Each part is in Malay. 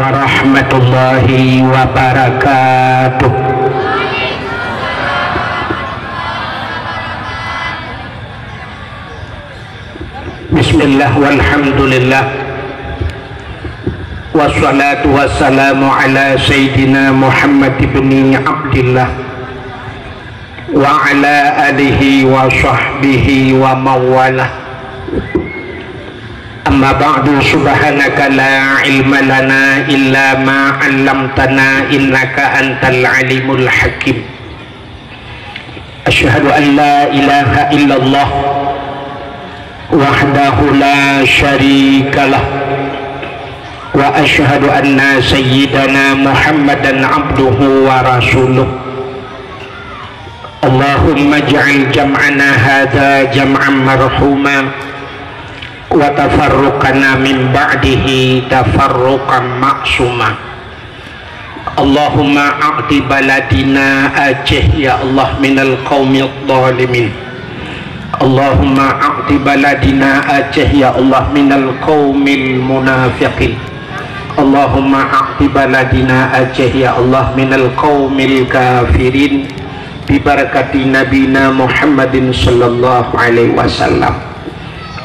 warahmatullahi wabarakatuh. Bismillah walhamdulillah wassalatu wassalamu ala sayyidina Muhammad ibn Abdillah wa ala alihi wa sahbihi wa mawalah. Amma ba'du, subhanaka la ilma lana illa ma 'allamtana innaka antal alimul hakim. Asyhadu an la ilaha illallah wahdahu la syarikalah wa asyhadu anna sayyidana Muhammadan abduhu wa rasuluh. Allahumma ij'al jam'ana hadza jam'an marhuma wa tafarruqana min ba'dihi tafarruqan ma'suma. Allahumma a'ti baladina Aceh ya Allah minal qaumil zalimin. Allahumma a'ti baladina Aceh ya Allah minal qaumil munafiqin. Allahumma a'ti baladina Aceh ya Allah minal qaumil kafirin bi barakati nabina Muhammadin sallallahu alaihi wasallam.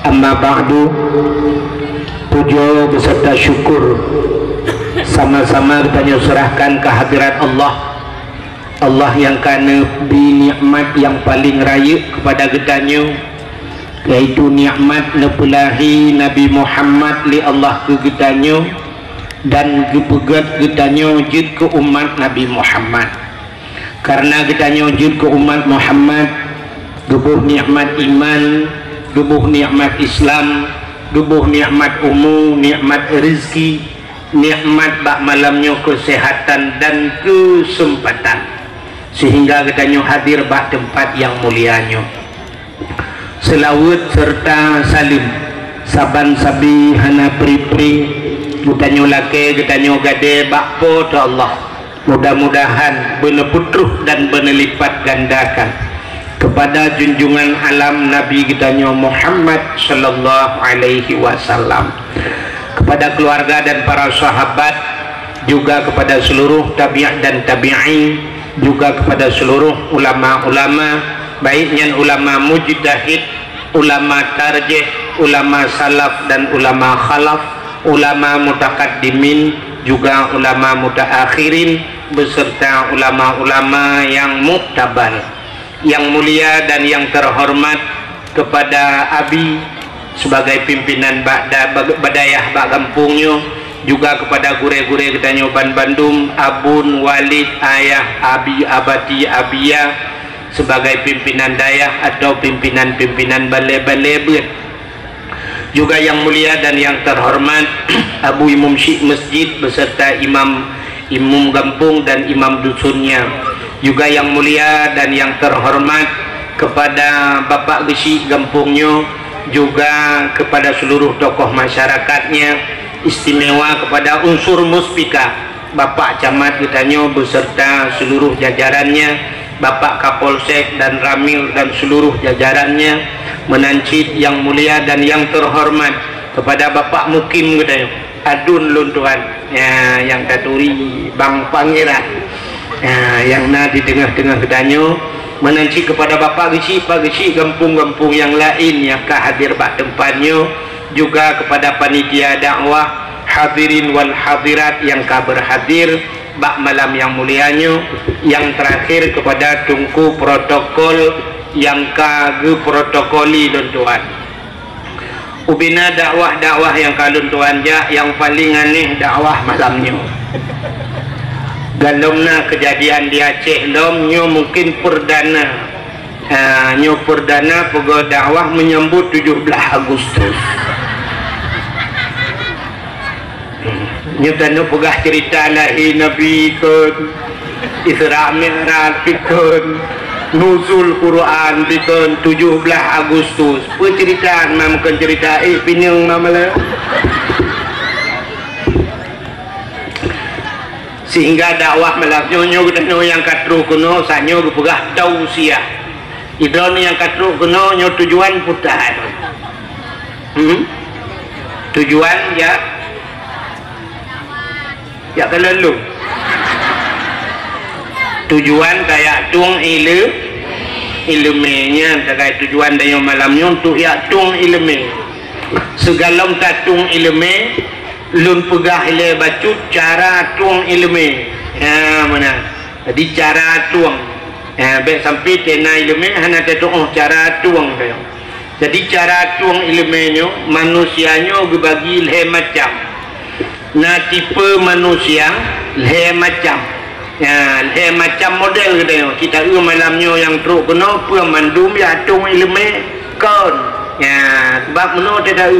Amma ba'du, puja beserta syukur sama-sama kita serahkan kehadirat Allah, Allah yang kana bi nikmat yang paling raya kepada gedanyo, yaitu nikmat nepulahi Nabi Muhammad li Allah ke gedanyo dan gepegat gedanyo jid ke umat Nabi Muhammad. Karena gedanyo jid ke umat Muhammad gebuh nikmat iman, gebuh nikmat Islam, gebuh nikmat umum, nikmat rezeki, nikmat bak malamnya kesehatan dan kesempatan, sehingga kedanyo hadir bak tempat yang mulianya. Selawat serta salim saban sabi hana pri-pri kedanyo lake kedanyo gade bak po to Allah. Mudah-mudahan bener putruh dan bener lipat gandakan kepada junjungan alam Nabi kedanyo Muhammad sallallahu alaihi wasallam, kepada keluarga dan para sahabat, juga kepada seluruh tabi'ah dan tabi'in, juga kepada seluruh ulama-ulama, baiknya ulama mujtahid, ulama tarjih, ulama salaf dan ulama khalaf, ulama mutakaddimin, juga ulama mutaakhirin, beserta ulama-ulama yang muktabar, yang mulia dan yang terhormat, kepada Abi sebagai pimpinan badayah bak kampungnya, juga kepada gure-gure kedanyo Bandung, Abun, Walid, Ayah, Abi, Abati, Abia sebagai pimpinan dayah atau pimpinan-pimpinan balai-balai, juga yang mulia dan yang terhormat Abu Imam Syekh Masjid beserta imam kampung dan imam dusunnya, juga yang mulia dan yang terhormat kepada Bapak Besi kampungnya, juga kepada seluruh tokoh masyarakatnya, istimewa kepada unsur muspika Bapak Camat Gedanyo beserta seluruh jajarannya, Bapak Kapolsek dan Ramil dan seluruh jajarannya, menancit yang mulia dan yang terhormat kepada Bapak Mukim Gedanyo Adun Luntuan ya, yang taturi Bang Pangeran ya, yang di tengah-tengah Gedanyo, menancit kepada Bapak Gesi, Pak Gesi kampung-kampung yang lain yang hadir bak tempatnya, juga kepada panitia dakwah, hadirin wal hadirat yang berhadir bak malam yang mulianya, yang terakhir kepada tungku protokol yang protokoli dan tuan ubina dakwah-dakwah yang kalun tuan ja, yang paling aneh dakwah malamnya galomna kejadian di Aceh lomnya mungkin perdana nyo perdana pegawai dakwah menyambut 17 Agustus nyatanya pegah cerita lahi Nabi kun Isra Mi'raj kun nuzul Quran kun 17 Agustus penceritaan mamkan cerita pinyang mamala, sehingga dakwah melapnya nyo yang katru kuno sanyo pegah tausiah idron yang katru kuno nyo tujuan putar tujuan ya ya kelelung tujuan kayak tung ilmenya terkait tujuan dayo malamnya untuk ya tung ilme segala tung ilme lun pegah ile bacut cara tung ilme ya mana jadi cara tuang baik sampai tena ilmu hanya tetuh cara tuang dia. Jadi cara tuang ilmunya manusianya dibagi le macam. Nah tipe manusia le macam. Ya le macam model dia. Kita malamnya yang teruk kena pemandum ya tuang ilmu kon. Ya sebab mana tidak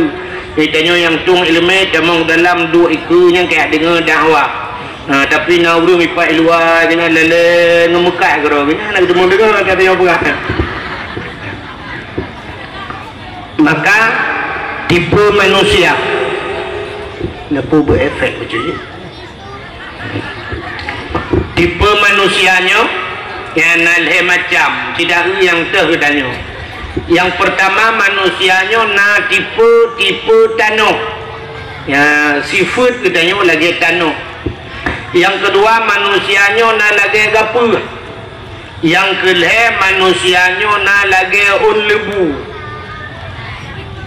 kitanya yang tuang ilmu temang dalam dua ikunya kayak dengar dakwah. Tapi nak urung ipak luar jangan lele ngemukat ke orang nak ketemu dengar kata yang berah. Maka tipe manusia apa berefek macam ni. Tipe manusianya yang nalhe macam tidak yang terdanyo. Yang pertama manusianya na tipe tanah. Ya sifat katanya lagi tanah. Yang kedua manusianya na lagi gapu. Yang kedua manusianya na lagi lebu.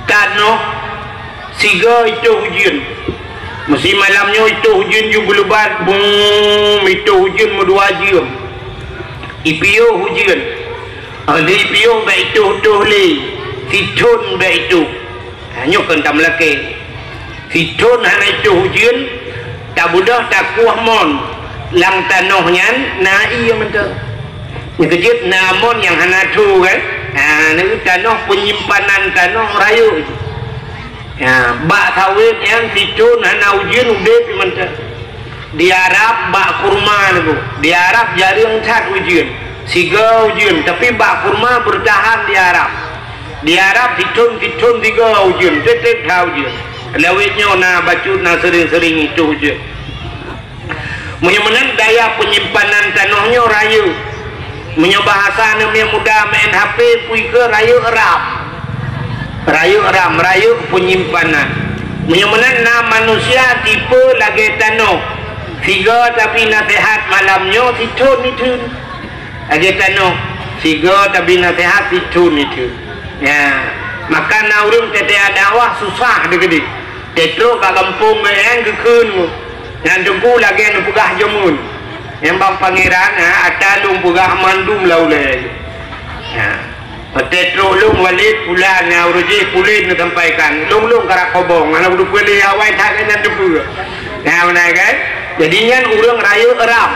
Tanah siga itu hujan. Mesti malamnya itu hujan juga lebat. Boom itu hujan dua jam. Ipio hujan. Ada ipio baik itu le. Fitun baik itu. Hanya kentam laki. Fitun hanya itu hujan. Tak budah tak kuah mon lang tanahnya na iya mentah ngejit namon yang hana tu kan ni tanah penyimpanan tanah rayu bak sawit yang ditun hana ujian udah mentah di Arab bak kurma tu di Arab jarang cat ujian siga ujian tapi bak kurma bertahan di Arab ditun tiga ujian tetap tahu ujian lewitnya na bacut na sering-sering itu je. Menyemenan daya penyimpanan tanahnya rayu. Menyo bahasa namanya mudah main HP pui ke rayu rayu penyimpanan. Menyemenan na manusia tipe lagi tanah. Tiga tapi nasihat malamnya titun. Lagi tanah. Tiga tapi nasihat titun. Ya. Maka na urung tetea dakwah susah degede. Tetro ka kampung yang kekun yang jengku lagi yang pegah jamun yang bang pangeran atalung pegah mandum laulai tetro lung walid pulan yang uruji pulin sampaikan lung karak kobong anak udah pilih awal tak kena depu mana kan jadinya urang rayu Arab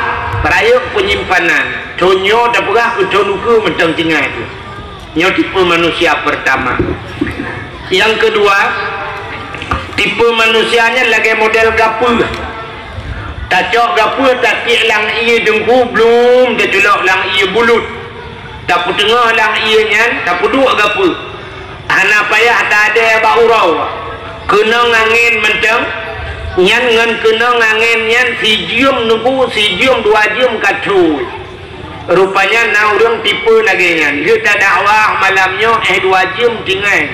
rayu penyimpanan conyo dah pegah ke conuku mentang tinggal itu nyo tipe manusia pertama. Yang kedua tipe manusianya lagi model gapu. Tak cok gapu tak kik lang iya dengku belum dia tulak lang iya bulut. Tak tengah lang iya nyan tak duduk gapu. Hana payah tak ada bak urau. Kena angin mentang nyan ngan kena angin nyan si jam nunggu si jam 2 jam kacui. Rupanya na urang tipe lagi nyan. Dia tak dakwah malamnya 2 jam tinggal.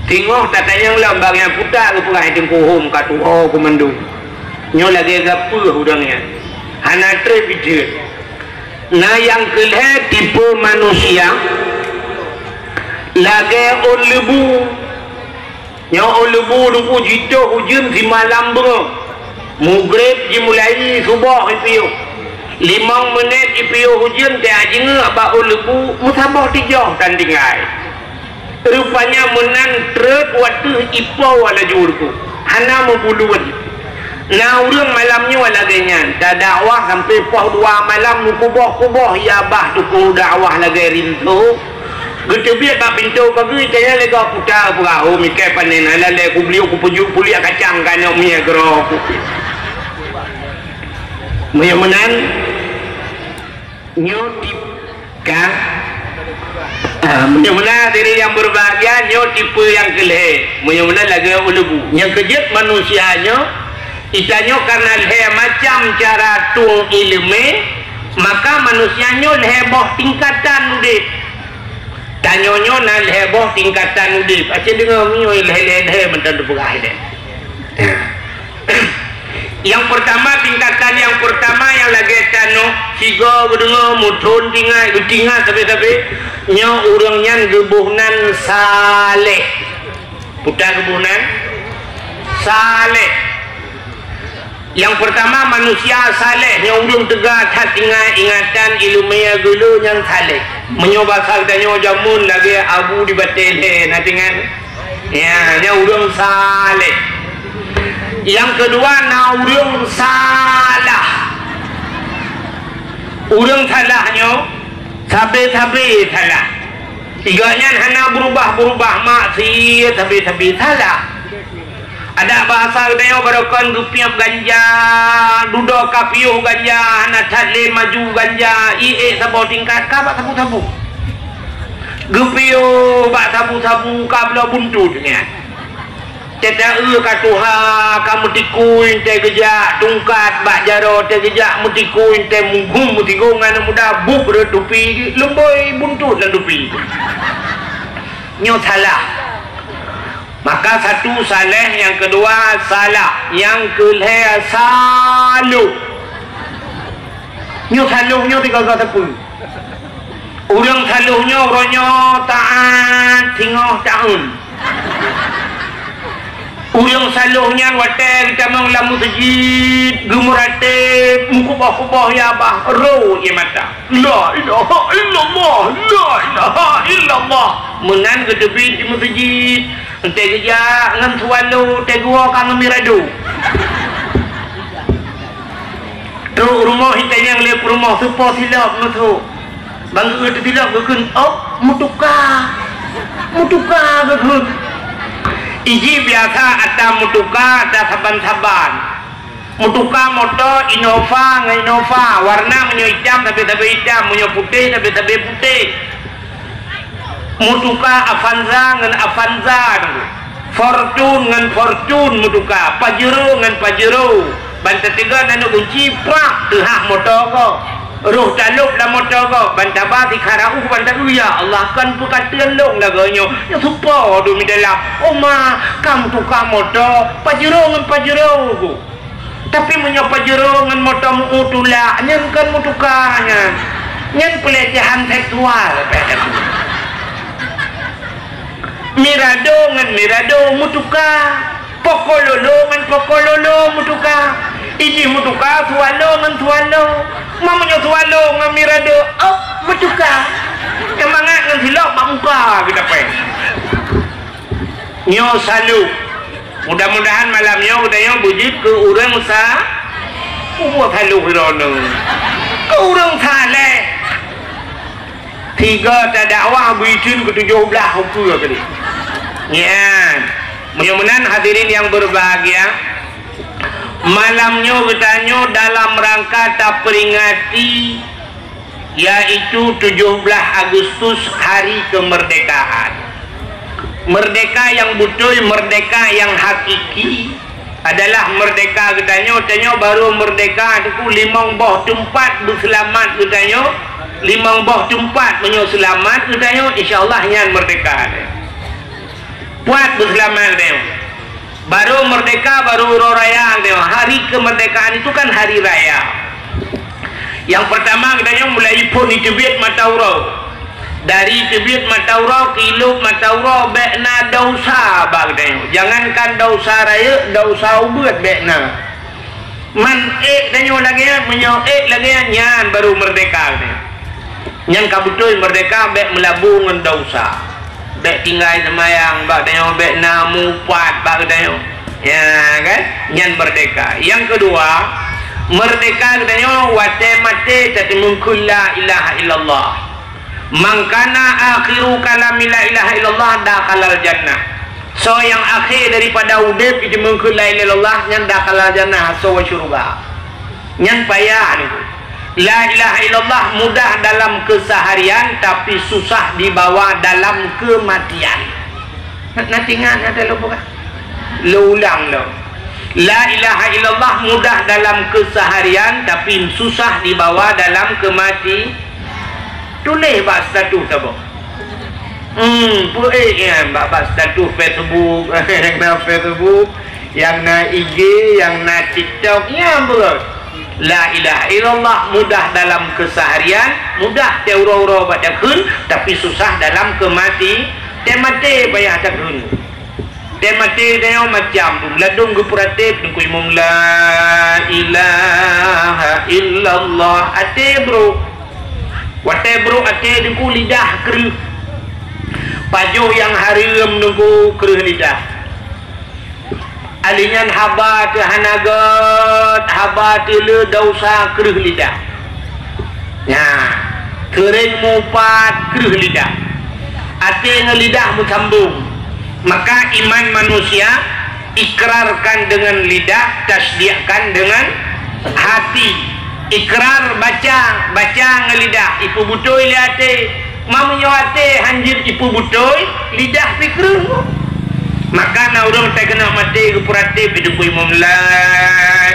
Tengok tak tanya lambang yang putar ke perah dengkuhum katu oh komando. Nyo lagi gapu udangnya. Hana trepidit. Nah yang kelih tipe manusia lagi lebu. Nyo lebu nunggu jito hujan si malam bro. Maghrib dimulai subuh ipiu. 5 minit ipiu hujan dia jenga ba lebu musabah tijah dan tinggal. Rupanya menan truk waktu ipau wala jurku hana membuluan na urang malamnya wala ganyan dah dakwah sampai poh 2 malam kuboh ya bah tu dakwah lagi rintu gitu biar tak pintu kau tanya lagi putar perahu mikir panen ala ku beli ku pujuk puli kacang kan yang mie gerok menan nyotip kan mudah-mudahan diri yang berbahagia nyo tipe yang kelih mudah-mudahan lagi lebu yang kejut manusianya itanya karena leh macam cara tung ilmu maka manusianya leh boh tingkatan udip tanyonyo na leh boh tingkatan udip asyik dengar nyo leh mentan pegah ini Yang pertama, tingkatan yang pertama yang lagi tanu tiga gedung mutun tinggal tapi nya urangnya gebuhnan saleh. Putar gebuhnan saleh. Yang pertama manusia saleh yang urang tegak tinggal ingatan ilmiah gulu yang saleh. Menyoba saltanya jamun lagi abu di batele natingan. Ya, nya urang saleh. Yang kedua, na urang salah. Urang salahnya sabe-sabe salah. Tiganya hana berubah-berubah maksiat sabe-sabe salah. Ada bahasa dia barakan gupiap ganja, duduk kapiuh ganja, hana tadle maju ganja, sabau tingkat ka bak sabu-sabu. Gupiuh bak sabu-sabu ka bela buntutnya. Cedak katuha kamu tikui te gejak tungkat bak jaro te gejak mutikui te munggum mutigung ana muda buk redupi lemboi buntut dan dupi. Nyo salah. Maka satu saleh, yang kedua salah, yang kelih saluh. Nyo saluhnya tiga sepuluh. Urang saluhnya orangnya taat tinggal tahun. Urang saluhnya water kita menglamu sejid gemurate mukubah-kubah ya bah roh ya mata la ilaha illallah la ilaha illallah menan ke tepi di masjid ente geja ngan tualu te gua kang miradu tu rumah kita yang le rumah supo silap nutu bang tu silap gekun oh mutuka gekun iji biasa ada mutuka ada saban-saban mutuka moto Innova warna menyo hitam tapi hitam menyo putih tapi putih mutuka Avanza ngan Avanza Fortune ngan Fortune mutuka Pajero ngan Pajero banta tiga nanu kunci prak tehah moto ko roh taluk la moto ko banta ba di karau banta ya Allah kan pukatian dong laganyo ya supo do mi dalam oma kam tukang moto Pajero ngan Pajero ko tapi menyo Pajero ngan moto utula nyen kan mutukanya nyen pelecehan seksual Mirado ngan Mirado mutuka Pokololo ngan Pokololo mutuka iji mutuka Suwalo ngan Suwalo mamanya Suwalo ngan Mirado oh mutuka kemangat ngan silap mak muka kita pe nyo salu mudah-mudahan malamnya udahnya bujit ke urang sa buat salu hirono ke urang saleh tiga tak dakwah bijin ke-17 hukum tadi. Ya, mudah-mudahan hadirin yang berbahagia, malamnya bertanya dalam rangka tak peringati yaitu 17 Agustus hari kemerdekaan. Merdeka yang betul, merdeka yang hakiki adalah merdeka katanya baru merdeka itu 5 boh tempat berselamat katanya 5 boh tempat menyo selamat katanya insyaallah nyan merdeka buat berselamat dia baru merdeka baru raya dia hari kemerdekaan itu kan hari raya yang pertama katanya mulai pun ditebit matauro dari tebit matauro kilo matauro bekna dausa bagdanya jangankan dausa raya dausa ubat bekna man danyo lagi menyo lagi nyan baru merdeka dia nyan kabutul merdeka bek melabung ngan dausa bek tinggal semayang bak danyo bek namu pat bak danyo ya kan nyan merdeka yang kedua merdeka danyo wate mate tatimungkul la ilaha illallah mangkana akhiru kalami la ilaha illallah dakhalal jannah so yang akhir daripada udip itu mungkul la ilaha illallah nyan dakhalal jannah so syurga nyan payah ni la ilaha illallah mudah dalam keseharian tapi susah dibawa dalam kematian. Nanti ingat ada lo bukan? Lo ulang lo. La ilaha illallah mudah dalam keseharian tapi susah dibawa dalam kematian. Tulis bak status apa? Puik kan bak status Facebook, Facebook yang na IG, yang na TikTok, ya bro. La ilaha illallah mudah dalam keseharian, mudah teuro-uro pada kun, tapi susah dalam kemati. Temate bayar takun. Temate dia macam ladung gupuratif ku imam la ilaha illallah ate bro. Wate bro ate dengku lidah keruh. Pajuh yang harum nunggu keruh lidah. Alingan haba tu hanagat, haba tu le dausa keruh lidah. Ya, kering mupat keruh lidah. Ate ngelidah bersambung. Maka iman manusia ikrarkan dengan lidah, tasdiqkan dengan hati. Ikrar baca ngelidah. Ipu butoy liate, mamunyo ate hanjir ipu butoy, lidah pikir. Maka na urang tak kena mati gupurate bidu ku imam la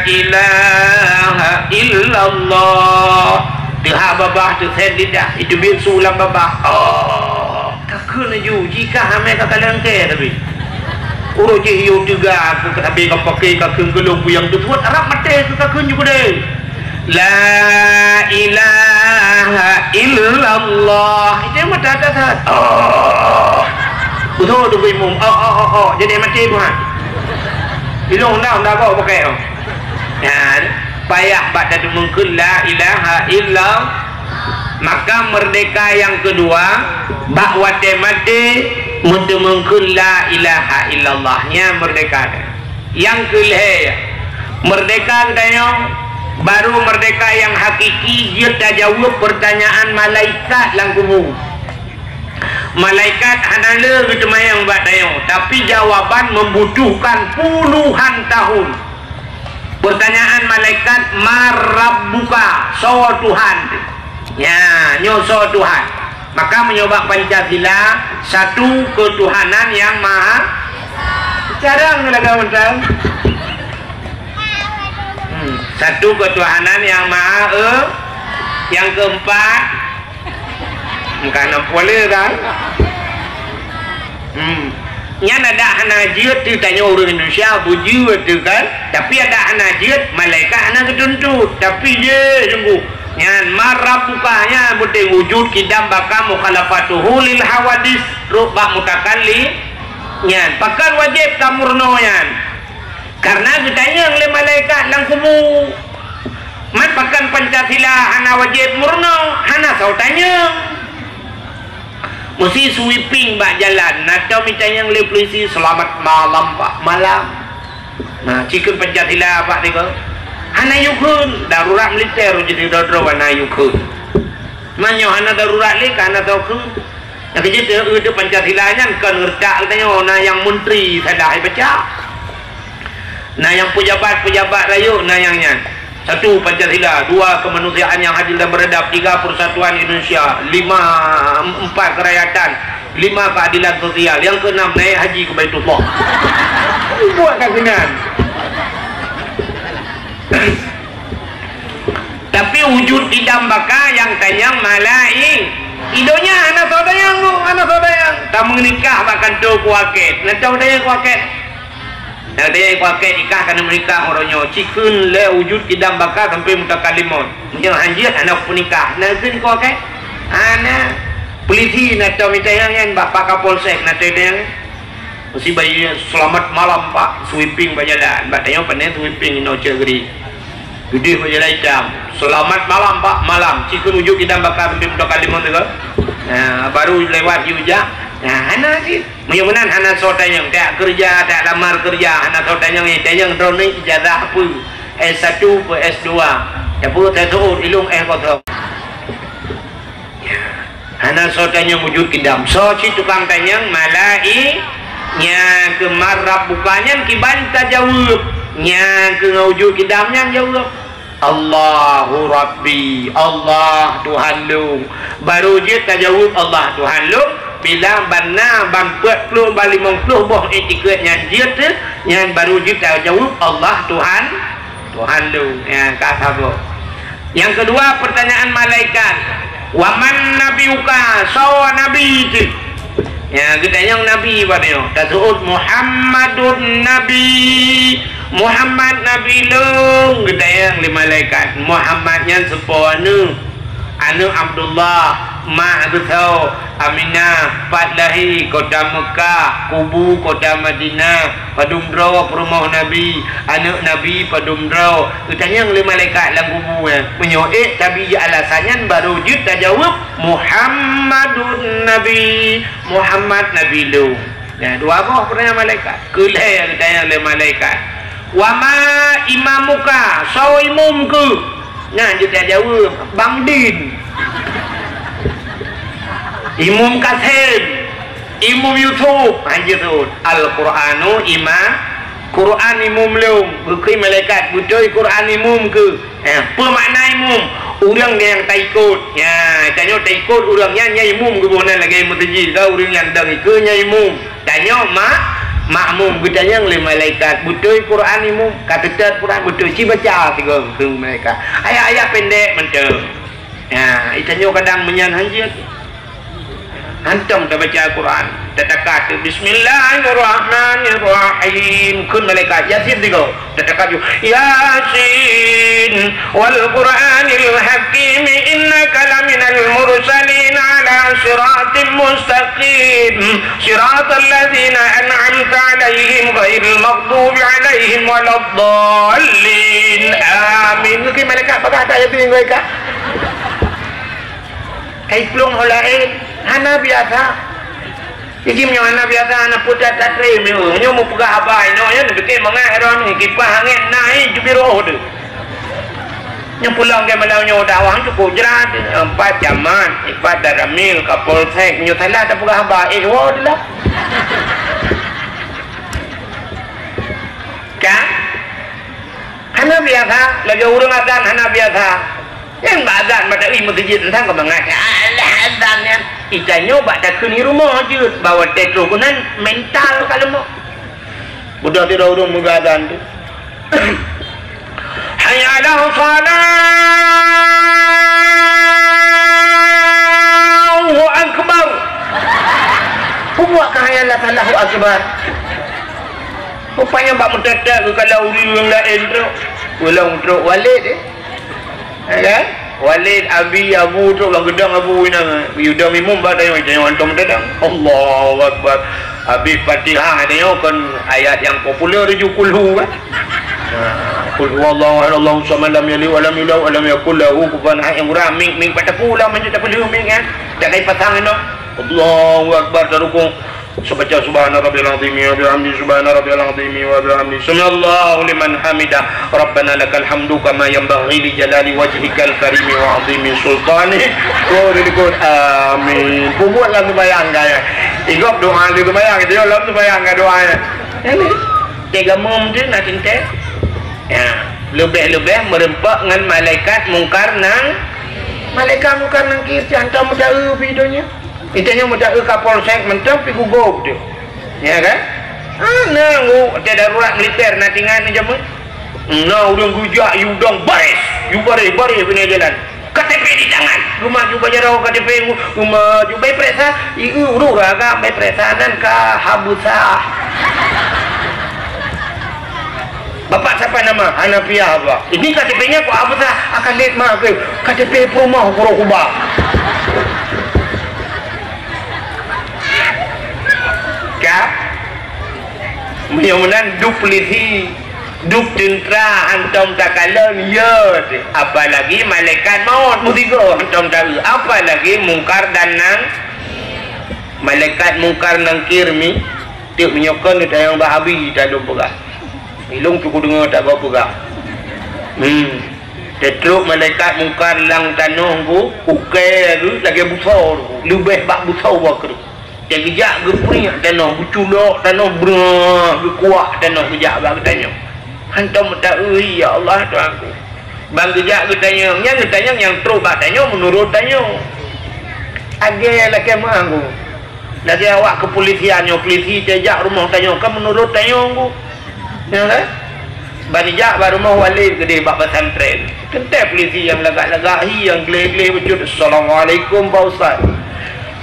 ilaha illallah. Tuha babah tu sen lidah itu bir sulam babah. Oh, kakun aju jika hame kakalang ke tapi. Uro je hiu juga aku katabe ka pakai kakun gelung yang tu buat arab mati tu kakun juga deh. La ilaha illallah. Itu mata tak. Oh. Betul tu imam. Oh. Jadi mati bukan. Ilong dah bawa pakai. Ya, payah baca tu mungkin la ilaha illallah. Maka merdeka yang kedua, bahwa mati untuk mungkin la ilaha illallahnya merdeka. Yang kelih merdeka katanya baru merdeka yang hakiki, dia tak jawab pertanyaan malaikat langkumu. Malaikat hanale gitu mayang buat dayo, tapi jawaban membutuhkan puluhan tahun. Pertanyaan malaikat, marabbuka, so Tuhan. Ya, nyo so Tuhan. Maka menyoba Pancasila, satu ketuhanan yang maha. Jarang laga mental. Satu ketuhanan yang maha. Yang keempat, karena boleh kan? Yang ada hanajit tu tanya orang Indonesia buji tu kan? Tapi ada hanajit malaikat anak ketuntut. Tapi dia sungguh yang marabukanya betul wujud kidam bakal mukhalafatuhu lil hawadis rubah mutakalli. Yang pakar wajib tamurno yang karena ditanya oleh malaikat langkumu. Mat pakan Pancasila hana wajib murno, hana sau tanya. Mesti sweeping bak jalan. Natau mitanya oleh polisi selamat malam pak malam. Nah, cikun Pancasila pak tiga. Hana yukun darurat militer jadi dodro hana yukun. Manyo hana darurat le hana tokun. Yang kejadian itu Pancasila nya kan ngertak tanya na yang menteri sadah baca. Nah yang pejabat-pejabat rayu nah yang satu Pancasila, dua kemanusiaan yang adil dan beradab, tiga persatuan Indonesia, empat kerakyatan, lima keadilan sosial, yang keenam naik haji ke Baitullah. Buat kagunan. Tapi wujud idam baka yang tanyang malai. Idonya anak saudayang, tak menikah bahkan tu kuaket. Nak tahu daya kuaket. Nak daya kuaket nikah kan menikah orangnya. Cikun le wujud idam baka sampai mutakalimon. Macam anjir anak penikah. Nak zin kuaket. Anak polisi nak tahu mitayang yang bapak Kapolsek nak tahu yang mesti bayi selamat malam pak sweeping berjalan. Batanya pandai sweeping ino cegeri. Gede berjalan hitam. Selamat malam pak malam. Cikun wujud idam baka sampai mutakalimon tu. Nah, baru lewat Yuja. Nah, anak sih. Mudah-mudahan anak sotanya tak kerja, tak lamar kerja. Anak sotanya ni tanya drone ni ijazah apa? S1 ke S2. Apa tak tahu ilung kosong. Anak sotanya wujud kidam. So si tukang tanya malai nya ke marab bukannya kiban tak jawab. Nya ke wujud kidamnya jawab. Allahu Rabbi, Allah Tuhan lu. Baru dia tak jawab Allah Tuhan lu. Bila bana ban 40 ban 50 boh etiket yang dia tu, yang baru dia tak jawab Allah Tuhan lu. Ya kata bu. Yang kedua pertanyaan malaikat. Waman nabiuka, sawa nabi itu. Ya, kita yang Nabi padanya. Tasud Muhammadun Nabi. Muhammad Nabi long. Kita yang lima malaikat. Muhammadnya sepuluh anu Abdullah Ma Abdul Aminah Patlahi kota Mekah Kubu kota Madinah Padumdraw rumah Nabi anak Nabi Padumdraw katanya yang lima malaikat dalam kubu menyoek tapi alasannya baru dia jawab Muhammadun Nabi Muhammad Nabi lu ya dua apa pernah malaikat kelai katanya lima malaikat wama imamuka so imum ke nah dia jawab Bang Din Imam Kasim Imam YouTube aja tu Al-Quranu imam Quran imam leung bukai malaikat betul Quran imam ke apa makna imam orang yang tak ikut ya tanya tak ikut orangnya nya imam ke bona lagi mutaji kau orang yang dang ikut nya imam tanya makmum bertanya oleh malaikat betul Quran imam kata Quran betul si baca tiga ke mereka ayat-ayat pendek macam ya itanya kadang menyan hajat antum dah baca Al-Quran tetakat Bismillahirrahmanirrahim kun malaikat Yasin tiga tetakat Yasin wal Qur'anil Hakim innaka laminal mursalin ala siratim mustaqim siratal ladzina an'amta alaihim ghairil maghdubi alaihim waladdallin amin kun malaikat apa kata ayat ini mereka kaitlung holain hana biasa iki myo hana biasa ana putat tatre myo nyo mo pegah abai no ya deke mangai ni kipas angin naik jubiro de nyo pulang ke malau nyo dawang cukup jerat 4 jaman ipat daramil kapolsek nyo salah tak pegah abai wo dah kan hana biasa lagi urang adan hana biasa yang badan pada masjid tentang kebangan Allah azan ya ikannya badan kini rumah je bawa tetro kunan mental kalau mau budak tidak urung mugadan tu hayya ala Allahu akbar buat hayya ala Allahu akbar rupanya bak mendadak kalau orang lain tu ulang teruk walid kan Walid abi abu tu lang gedang abu ina yudam imum ba tayo jangan antum dadang Allahu akbar abi Fatihah dia kan ayat yang popular ju kulhu kan qul huwallahu ahad Allahu samad lam yalid wa lam yulad wa lam yakul lahu kufuwan ahad yang murah ming patapu lah menjadi pelu ming kan tak kai pasang no Allahu akbar taruku sebaca subhana rabbil azim wa bihamdi subhana rabbil azim wa bihamdi sallallahu liman hamidah rabbana lakal hamdu kama yanbaghi li jalali wajhikal karim wa azimi sultani qul amin buat lagu bayang gaya igop doa lagu bayang dia lagu bayang doa ini tiga mum tu nak tinte ya lebih-lebih merempak dengan malaikat mungkar nang kir jantan muda videonya itanya muda kapolsek mentang pi gugup tu ya kan nang ada darurat militer natingan ni jamu nah udang gujak you udang baris punya jalan KTP di tangan rumah juga jarau KTP rumah juga presa urus agak baik presanan ka habusah bapak siapa nama Hanafiah apa ini KTP-nya kok habusah akan lihat mah ke KTP rumah Kurokubah kah mudah-mudahan duplisi duk tentera antum tak kalah ya apalagi malaikat maut mutiga antum tak apalagi mungkar dan nang malaikat mungkar nang kirmi tiap menyokon dia yang bahabi tak ada pegah ilung cukup dengar tak apa pegah tetruk malaikat mungkar lang tanah ku ukai lagi besar lebih bak besar waktu dia kejap gepri tanah buculok tanah berah kuat tanah kejap bang tanya hantam tak ya Allah tu aku bang kejap tanya yang terus bak tanya menurut tanya agak lagi aku lagi awak kepolisiannya polisi jejak rumah tanya kan menurut tanya aku ya kan banijak baru mau walid gede bak pesantren kentai polisi yang lagak-lagak yang geleh-geleh wujud assalamualaikum Pak Ustaz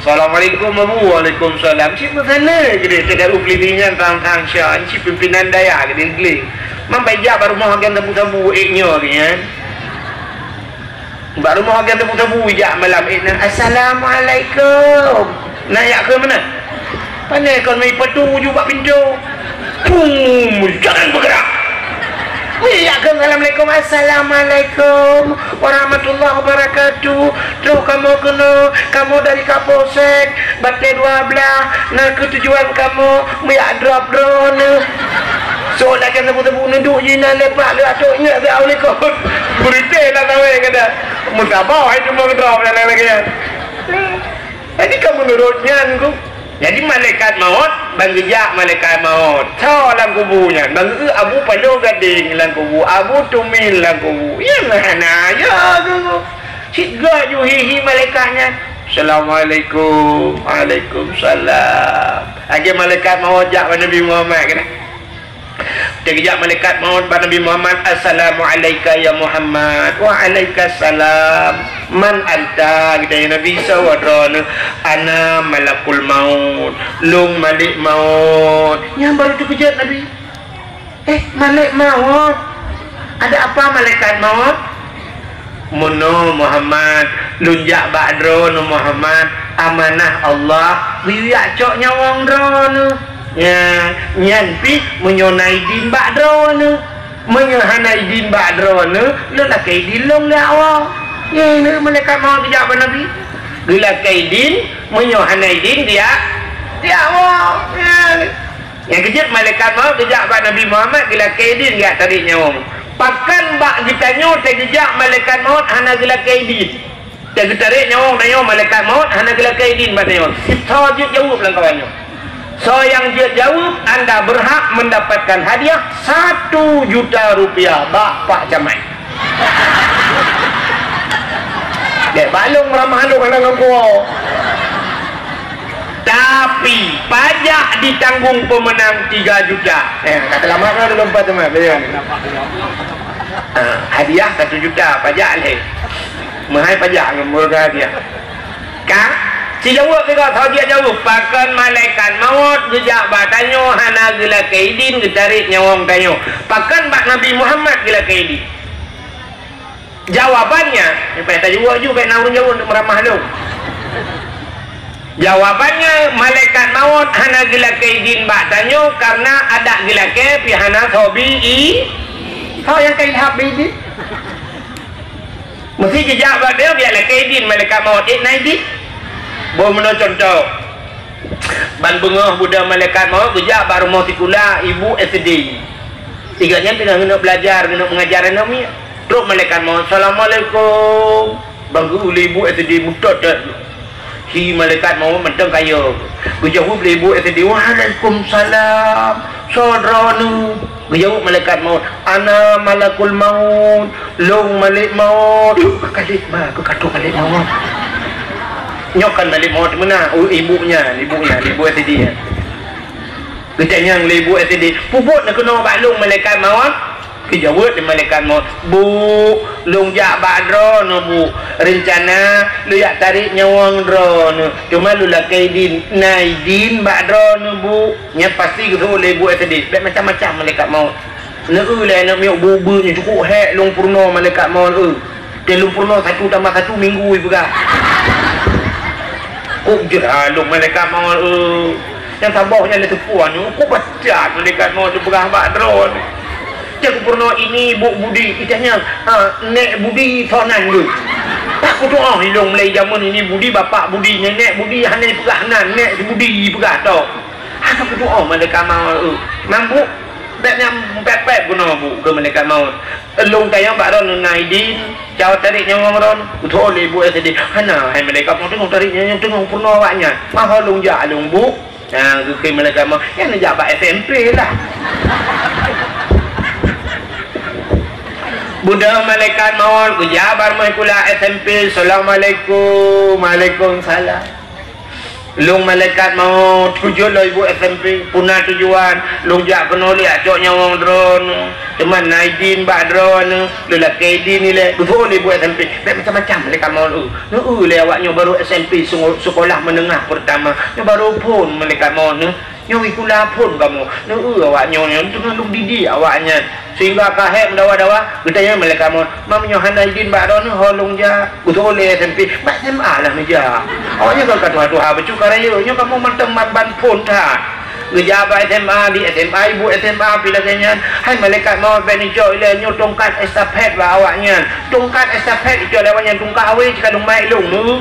Assalamualaikum Abu. Waalaikumsalam. Si mana ke dia cakap pelitinya tentang Syah. Si pimpinan daya ke dia geling. Mampai jak baru mau agen tabu-tabu iknya kan. Baru mau agen tabu-tabu jak malam ikna. Assalamualaikum. Naik ke mana? Pandai kau main petu juga pintu. Pum, jangan bergerak. Assalamualaikum. Assalamualaikum warahmatullahi wabarakatuh. Terus kamu kena, kamu dari Kapolsek Batai 12. Nah ke tujuan kamu miak drop drone. So lagi tebu-tebu nunduk je nak lepak le atuknya. Assalamualaikum. Berita lah tahu kata. Musabah hai cuma drop dan lain-lain. Jadi kamu nurutnya aku. Jadi malaikat maut bang gejak malaikat maut so dalam kubunya bang abu palo gading dalam kubur abu tumil dalam kubur ya mana ya tu cik ju hihi malaikatnya. Assalamualaikum. Waalaikumsalam. Lagi malaikat maut jak Nabi Muhammad kena dia kejap malaikat maut pada Nabi Muhammad. Assalamualaikum ya Muhammad. Waalaikumsalam. Man anta kita Nabi sawadron ana malakul maut lung malik maut. Yang baru tu kejap Nabi. Malik maut. Ada apa malaikat maut? Mono Muhammad lunjak ba'dron Muhammad amanah Allah wiyak cok nyawang dron. Ya, nyanpi menyonai din ba'dron menyohanai din ba'dron lu lah kaidin long lah awak ya ini malaikat maut kejap Nabi gila kaidin menyohanai din dia awak ya. Yang kejap malaikat maut kejap Nabi Muhammad gila kaidin dia tarik nyawa pakan bak ditanya kejap malaikat maut hana gila kaidin dia tarik nyawa malaikat maut hana gila kaidin batanya kita jawab lang kawannya. So yang dia jawab anda berhak mendapatkan hadiah 1 juta rupiah Bapak Jamai. Dek balung ramah lu mana kau. Tapi pajak ditanggung pemenang 3 juta. Kata lama kan ada 4 teman. Hadiah 1 juta pajak leh. Mahal pajak ngomong hadiah. Kak si jawab juga tahu dia jawab pakan malaikat maut gejak batanyo hana gila kaidin getarik nyawang tanyo pakan bak Nabi Muhammad gila kaidin. Jawabannya kita juga kayak namun jawab untuk meramah lu. Jawabannya malaikat maut hana gila kaidin batanyo karena ada gila ke hana hobi tahu yang kaid habis mesti jejak bak dia biar kaidin malaikat maut naidin. Bawa mana contoh ban bengah budak malaikat maut kejap baru mau tikula ibu SD tiganya tengah kena belajar kena mengajar anak ni terus malaikat maut. Assalamualaikum bangku ibu SD mutot si malaikat maut mentang kaya kejauh ibu SD. Waalaikumsalam saudara kejauh malaikat maut ana malakul maut long malik maut kalik mah aku kata malik maut nyokan balik maut mana ibunya ibu SD kejanya ibu SD puput nak kena balung malaikat maut kejawat di malaikat maut bu long jak badron bu rencana lu yak tarik nyawang dron cuma lu lah kaidin naidin badron bu nya pasti ketemu ibu SD macam-macam malaikat maut nak nak miok bubunya cukup hek long purno malaikat maut dia long purno 1 tambah 1 minggu ibu kah kok jeralung malaikat maut yang sabahnya le tepuan kok bacat malaikat maut berah badron cak purno ini bu budi itanya nek budi sonan lu tak ku doa hilong mulai zaman ini budi bapak budi nenek budi hanya perah nan nek budi perah tau aku doa malaikat maut mampu beknya pepet guna bu ke malaikat maut long tayang badron naidin jauh tarik nyawang ron betul ibu SD hana hai malaikat maut tengok tarik nyawang tengok purno awaknya mahal long jak long bu yang ke malaikat maut yang nak bak SMP lah budak malaikat maut kejabar mai kula SMP. Assalamualaikum. Waalaikumsalam. Long malaikat mau tujuan lo ibu SMP punah tujuan long jak kena lihat cok nyawang drone teman naidin bak drone lelaki din ni le betul ibu SMP macam-macam mereka mau le awaknya baru SMP sekolah menengah pertama baru pun mereka mau nyawi kula pun kamu awaknya dengan lu didik awaknya sehingga kahek mendawa-dawa bertanya mereka mau mamnya naidin bak drone holong ja betul le SMP bak SMA lah meja awaknya kalau kata Tuhan becu karaya kamu mantan pun tak ngejabat SMA di SMA ibu SMA pilihnya hai malaikat mau benjo ile nyo tongkat estafet lah awaknya tongkat estafet itu lewatnya tongkat awe jika dong mai long nu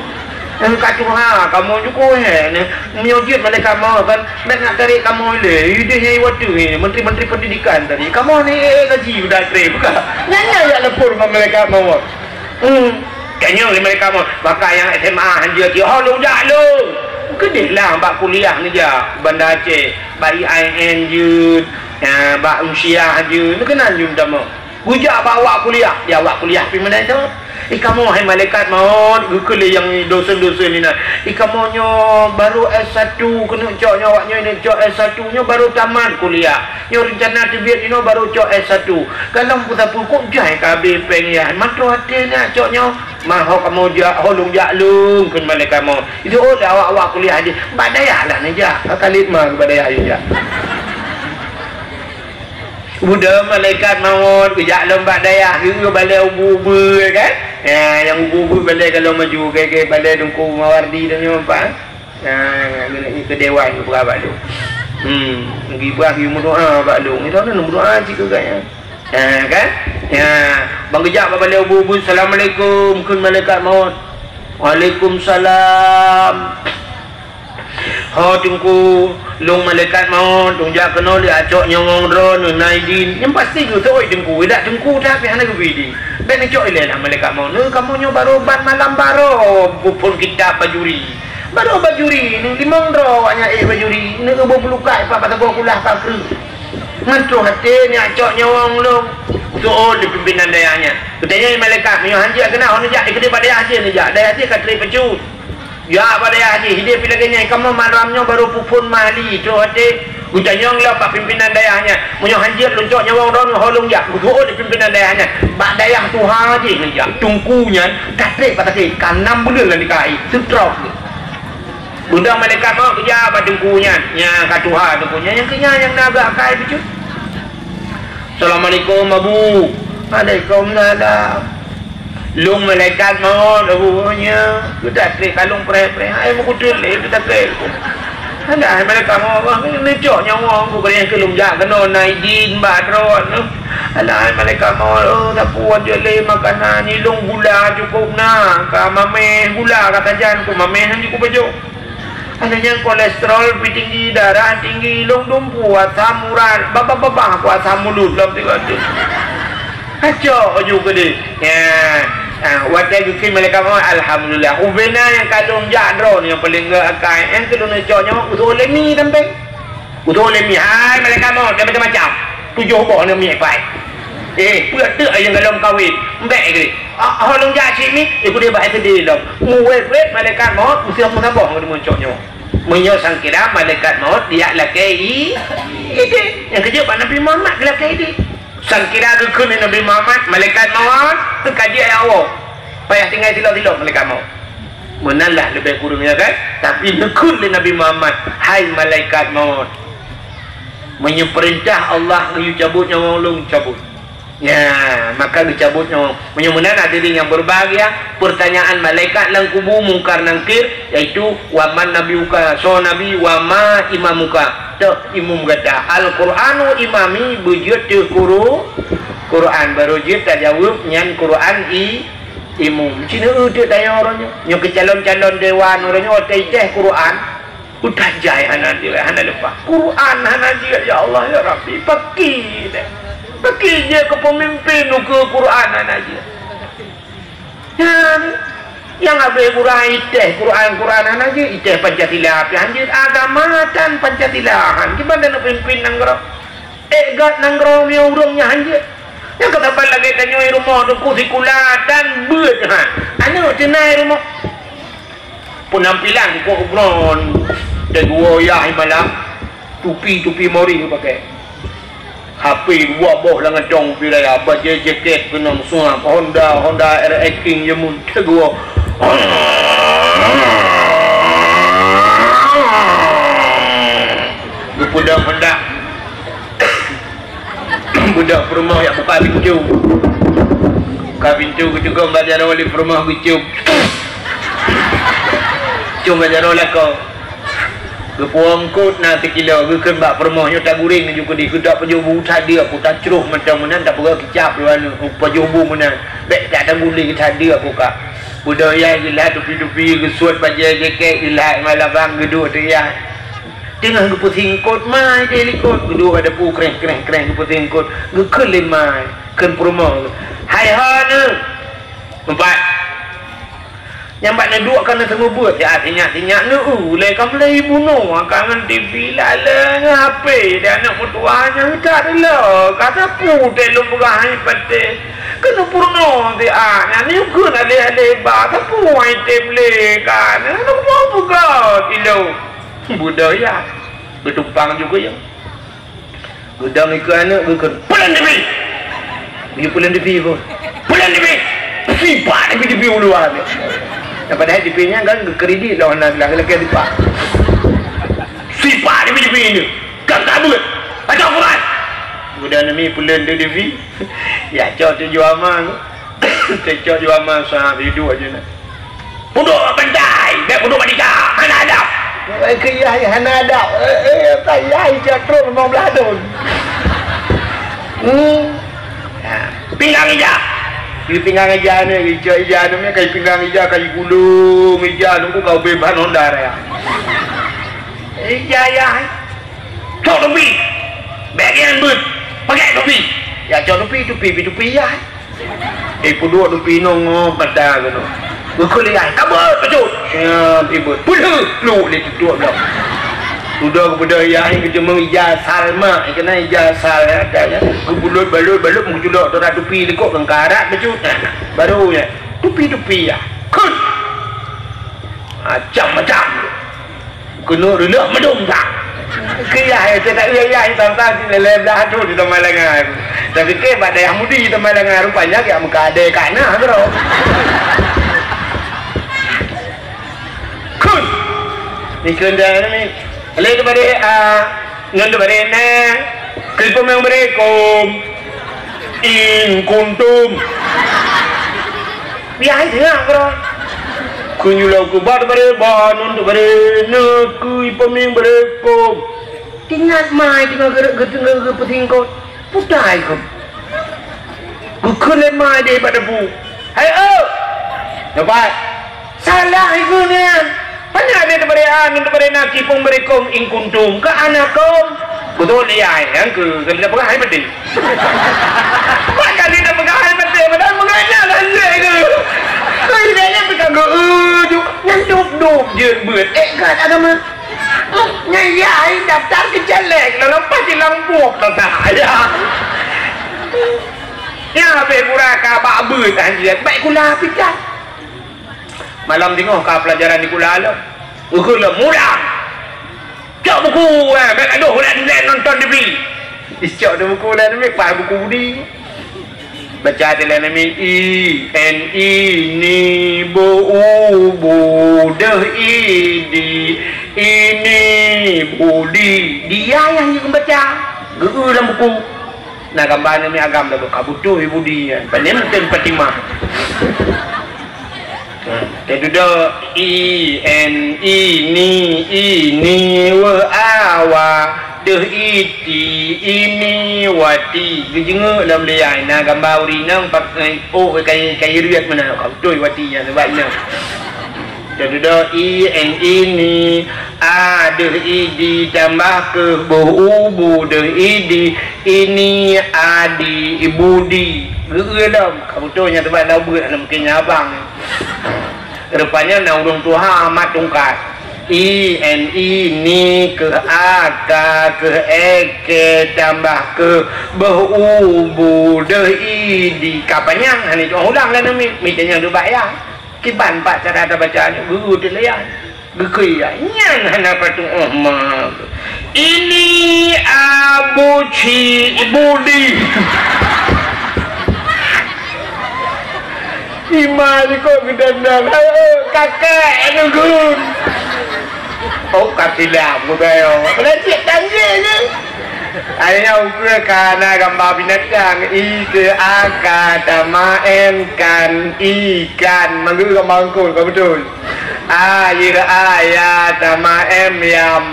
engkau Tuhan kamu juga he menyojit malaikat mau kan nak tarik kamu ile ide waktu ni menteri-menteri pendidikan tadi kamu ni gaji sudah terima bukan nanya ya lepur malaikat mau kayaknya mereka mau maka yang SMA hanya dia holong jalur gede lah bak kuliah ni je Bandar Aceh bak IAIN je bak usia je ni kenal je dah mau hujak bawa kuliah dia awak kuliah pergi mana tu kamu hai malaikat mau gukul yang dosen-dosen ni nak kamu nyo baru S1 kena cok nyo awaknya ni cok S1 nyo baru tamat kuliah nyo rencana tibet ni baru cok S1 kalau pun kok jai kabe pengian matro hati nak cok nyo maho kamu jak holong jak lung kun malaikat mau itu awak kuliah je badayah lah ni jak kalit mah badayah je budak malaikat maut kejak lombat dayah hingga balai ubu-ubu kan yang ubu-ubu balai kalau maju ke balai dengku mawardi dan apa ini ke dewan ke berapa tu pergi berakhir berdoa Pak Long itu ada berdoa jika kaya kan bang kejak balai ubu-ubu Assalamualaikum kun malaikat maut Waalaikumsalam tunggu long malaikat mau tunjuk kena lihat cok nyawang drone naidin yang pasti tu oi tunggu dak tunggu dah pi hana gudi ben cok ile lah malaikat mau kamu nyo baru ban malam baru pun kita bajuri baru bajuri ni limang dro awaknya bajuri ni ke belukai apa kata kulah kakru ngantu hati ni cok nyawang long tu di pimpinan dayanya katanya malaikat nyo hanja kena ono jak ikut pada haji ni jak daya dia katri pecut ya pada haji hidup lagi kamu malamnya baru pupun mali tu hati ujanyong lah pak pimpinan dayahnya munyo hanjir luncok nyawang don holong jak betul di pimpinan dayahnya bak dayah tu haji ni jak tungkunya katri pataki kanam bulan lah dikai setrok bunda malaikat mau kerja pada tungkunya nya katuha tungkunya yang kenya yang naga kai bicu Assalamualaikum Abu Waalaikumsalam long malaikat mau abunya sudah trik kalung pre-pre ai mau kudul le kita ke ada malaikat mau ni cok nyawa aku beri ke lumjak kena naidin badron ada malaikat mau tak puan je le makanan ni long gula cukup nak ka mame gula kata jan ku mame han cukup baju adanya kolesterol tinggi darah tinggi long dumpu asam urat baba ku asam mulut lam tiga tu ajo juga deh wadah gukin malaikat mau alhamdulillah ubena yang kalung jadro ni yang paling akai yang kelun coknya utul lemi sampai utul lemi hai malaikat mau dia macam-macam 7 bok ni mi pai puak tu yang kalung kawin mbek ke holong jak sini ikut dia baik sedih dah muwet malaikat mau usia menambah dengan coknya menyo sangkira malaikat mau dia laki ini yang kerja Pak Nabi Muhammad laki ini sangkira dukun Nabi Muhammad malaikat maut terkaji ayat Allah payah tinggal tilok-tilok malaikat maut menalah lebih kurangnya kan tapi dukun Nabi Muhammad hai malaikat maut menyeperintah Allah menyuruh cabut nyawa ulung cabut ya maka dicabut nyawa menyemunan hadirin yang berbahagia pertanyaan malaikat lang kubu mungkar nangkir yaitu waman nabiuka so nabi wama imamuka tak imum gada Al-Quranu imami bujud tu Quran baru jid tak jawab nyan Quran imum cina tu tanya orangnya nyo ke calon-calon dewan orangnya otai teh Quran udah jai hana dia hana lupa Quran hana dia ya Allah ya Rabbi paki deh paki je ke pemimpin ke Quran hana dia yang abai Quran iteh Quran hana dia iteh Pancasila anjir agama dan Pancasilaan gimana nak pimpin nanggro gat nanggro mi urungnya anjir yang kata lagi tanya rumah tu kursi kula dan beut anu cenai rumah penampilan kok ubron dan gua ya malam tupi mori pakai HP dua boh lah ngecong pilih apa jaket kena semua Honda RX King jemun gua budak budak perumah yang buka pintu juga belajar oleh perumah pintu cuma belajar oleh kau kepuang kot nanti kilo ke bak perumahnya tak guring juga di kedak penjubu tadi aku tak ceruh macam mana tak pergi kecap luan penjubu mana baik tak ada guling tadi aku kak budaya gila tupi kesuat baju jaket gila malam bang geduk tu ya tengah ke pusing kot mai dia ikut geduk ada pu keren ke pusing kot gekelin mai ken perumah hai hana empat nyambat nak dua kena tengah buat ya tinyak nu ulai kamu lagi bunuh kangen TV lala HP dan anak mutuanya tak adalah kata pu telung berahai pate kena purno dia ni kun ale ba tapu item le kan nak mau buka kilo budaya bertumpang juga ya gudang ikan anak bukan pulang TV dia pulang TV pun pulang TV siapa TV uluan yang padahal DP nya kan kredit lawan laki-laki di pak siapa DP ini kan kabut macam Quran udah nami pulen di DP ya cok tu jual mang cok jual mang sah hidup aja nak puduk bentai dak puduk bandika hana ada kiyai hana ada tayai jatro memang beladon pinggang ija di pinggang ija ni ija ni kayak pinggang ija kayak gulung ija nunggu kau beban Honda ya ija ya cok topi bagian but pakai topi ya cok topi ya puduk topi nong pada gitu berkuliah kabut betul ya ibu puluh lu ni tutup dah sudah kebudayaan yang kita mengijazah mak kena ijazah ada kebulut balut mengculok tora tupi lekuk kengkarat betul baru ya tupi ya kun macam kena relak medung tak kaya saya tak iya tentang di dalam dah tu di tempat lengan tapi ke pada yang mudi di tempat lengan rupanya kayak muka ada kana bro kun ni kena ni Alay kepada nganda barena kelpo mang berekom in kuntum biaya dia bro kunyulau ku bar bare ban untuk barena ku ipomeng berekom tingat mai dengan getung petingkot putai ku kule mai dia pada bu hai dapat salah itu ni mana ada daripada nak kipung merekom ingkuntum ke anakom betul ya yang ke kalau pegang hai betul kali dah pegang hai betul padahal menganya lah ke kau dia pegang nyanduk je buat kan agama nyai daftar ke jalek lalu pasti lampuak tak ya be kuraka bak beut anjir baik kula pikat malam tengok kau pelajaran di Kuala Lumpur buku lah murah cok buku baik aduh nonton TV cok tu buku lah ni pak buku budi baca telenami ni deh ini budi dia yang baca guru dalam buku nah gambar ni agam dah kabutuh budi panen Fatimah Tedudo ini wa deh ini wati gejenguk dalam liai na gambar urinang pakai kai riat mana kau tu wati yang sebab ni tedudo ini deh ditambah ke bu deh ini adi ibudi gelam kau tu yang sebab dah buat dalam kenya abang rupanya na urung tuha amat tungkat ini ke aka ke eke tambah ke bu deh di kapanyang ni ulang lah nami mitanya du bayar kiban pak cara ada bacanya guru dilihat gekaya nyan hana patu ini Abu Budi imali kok gedandang kakek nunggu oh katilah mudayo berarti tangganya ayah ukur karena gambar binatang ike akadama kan ikan manggu gamangkul kau betul air ayat nama yam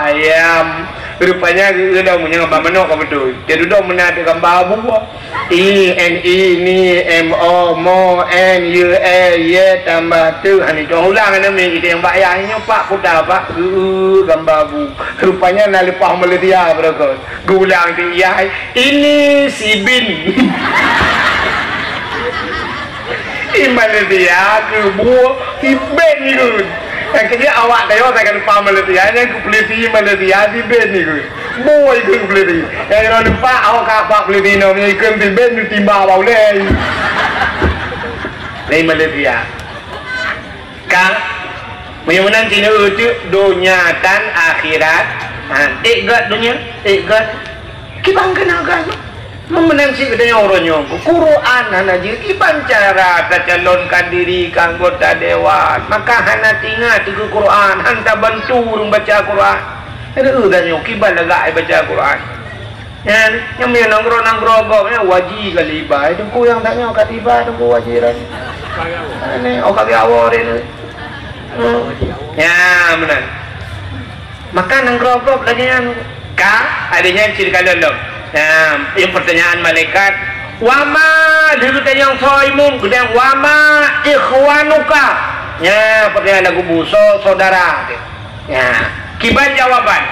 ayam rupanya udah punya gambar menok kau betul jadi udah menada gambar buah mo n tambah tu ani dong ulang nama itu yang bayarnya pak kuda pak gambar bu rupanya nalipah meledia berikut gulang dia ini si bin meledia ke buah si ben itu yang kecil awak dah saya kan lupa meledia yang kupeliti meledia si ben itu buah itu kupeliti yang lupa awak kapak peliti namanya ikan si ben itu timba bau leh leh meledia kang menyamakan cina itu dunia dan akhirat ikat dunia ikat kibang kenakan memenang si kedanya orangnya Quran hanaji kibang cara calonkan diri anggota dewan maka hana tinggal ke Quran hanta bantu baca Quran ada udahnya kibang agak baca Quran yang dia nongkrong wajib kali iba itu ku yang tanya kat iba itu ku wajiran ini kaki awal ini ya benar maka nongkrong lagi yang adanya cerita dalam yang pertanyaan malaikat wama dulu tanya yang soimun kemudian wama ikhwanuka ya pertanyaan lagu buso saudara ya kiban jawaban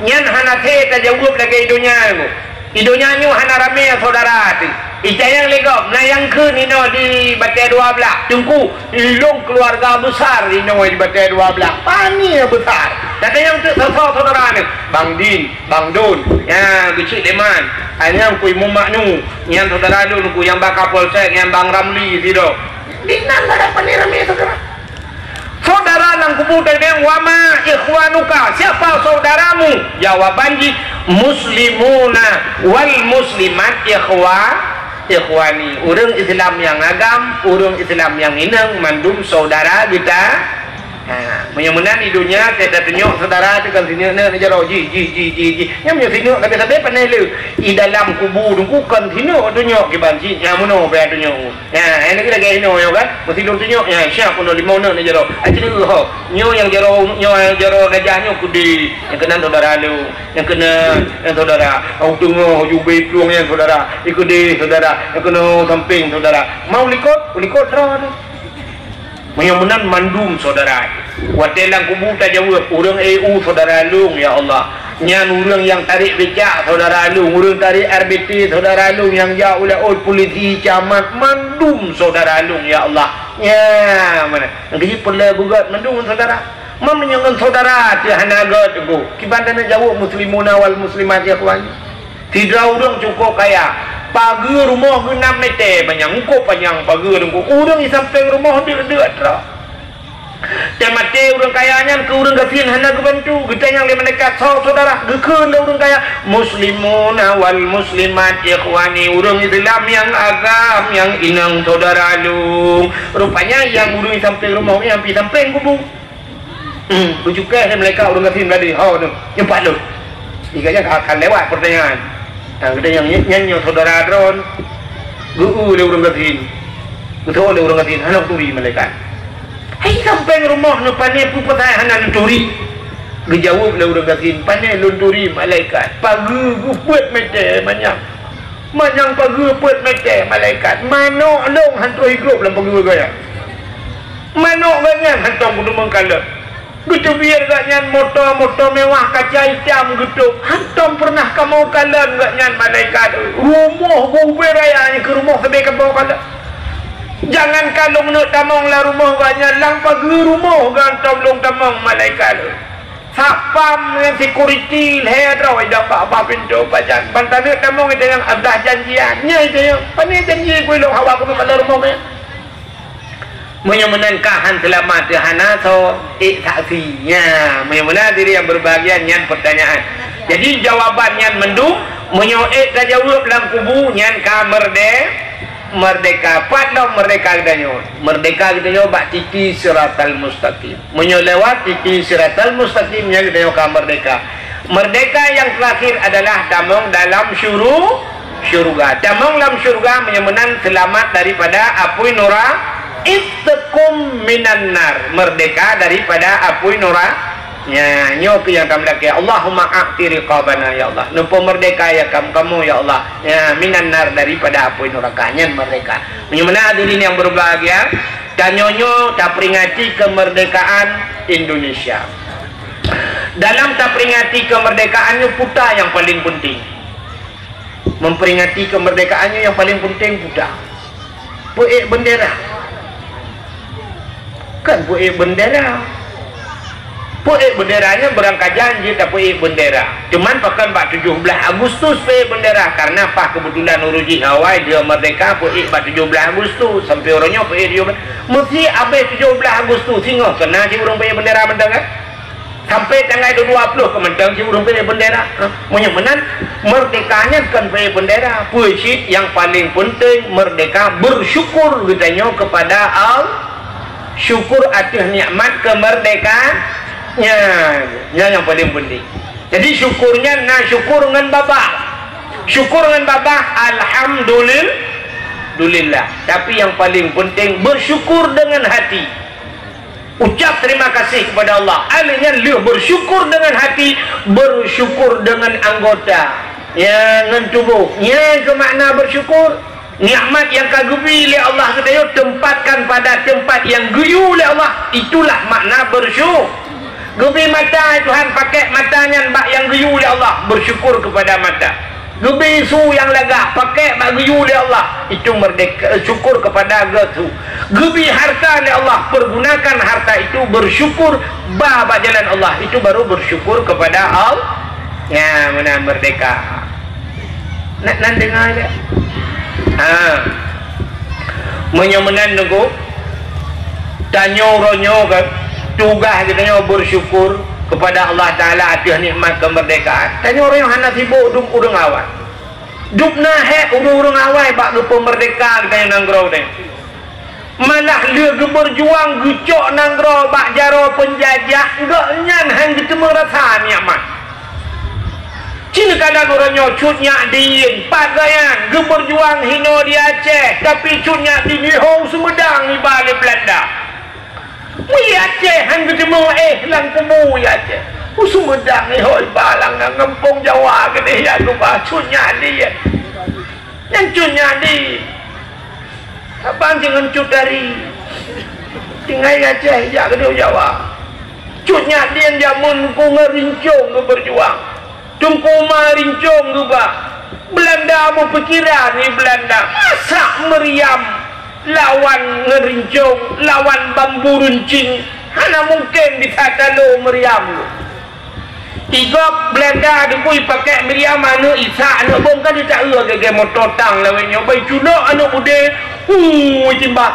nyan hana theta jawab lagi idonya nyu hana rame saudara icayang legop na yang ke nino di batai 12 tungku ilung keluarga besar nino di batai 12 pani besar kata yang tu saudara ni Bang Din Bang Dun ya kecil deman hanya kui mumaknu yang saudara lu ku yang bakal polsek yang Bang Ramli sido dinan ada pani rame saudara nang kubu dengan wama ikhwanuka siapa saudaramu jawabanji muslimuna wal muslimat ikhwani urang Islam yang agam urang Islam yang inang mandum saudara kita menyamakan hidupnya tidak tunjuk saudara dengan sini nak jaro ji yang punya sini tapi pandai lu di dalam kubur tu kan sini tunjuk ke banci yang mana bayar tunjuk ini kita gaya ini kan mesti tunjuk siapa pun 5 nak jaro acini nyo yang jaro gajahnya kudi yang kena saudara lu yang kena yang saudara tunggu jubi peluang yang saudara ikuti saudara yang kena samping saudara mau likot terus menyamakan mandum saudara watelang kubu tak jawab urang EU saudara lung ya Allah nyan urang yang tarik becak saudara lung urang tarik RBT saudara lung yang jauh oleh polisi camat mandum saudara lung ya Allah ya mana jadi perlu buat mandum saudara menyamakan saudara ti hanaga tu kibandana jawab muslimuna wal muslimat ya kawan tidak urang cukup kaya pagi rumah 6 meter menyangkut panjang pagi dengku urang di samping rumah dia terang temate urang kayanya ke urang gafin hana kebantu kita yang lima dekat saudara gekun urang kaya muslimuna wal muslimat ikhwani urang Islam yang agam yang inang saudara lu rupanya yang urang di samping rumah yang pi samping kubu bujukan mereka urang gafin tadi jumpa lu iganya akan lewat pertanyaan kita yang nyanyi saudara drone le urang gatin betul le urang gatin anak turi malaikat hai sampai rumah nu pane pu patai hanan turi dijawab le urang gatin pane lunturi malaikat pagi gupet mete manyang pagi put mete malaikat manok long hantu hidup dalam pagi gaya manok ganyan hantu kudu mengkalat gitu biar gak nyan motor mewah kaca hitam gitu hantam pernah kamu kalian gak nyan malaikat rumah bubir rayanya ke rumah sampai ke bawah kalian jangan kalung nak tamang lah rumah gak nyan lang pagi rumah gantam long tamang malaikat sapam yang security leher dah apa pintu pajan bantanik tamang itu yang abdah janjiannya itu yang panik janji gue long hawa ke pada rumah menyenangkan selamat hana so saksinya menyemana diri yang berbahagia nyan pertanyaan. Jadi jawabannya mendung menyoek dah jawab dalam kubu nyan ka merdeka padang merdeka kita bak titi siratal mustaqim menyolewat titi siratal mustaqim yang kita ka merdeka yang terakhir adalah damong dalam syurga damong dalam syurga menyemenang selamat daripada api neraka itqum minan nar merdeka daripada api neraka ya nyo yang kami laki Allahumma a'ti riqabana ya Allah nupo merdeka ya kamu ya Allah ya minan nar daripada api neraka nyen merdeka menyemana hadirin yang berbahagia dan nyonyo tak peringati kemerdekaan Indonesia dalam tak peringati kemerdekaannya puta yang paling penting memperingati kemerdekaannya yang paling penting puta puik bendera kan puik bendera puik benderanya berangkat janji tak puik bendera cuman pakan 17 Agustus puik bendera karena apa kebetulan uruji Hawaii dia merdeka puik 17 Agustus sampai orangnya puik 17 mesti habis 17 Agustus singa kena si urung puik bendera benda kan sampai tanggal 20 kementang si urung puik bendera menyemenan merdekanya kan puik bendera puisi yang paling penting merdeka bersyukur katanya kepada Allah syukur atas nikmat kemerdekaan yang paling penting. Jadi syukurnya syukur dengan baba alhamdulillah. Tapi yang paling penting bersyukur dengan hati. Ucap terima kasih kepada Allah. Alihnya bersyukur dengan hati, bersyukur dengan anggota. Dengan tubuh. Ke makna bersyukur. Nikmat yang kagubi oleh Allah kedaya tempatkan pada tempat yang guyu oleh Allah. Itulah makna bersyukur. Gubi mata Tuhan pakai matanya bak yang guyu oleh Allah, bersyukur kepada mata. Gubi su yang lega pakai bak guyu oleh Allah, itu merdeka syukur kepada gesu. Gubi harta oleh Allah, pergunakan harta itu bersyukur bak jalan Allah, itu baru bersyukur kepada Allah. Ya, mana merdeka. Nak dengar dia. Menyemenan nunggu tanyo-ronyo kan tugas kita bersyukur kepada Allah Ta'ala atas nikmat kemerdekaan. Tanya orang yang hana sibuk duk urang awal duk nahe urang awal bak ke pemerdeka kita yang nanggrau ni malah dia berjuang gucok nanggrau bak jaro penjajah enggak nyan hang kita merasa nikmat cina kadang orangnya cutnya diin pagayan berjuang hino di Aceh tapi cutnya di Nihong Sumedang di balik Belanda Aceh hang ketemu lang kumu Aceh Sumedang ni hoi balang ngempung Jawa gede ya tu bah cutnya di yang cutnya di abang jangan cut dari tinggal Aceh ya gede Jawa cutnya dia jamun ku ngerincung ku berjuang tungku marincung ku bah Belanda mau pikiran ni Belanda masa meriam lawan ngerincung lawan bambu runcing mana mungkin ditata lo meriam lo igop Belanda dukui pakai meriam anu isa anu bom kan dia ua gege motor tang lawennya bai cunok anu bude timba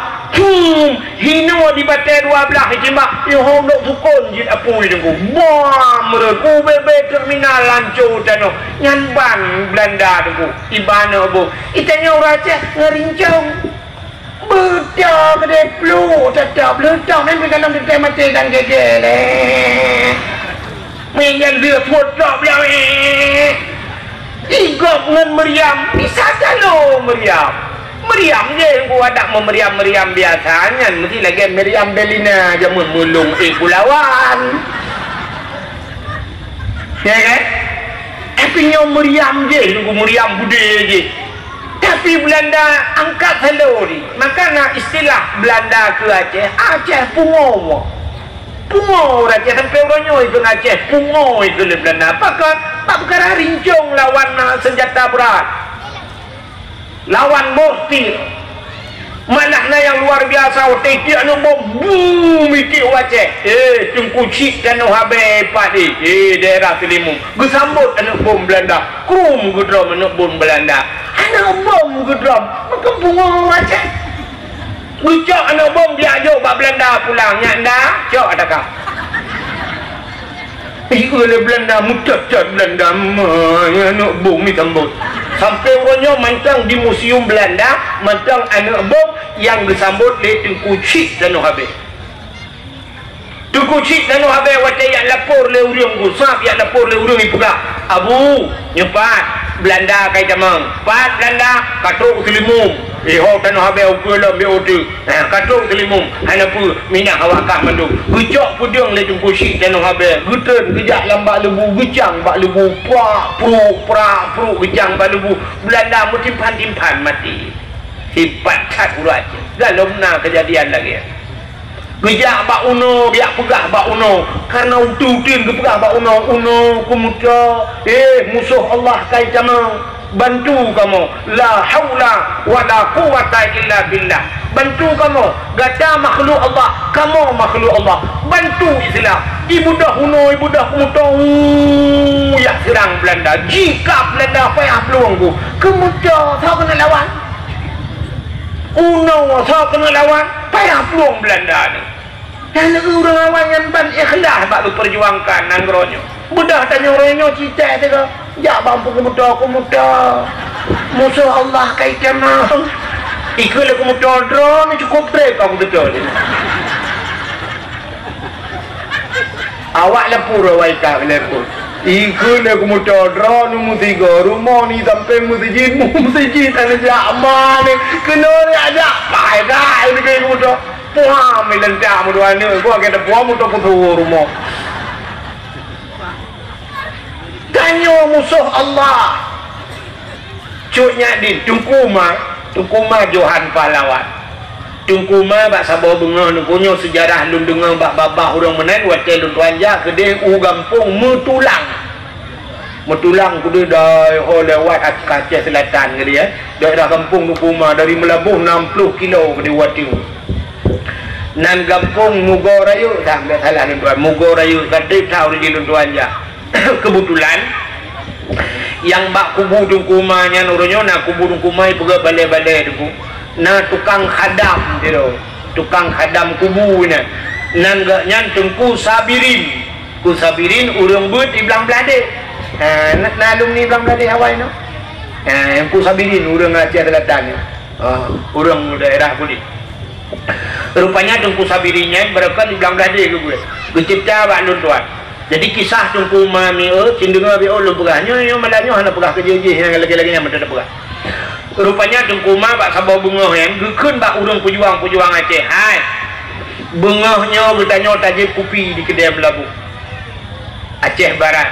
hino di batai 12 timba yo hondok sukun jit apui dengku bom merku bebe terminal lanco tano nyanban Belanda dengku ibana bu itanya urace ngerincung betul gede flu tetap letak ni dalam dekat mati dan gegel menyan dia foto belah igop ngan meriam bisa kalau meriam je gua ada meriam biasanya mesti lagi meriam belina jamun mulung pulawan ya kan tapi nyo meriam je nunggu meriam bude je tapi Belanda angkat salori makanya istilah Belanda ke Aceh pungo Aceh sampai orangnya itu Aceh pungo itu le Belanda apakah tak perkara rincung lawan senjata berat lawan mortir manahna yang luar biasa otek anu bom boom iki Aceh tungkucik dan habe padi daerah Selimung gesambut anu bom Belanda krum gudrom anu bom Belanda anak bom gedram maka bunga Aceh Ucap anak bom dia ajak bak Belanda pulang. Nyak dah, cok adakah? Oleh Belanda, mutat-tat Belanda, anak bom ni tambut. Sampai orangnya mantang di museum Belanda, mantang anak bom yang disambut oleh Tengku Cik dan habis. Tengku Cik dan habis waktu yang lapor le urang gusap, yang lapor le urang ni pula. Abu, nyepat Belanda kai jamang. Pat Belanda katuk selimum. Ho tanah habis ukul BOT. Katuk selimum. Hanapu minyak awakah mandu. Gejak pudung le Tengku Cik dan habis. Gutun kejak lambak lebu gejang bak lebu pra gejang bak lebu. Belanda mutimpan-timpan mati. Hebat kat urat. Dalam na kejadian lagi. Gejak bak uno, biak pegah bak uno. Karena utin ke pegah bak uno. Uno kumuta. Musuh Allah kai jamang. Bantu kamu. La haula wa la quwata illa billah. Bantu kamu. Gata makhluk Allah. Kamu makhluk Allah. Bantu Islam. Ibu dah uno, ibu dah kumuta. Ya serang Belanda. Jika Belanda payah peluangku. Kumuta, saya kena lawan. Uno, saya kena lawan. Payah peluang Belanda ni. Dan orang awam yang ban ikhlas bak perjuangkan nangronyo. Budah tanya orangnya cita dia. Ya bampu kemuda. Musuh Allah kaitan mah. Ikut kemuda drone cukup trek aku betul. Awak lepur awak kak lepur. Ikut kemuda drone musiga rumah ni sampai masjid tanah jaman ni kena ada pai dah ini ke kemuda. Puah melendah mudua ni gua kena puah muda putu rumah. Tanya musuh Allah. Cuknya di Tungkuma Johan pahlawan. Tungkuma bak sabar bengah nukunyo sejarah lun dengar bak babah orang menan watel lun tuanja kedai gampung Metulang kudu dah lewat Aceh Selatan ke dia. Daerah kampung Tungkuma dari Melabuh 60 kilo ke dia watiu. Nan kampung Mugorayu tak salah lun tuan. Mugorayu kadai tahu di lun tuanja. Kebetulan yang bak kubu Tungkumanya nuronyo nak kubu Tungkumai pega balai-balai tu. Na tukang khadam dia. Tukang khadam kubu ni. Nan gak nyan Tengku Sabirin. Ku Sabirin urang beut di belang Belade. Nak nalung ni belang Belade awal no. Yang Ku Sabirin urang Aceh Selatan ni. Urang daerah kulit. Rupanya Tengku Sabirinnya berkat di belang Belade ke gue. Gecipta bak lun tuan. Jadi kisah Tengku Mami cendengar bio lu pegahnya yo malahnya hana pegah kerja yang lagi-lagi yang ada pegah. Rupanya Tengku Ma bak sabar bengah yang gekeun bak urang pejuang Aceh. Hai. Bengahnya bertanya tajib kopi di kedai Melabuh. Aceh Barat.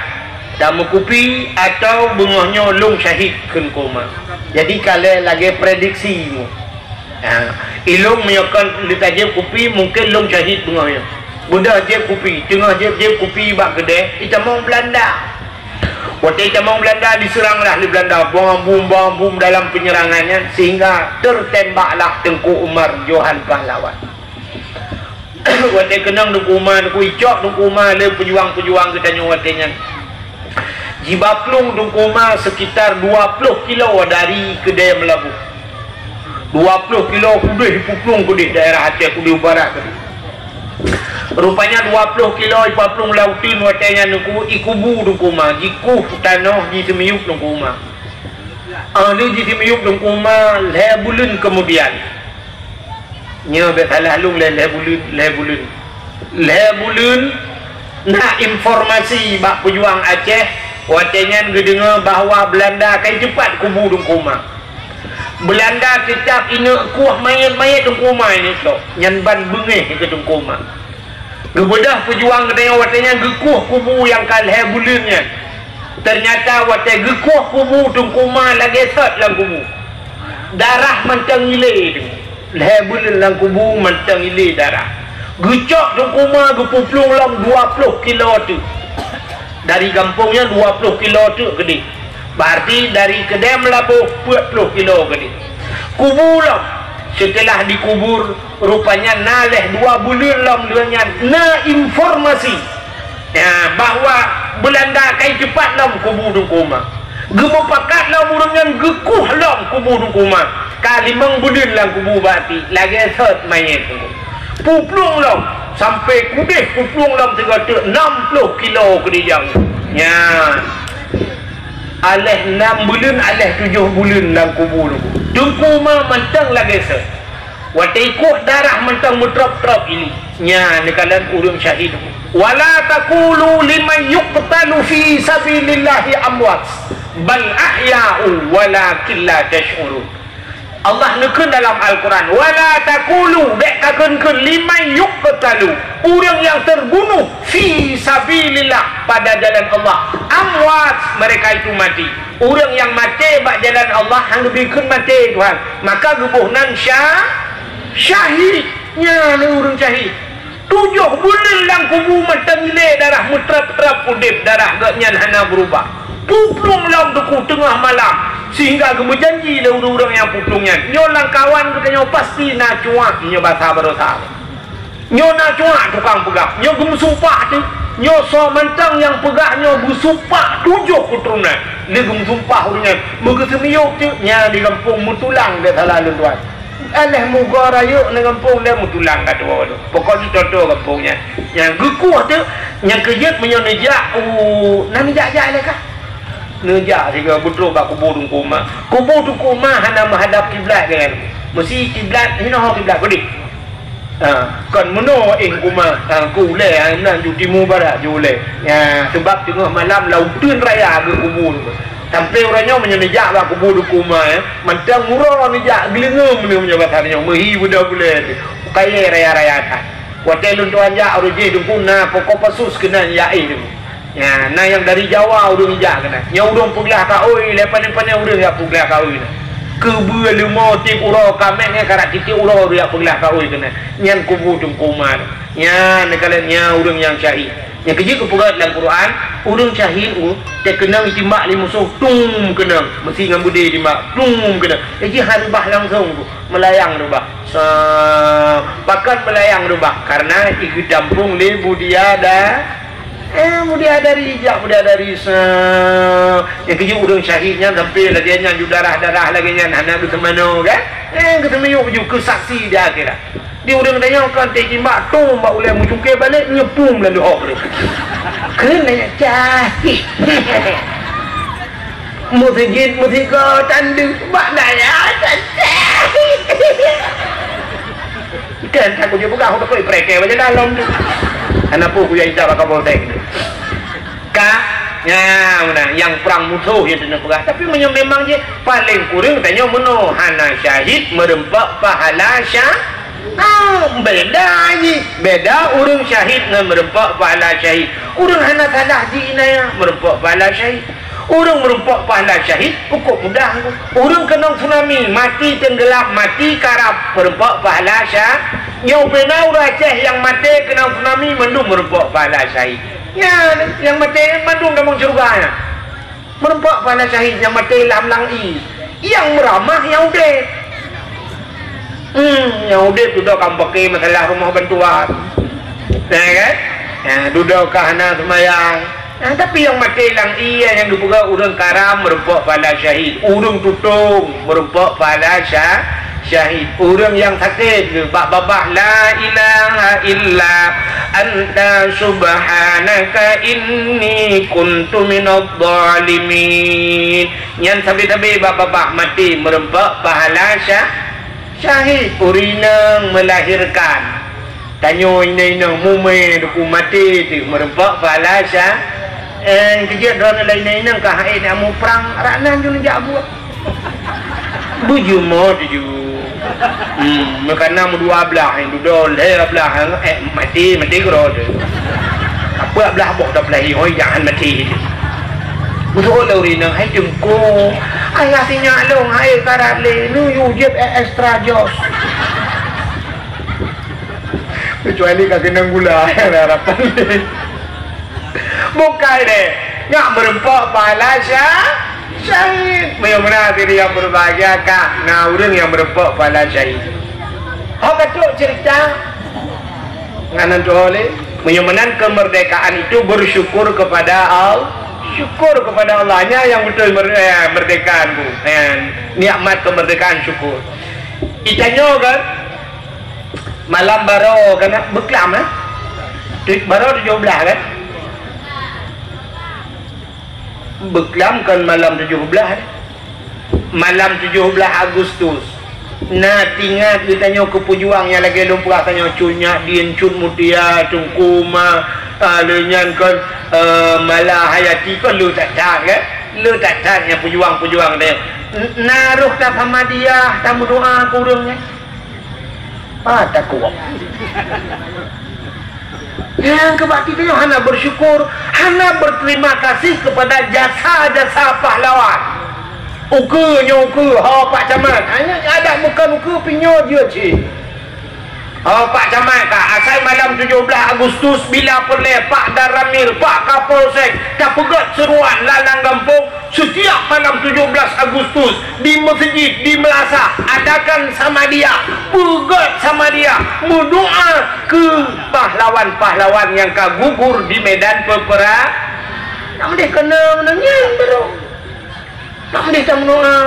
Damu kopi atau bengahnya long syahid Tengku Ma. Jadi kalau lagi prediksi mu. Ilung menyakan ditajib kopi mungkin long syahid bengahnya. Budak jeb kopi, tengah jeb kopi bak kedai, Itamong Belanda. Waktu Itamong Belanda diseranglah di Belanda, bom dalam penyerangannya sehingga tertembaklah Tengku Umar Johan pahlawan. Waktu kenang Tengku Umar, Tengku Icok Tengku Umar le pejuang-pejuang kita nyawatnya. Jibaplung Tengku Umar sekitar 20 kilo dari kedai Melabuh. 20 kilo kudu dipuplung kudu daerah Aceh kudu barat kudu. Rupanya 20 kilo ipaplung lautin watanya nuku ikubu Tengkuma jikuh tanah di semiyuk Tengkuma. Ni di semiyuk Tengkuma lebulun kemudian. Nya betalah lung lebulun nak informasi bak pejuang Aceh watanya ngedengar bahawa Belanda akan cepat kubu Tengkuma. Belanda tetap ina kuah mayat-mayat Tengkuma ini so nyan ban bengeh ke Tengkuma. Gebedah pejuang kedai watanya gekuh kubu yang kalah bulannya. Ternyata watai gekuh kubu Tengkuma lagi set lang kubu. Darah mantang ile tu. Lah bulan lang kubu mantang ile darah. Gecok Tengkuma gepuplung lang 20 kilo tu. Dari kampungnya 20 kilo tu gede. Berarti dari kedai Melabuh 40 kilo gede. Kubu lang. Setelah dikubur rupanya naleh 2 bulan lam dengan na informasi bahawa Belanda akan cepat lam kubu Tengkuma. Gemepakat lam dengan gekuh lam kubu Tengkuma. kali mengbudin lang kubu bati lagi set mayat puplung long sampai kudih puplung long 60 kilo kedijang nya aleh 6 bulan aleh 7 bulan lang kubu lu dengku mah mentang lagi set wate ikut darah mentang mutrap-trap ini nya nekalan urang syahid wala taqulu liman yuqtalu fi sabilillahi amwat bal ahya'u walakin la tash'urun. Allah nekun dalam Al-Quran wala taqulu dek kakun liman yuqtalu orang yang terbunuh fi sabilillah pada jalan Allah amwat mereka itu mati orang yang mati bak jalan Allah hang lebih mati Tuhan maka gebuhnan syahidnya ni orang syahid 7 bulan lang kubu matang ile darah mutrap-trap udip darah gaknya hana berubah puplung lang duku tengah malam sehingga gemu janji le orang yang puplungnya nyo lang kawan katanya pasti na cuak nyo bahasa berosa nyo na cuak tukang pegak nyo gemu sumpah tu nyo so mentang yang pegak nyo bersumpah 7 keturunan le gemu sumpah urangnya megesemiuk tu nya di kampung mutulang dia salah tuan aleh muga rayuk di kampung dia mutulang kat tu pokok kita tu kampungnya yang gekuh tu yang kejut menyonejak nan nejak-jak le kah nejak juga betul bak kubur dungkuma hana menghadap kiblat kan mesti kiblat hina ho kiblat gede kan meno kuma ku le nan ju timur barat ju le ya sebab tengah malam lautan raya ke kubur sampai orangnya menyenejak bak kubur dungkuma mentang murah nejak gelengem ni punya bahasanya mehi budak boleh kaya raya-raya kan watel tuan ja uruji dungkuna pokok pasus kena yain tu ya, nah yang dari Jawa urang ijak kena. Nya urang puglah kaoi, lepan-lepan urang ya puglah kaoi na. Kebua lemo tip uro kamen karak titik uro ya puglah kaoi kena. Nyan kubu dungkuman. Nya nekalen nya urang yang syahid. Nya keji kepugat dalam Quran, urang syahid te kena itimbak li musuh tung kena. Mesti ngambudi timbak tung kena. Jadi harbah langsung tu melayang rubah. Bahkan melayang rubah karena ikut dampung le budia dah mudah dari ijak mudah dari yang keju urang syahidnya sampai lagi nya darah-darah lagi nya anak tu semano kan ketemu ju kesaksi dia akhirat dia urang tanya kan teki mak tu mak ulai mucuke balik nyepum lalu oh kena syahid musik tandu mak daya kan aku je buka aku preke macam dalam tu anak pun kuya ijab kapal tek yang perang musuh yang kena perang tapi memang je paling kurang tanya meno hana syahid merempak pahala beda je beda urang syahid dengan merempak pahala syahid urang hana salah ji inaya merempak pahala syahid urang merempak pahala syahid cukup mudah urang kena tsunami mati tenggelam mati karap merempak pahala syahid yang pernah Aceh yang mati kena tsunami mendung merempak pahala syahid ya yang mati mendung damang surga merempak pahala syahid yang mati lam-lang yang meramah yang udip yang udip duduk kan pakai masalah rumah bantuan kan duduk kahana semayang tapi yang mati lang yang dibuka urang karam merempak pahala syahid urang tutung merempak pahala syahid urang yang sakit babah la ilaha illa anta subhanaka inni kuntu minadh dhalimin yang sabi-sabi babah mati merempak pahala syahid urinang melahirkan tanyo ina mume duku mati tu merempak pahala kerja drone lain-lain ka haid amu perang ranan ju njak buat buju mod ju makana mu dua belah yang dudol belah mati gro apa belah bok dah belah hoi jangan mati betul lori nang hai jengko ayah sinya long hai karat le nu yujib extra jos kecuali kaki nang gula harapan bukai deh nggak merempak pahala syahid mana diri yang berbahagia kak nah orang yang merempak pahala syahid betul cerita nganan tu oleh menyamanan kemerdekaan itu bersyukur kepada Allah syukur kepada Allahnya yang betul merdekaan bu, nikmat kemerdekaan syukur. Itanya kan malam baru kena beklam baru 17 kan, beklam kan malam 17 malam 17 Agustus. Nah tinggal ditanya ke pejuang yang lagi lumpur tanya cunyak din cun mutia tungkuma lenyan kan malah hayati kan lu tak kan lu tak yang pejuang dia naruh ke Muhammadiyah tamu doa kurungnya tak kuat. Yang kebakti itu hana bersyukur, hana berterima kasih kepada jasa-jasa pahlawan. Uke, Pak Camat. Hanya ada bukan uke pinyo dia cik. Pak Camat kak, asal malam 17 Agustus bila perle Pak Daramil, Pak Kapolsek, tak pegat seruan lalang kampung setiap malam 17 Agustus di masjid di Melasa adakan sama dia, pegat sama dia, berdoa ke pahlawan-pahlawan yang gugur di medan peperangan. Nak dia kena menangis baru. Tak boleh tak mendoa.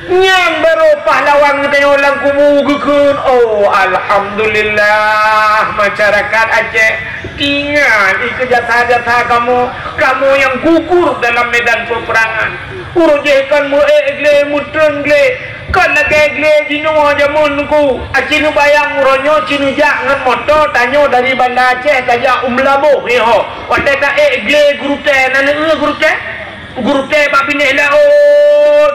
Yang baru pahlawan kita ulang kubu gekun. Oh alhamdulillah masyarakat Aceh ingat jasa-jasa kamu yang gugur dalam medan peperangan. Urujehkan mu egle mutrengle kan lagi egle jinu jamun ku. Acinu bayang uronyo cinu jak ngan motor tanyo dari Banda Aceh tajak Umlabuh yo. Wadai ta egle guru teh nana guru teh guru teh pak pindah lah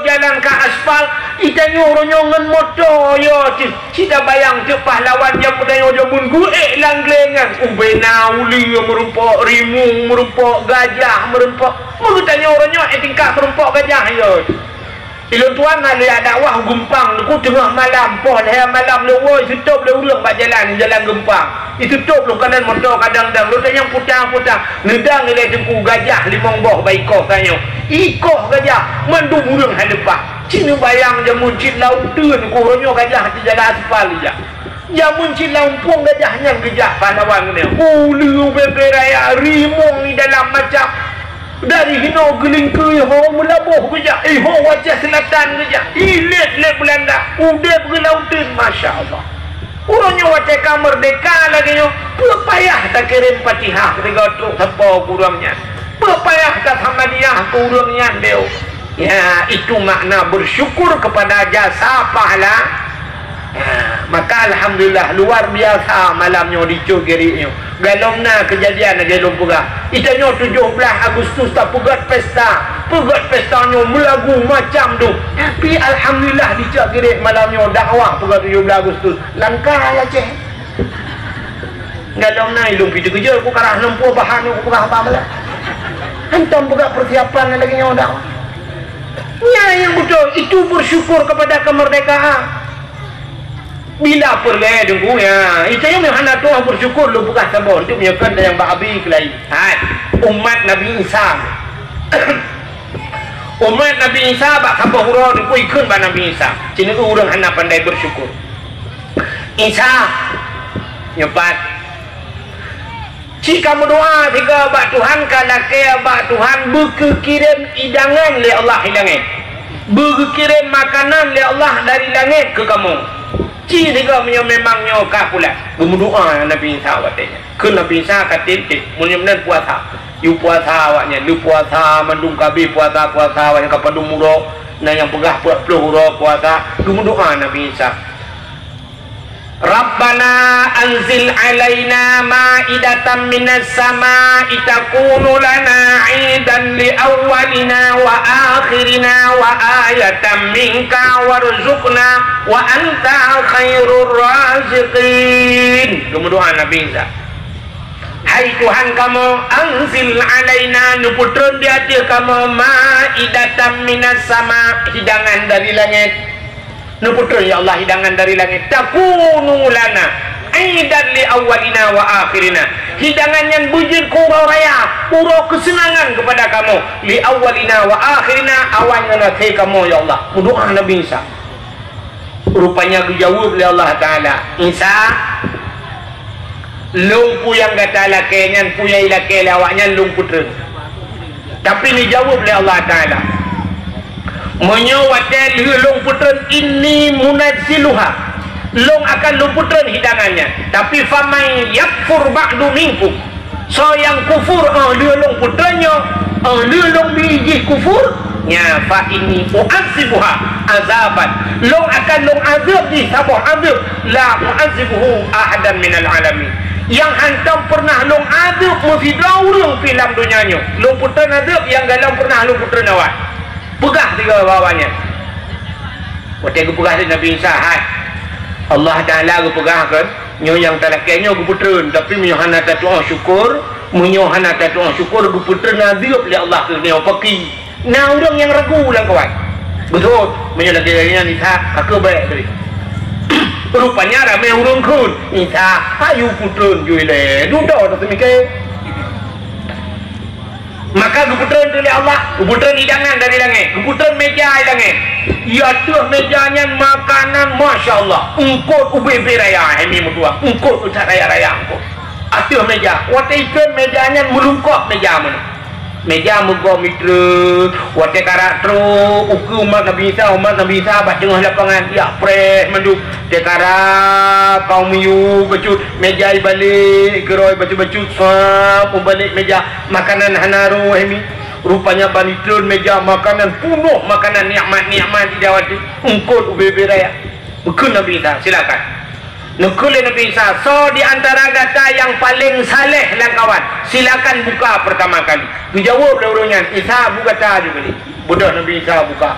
jalan ke aspal itanya orangnya ngan motor yo cita bayang tu pahlawan yang pedang jamun gue langlengan ubena uli merumpok rimung merumpok gajah merumpok tanya orangnya tingkah merumpok gajah yo ilun tuan ada dakwah gumpang ku tengah malam poh dah malam lu woi tutup lu urang bak jalan gempang ditutup lu kanan motor kadang-kadang lu tanya putang nedang ile tengku gajah limong boh baikoh tanya ikoh gajah mandu urang hadepah cinu bayang jamun cit lauteun ku ronyo gajah di jalan aspal ja jamun cit lampung gajahnya gejah pahlawan ni ulu bebe raya rimong ni dalam macam dari hino geling ke ho melabuh keja ho wajah selatan keja ilet Belanda udah berlautun masya-Allah urangnya wajah kamar merdeka lagi nyo payah tak kirim Fatihah ketika truk tempo kurangnya payah tak Muhammadiyah kurangnya dia ya itu makna bersyukur kepada jasa pahala. Maka alhamdulillah luar biasa malamnya di Cogerinya galomna kejadian galom pula itanya 17 Agustus tak pegat pestanya melagu macam tu tapi alhamdulillah di Cogeri malamnya dakwah pegat 17 Agustus langkah ya ceh galomna ilung pitu kerja aku karah nempuh bahan aku pegat apa malah hantam pegat persiapan lagi nyawa dakwah yang betul itu bersyukur kepada kemerdekaan. Bila pergi dengku ya itu yang hana tu bersyukur lu bukan sabon itu menyakan yang babi kelai umat Nabi Isa umat Nabi Isa bak sabah hurau dengku ikut bak Nabi Isa cina urang hana pandai bersyukur Isa nyepat jika berdoa tiga bak Tuhan kalake bak Tuhan berkirim idangan le Allah hilangin berkirim makanan le Allah dari langit ke kamu juga memangnya pula berdoa Nabi Isa awaknya ke Nabi Isa katin mudah-mudahan puasa you puasa awaknya lu puasa mandung kabi puasa awaknya kapadung muro nah yang pegah puluh puasa berdoa Nabi Isa Rabbana anzil alaina ma'idatan minas sama'i takunu lana 'idan li awwalina wa akhirina wa ayatan minka warzuqna wa anta khairur raziqin. Kemudian Nabi Isa, hai Tuhan kamu, anzil alaina nuputron di hati kamu ma'idatan minas sama, hidangan dari langit. Nuputron ya Allah hidangan dari langit. Takunu lana aidan li awalina wa akhirina, hidangan yang bujur kuro raya, kuro kesenangan kepada kamu. Li awalina wa akhirina, awalnya nanti kamu ya Allah. Berdoa Nabi Isa, rupanya dijawab oleh Allah Ta'ala. Isa lumpu yang kata lakenyan punya ilake lawaknya lumput Tapi ni jawab oleh Allah Ta'ala. Menyawatkan long putren ini munazziluha. Long akan long putren hidangannya. Tapi faman yakfur ba'du minkum. So yang kufur long putrennya, long biji kufur. Ya fa ini u'azibuha azaban. Long akan long azab di sabah azab. La u'azibuhu ahadan minal alamin. Yang hantam pernah long azab mesti daurung filam dunianya. Long putren azab yang galau pernah long putren awak. Pegah tiga bawahnya. Waktu aku pegah Nabi Isa hai. Allah Ta'ala aku pegah kan. Nyo yang talaknya aku putren. Tapi menyohana tatuah syukur. Menyohana tatuah syukur aku putren azab oleh Allah ke nyo paki. Nah orang yang ragu lah kawan. Betul. Menyolaknya Isa aku baik tadi. Rupanya ramai urung kun. Isa ayu putren juile. Duduk tak semikir. Maka guputren oleh Allah, guputren hidangan dari langit, guputren meja langit. Ya tuh mejanya makanan Masya Allah. Engkau ubebe raya ini mutua. Engkau ucap raya-raya engkau. Atuh meja. Waktu itu mejanya melungkap meja mana. Meja muka mitra. Waktu karakter uku umat Nabi Isa bat tengah lapangan. Ya pres manduk. Tekara kaum yu becut meja balik geroi becut sap balik meja makanan hanaru hemi rupanya banitrun meja makanan penuh makanan nikmat-nikmat di dawati engkau ubebe raya mungkin Nabi Isa silakan nukul Nabi Isa so di antara kata yang paling saleh lah kawan silakan buka pertama kali dijawab dah orangnya Isa buka tak juga ni budak Nabi Isa buka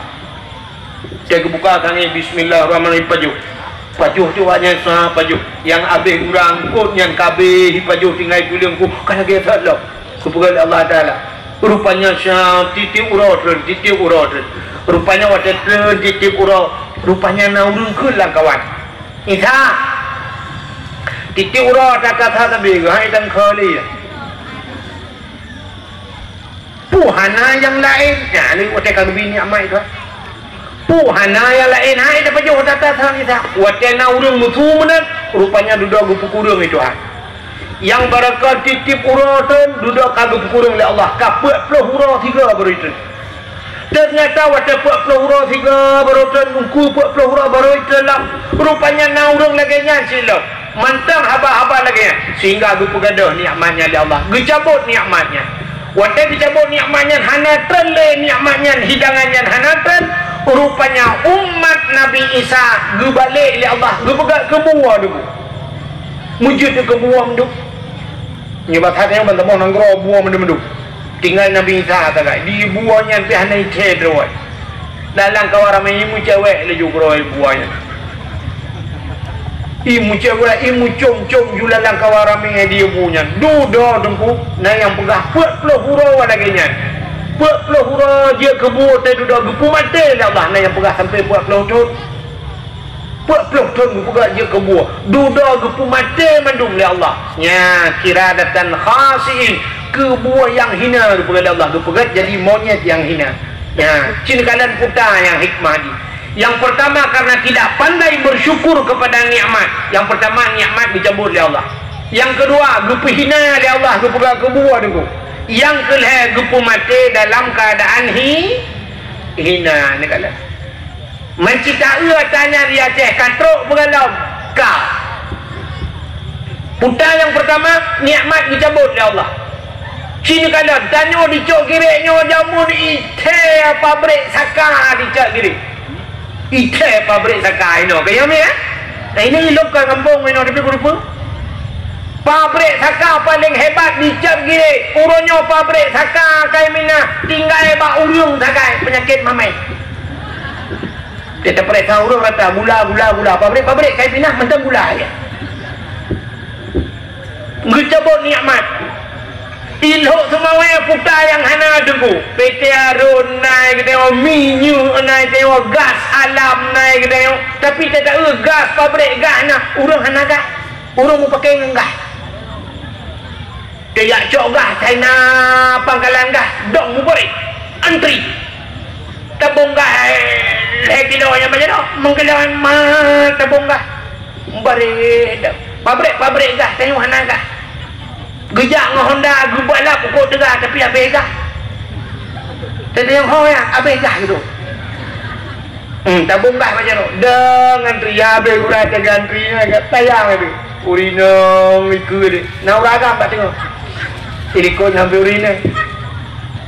dia buka tangi bismillahirrahmanirrahim pajuh tu banyak sah pajuh yang habis kurang kot yang kabeh pajuh tinggal tulang ku kan lagi tak lah kepada Allah Ta'ala rupanya syah titik urau rupanya waktu titik urau rupanya naurun ke lah kawan Isa titik urau tak kata tapi hai dan kali puhana yang lain ya ni waktu kami ni amai tu puhana yang lain hai dapat jauh data sang kita watena urang mutu menat rupanya duduk gupu kurung itu ha yang barakat titip uratan duduk kagum kurung oleh Allah kapek puluh hurah tiga baru itu ternyata waktu puluh hurah tiga baru itu ungku puluh hurah baru itu lah rupanya naurung lagi nya silap mantang haba-haba lagi sehingga gupu gaduh nikmatnya oleh Allah gecabut nikmatnya waktu dicabut nikmatnya hanatran le nikmatnya hidangannya hanatran rupanya umat Nabi Isa gebalik oleh Allah gebegat ke buah dulu mujud ke buah menduk nyebat hati yang bantam orang gerau buah menduk tinggal Nabi Isa tak di buahnya pihak naik cedera dalam kawaran imu cewek leju gerau buahnya imu cewek imu com jualan dalam kawaran di buahnya duda dengku nah yang pegah puluh hurau lagi-nya puluh hurau dia kebun tadi dah gupu mati lah Allah yang pegah sampai puluh ton pegah dia kebun duda gupu mati mandung ya Allah nya kiradatan khasiin kebuah yang hina kepada Allah gupegat jadi monyet yang hina ya cinkalan puta yang hikmah di yang pertama karena tidak pandai bersyukur kepada nikmat yang pertama nikmat dicabut oleh Allah yang kedua gupu hina oleh Allah gupegat kebuah dengku yang kelih gupu mati dalam keadaan hina ni kala mencita tanya dia ceh katruk bergalau kau putar yang pertama nikmat dicabut oleh Allah sini kala tanya dicok kireknya jamun ite pabrik saka dicok kiri ite pabrik saka ini kaya ni ini ilokkan kampung ini tapi rupa pabrik saka paling hebat dicap gini urunnya pabrik saka kaya mina tinggal hebat urung saka penyakit mamai kita periksa urung rata gula pabrik kaya mina mentang gula ya ngecabut nikmat ilhok semua putar yang hana dengku PT Arun naik tengok minyak naik tengok gas alam naik tengok tapi tak tahu gas pabrik gas nah urung hana gas urung mau pakai gas dia cok gas China pangkalan gas dong mubari antri tabung gas kilo yang macam tu mengkelan tabung gas mubari pabrik gas tengok hana gas gejak dengan Honda gubat lah pukul tegak tapi habis gas Tadi yang ho ya, habis dah gitu. Tabung dah macam tu. Dengan ria habis kurang jaga ria agak tayang tu. Urinong ikut dia. Nak ragam tak tengok. Ikut sampai urina.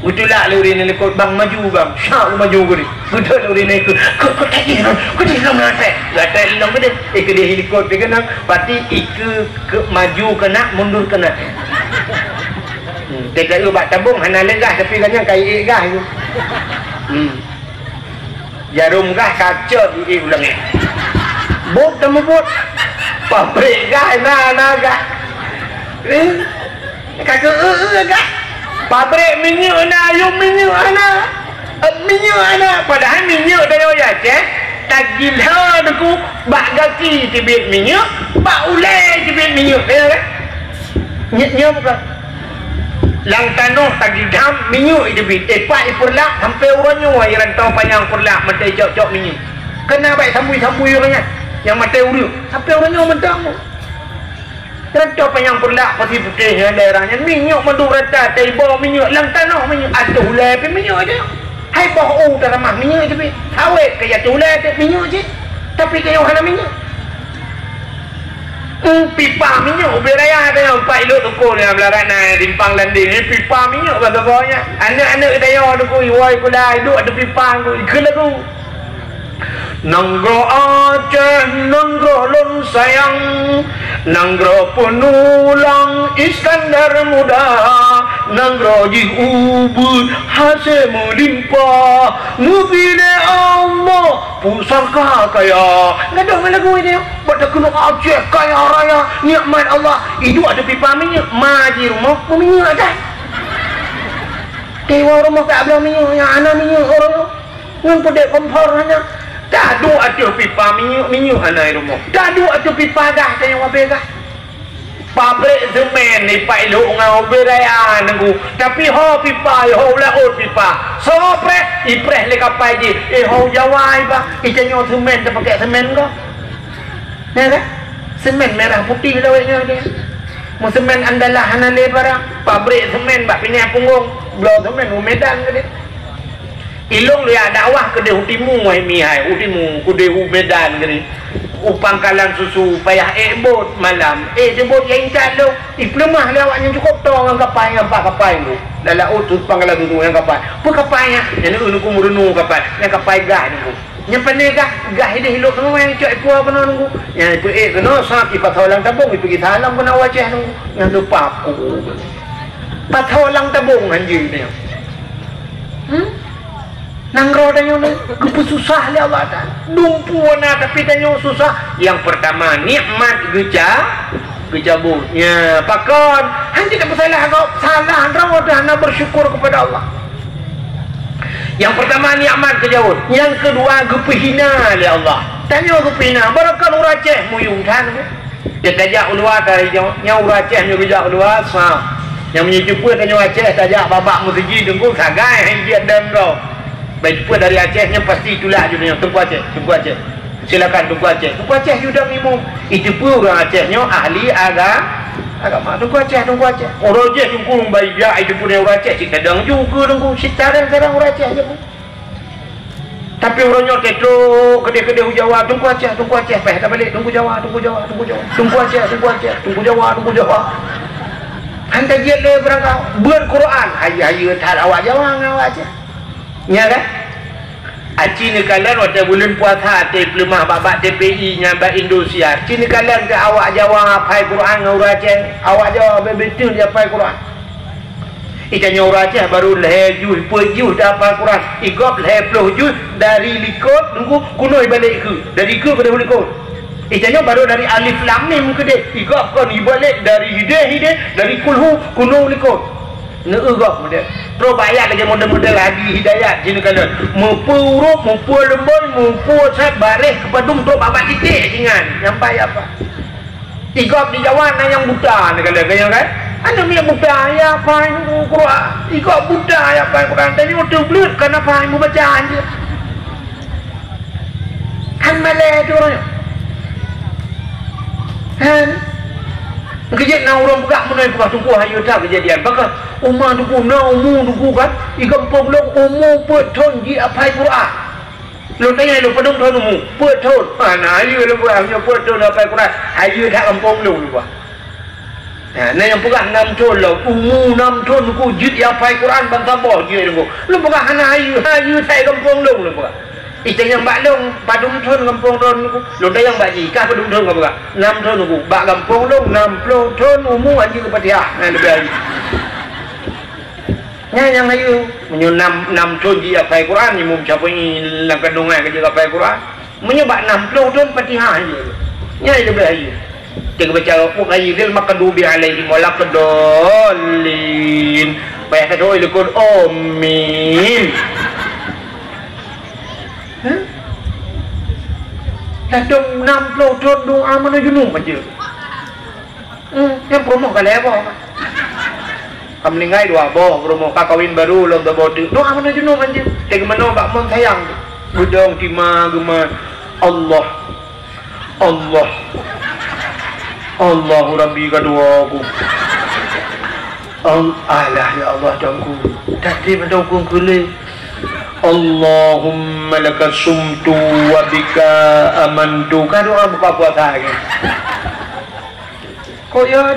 Utulak le urina lekot bang maju bang. Syak maju guri. Betul urina ikut. Kau tadi kan. Kau ni nak melatek. Latek hilang ke dia. Ke dia ikut dia kena. Berarti ke maju kena, mundur kena. Dekat ubat tabung hana legah tapi kan yang kai gah tu. Jarum gah kaca di ulang ni. Bot temu bot. Pabrik gah na gah. Kagak gah. Pabrik minyak na ayam minyak ana. Minyak ana padahal minyak dah ya cek. Tagil ha deku bak gaki tibit minyak, bak ulai tibit minyak ya kan. Nyet bukan. Lang tanuh tagil dam minyak tibit. Pak ipurlak sampai orangnya wai rantau panjang purlak mati jok-jok minyak. Kena baik sambui-sambui orangnya. Yang mati urut sampai orangnya mentang. Rantau panjang purlak pasti putihnya daerahnya minyak mandu rata tiba minyak lang tanuh minyak atuh ulai pe minyak aja. Hai boh dah ramah minyak tibit. Awet kaya tulai te minyak je. Tapi kaya hana minyak. Pipa minyak beraya ada yang pak ilok tuku ni belarat na dimpang landing ni pipa minyak bagaimana anak-anak daya tuku iwai kulai duk ada pipa ku ikut lagu Nanggro Aceh nanggro lon sayang nanggro penulang Iskandar muda nanggro ji ubud hasil melimpah nubile Allah pusaka kaya ngadah lagu ini pada kena Aceh kaya raya nikmat Allah itu ada pipa minyak maji rumah minyak dah dewa rumah tak ada minyak yang anak minyak orang ngan pedek kompor hanya dadu ada pipa minyak anak rumah dadu ada pipa dah kaya wabe dah pabrik semen ni pak ilok ngau beraya nunggu tapi ho pipa ho laut pipa so ipreh le kapai je ho jawai ba ijanyo semen dia pakai semen ko ya kan semen merah putih lawetnya dia mau semen andalah hanale barang pabrik semen bak pindah punggung belau semen Medan ke dia ilung dia dakwah ke dia utimu wahai mihai utimu ku dia Medan ke dia upangkalan susu payah bot malam jebot yang calo iplemah dia awaknya cukup tong kapai ngampak kapai tu dalam utus pangkalan susu yang kapai apa kapainya yang nu ku murunu kapai yang kapai gah ni yang pandai gah dia hilok semua yang cak puah benar nunggu yang itu kena sakit patholang tabung pergi salam kena wajah nunggu yang lupa aku patholang tabung anjing ni nanggro danyo ni kepu susah le Allah dah dumpuana tapi danyo susah yang pertama nikmat gejabut ya pakon hanya tak bersalah kau salah rawa dah nak bersyukur kepada Allah yang pertama nikmat gejabut yang kedua gepehina le Allah danyo gepehina barakan uraceh muyung kan dia tajak ulua dari nya uraceh nya gejak ulua sa yang menyejupa danyo Aceh tajak babak musiji dengku sagai dia dan kau baik jumpa dari Acehnya pasti itulah judulnya Tengku Aceh silakan Tengku Aceh sudah minum itu pun orang Acehnya ahli agama Tengku Aceh orang Aceh jungkung baik dia itu pun orang Aceh kita kadang juga tengku sekarang orang Aceh aja pun tapi orangnya tetruk kedai-kedai Jawa Tengku Aceh peh tak balik Tengku Jawa Tengku Jawa hantar dia le berangkau berquran ayah tak awak Jawa awak Aceh nya kan aci ni kalian waktu bulan puasa lemah babak TPI nyambat Indosiar cini kalian ke awak Jawa hafal Quran ngau Aceh awak Jawa betul dia hafal Quran ikannya orang Aceh baru lehjus pejus dah hafal Quran igop lehpuluh juz dari likut nunggu kunoi balik ke dari ke pada likut ikannya baru dari alif lam mim ke dia igop kan ibalik dari hidayah dari kulhu kuno likut neugok model terus bayar lagi model-model lagi hidayat jenis kalian mempurup lembon mempuat baris kepadung terus babat titik jangan nyampai apa igop di Jawa yang buta ni kalian kan ada minyak buta ya apa yang Quran igop buta ya apa Quran tadi udah belut kan apa yang bacaan je kan malai tu orangnya kan kejadian orang buka menai buka tunggu hayu tak kejadian bakal umah duku na umu duku kan I kampung long umu ปิดทนji apai Quran lu tanya lu padung thon umu ปิดทนmana ayu lu buat nya ปิดทนapai Quran ayu dak kampung lu buat nah yang pegang 6 thon lu umu 6 thon duku jid apai Quran bangsa boh je lu pegang hana ayu thai kampung lu buat Ita yang bak long padung thon kampung thon lu tanya yang bak ji kah padung thon ka 6 thon duku bak kampung long 60 thon umu anji ke Patiah nah lebih ayu yang ayu menyo 6 thon ji apai Quran ni mum siapa ni dalam kandungan kerja apai Quran menyo bak 60 thon Fatihah je nya lebih ayu kita baca muqayyidil maqdubi alaihim walaqdallin baik kata oi lekun amin Dadong 60 thon doa mana junung aja yang promo ka lewo Kamlingai dua boh promo kakawin baru lom bodi doa mana junung aja teg mano bak mon sayang budong tima gema Allah Allahu Rabbi kaduaku Allah ya Allah dongku tadi dongku kule Allahumma laka sumtu wa bika amantu kan doa buka puasa lagi kok ya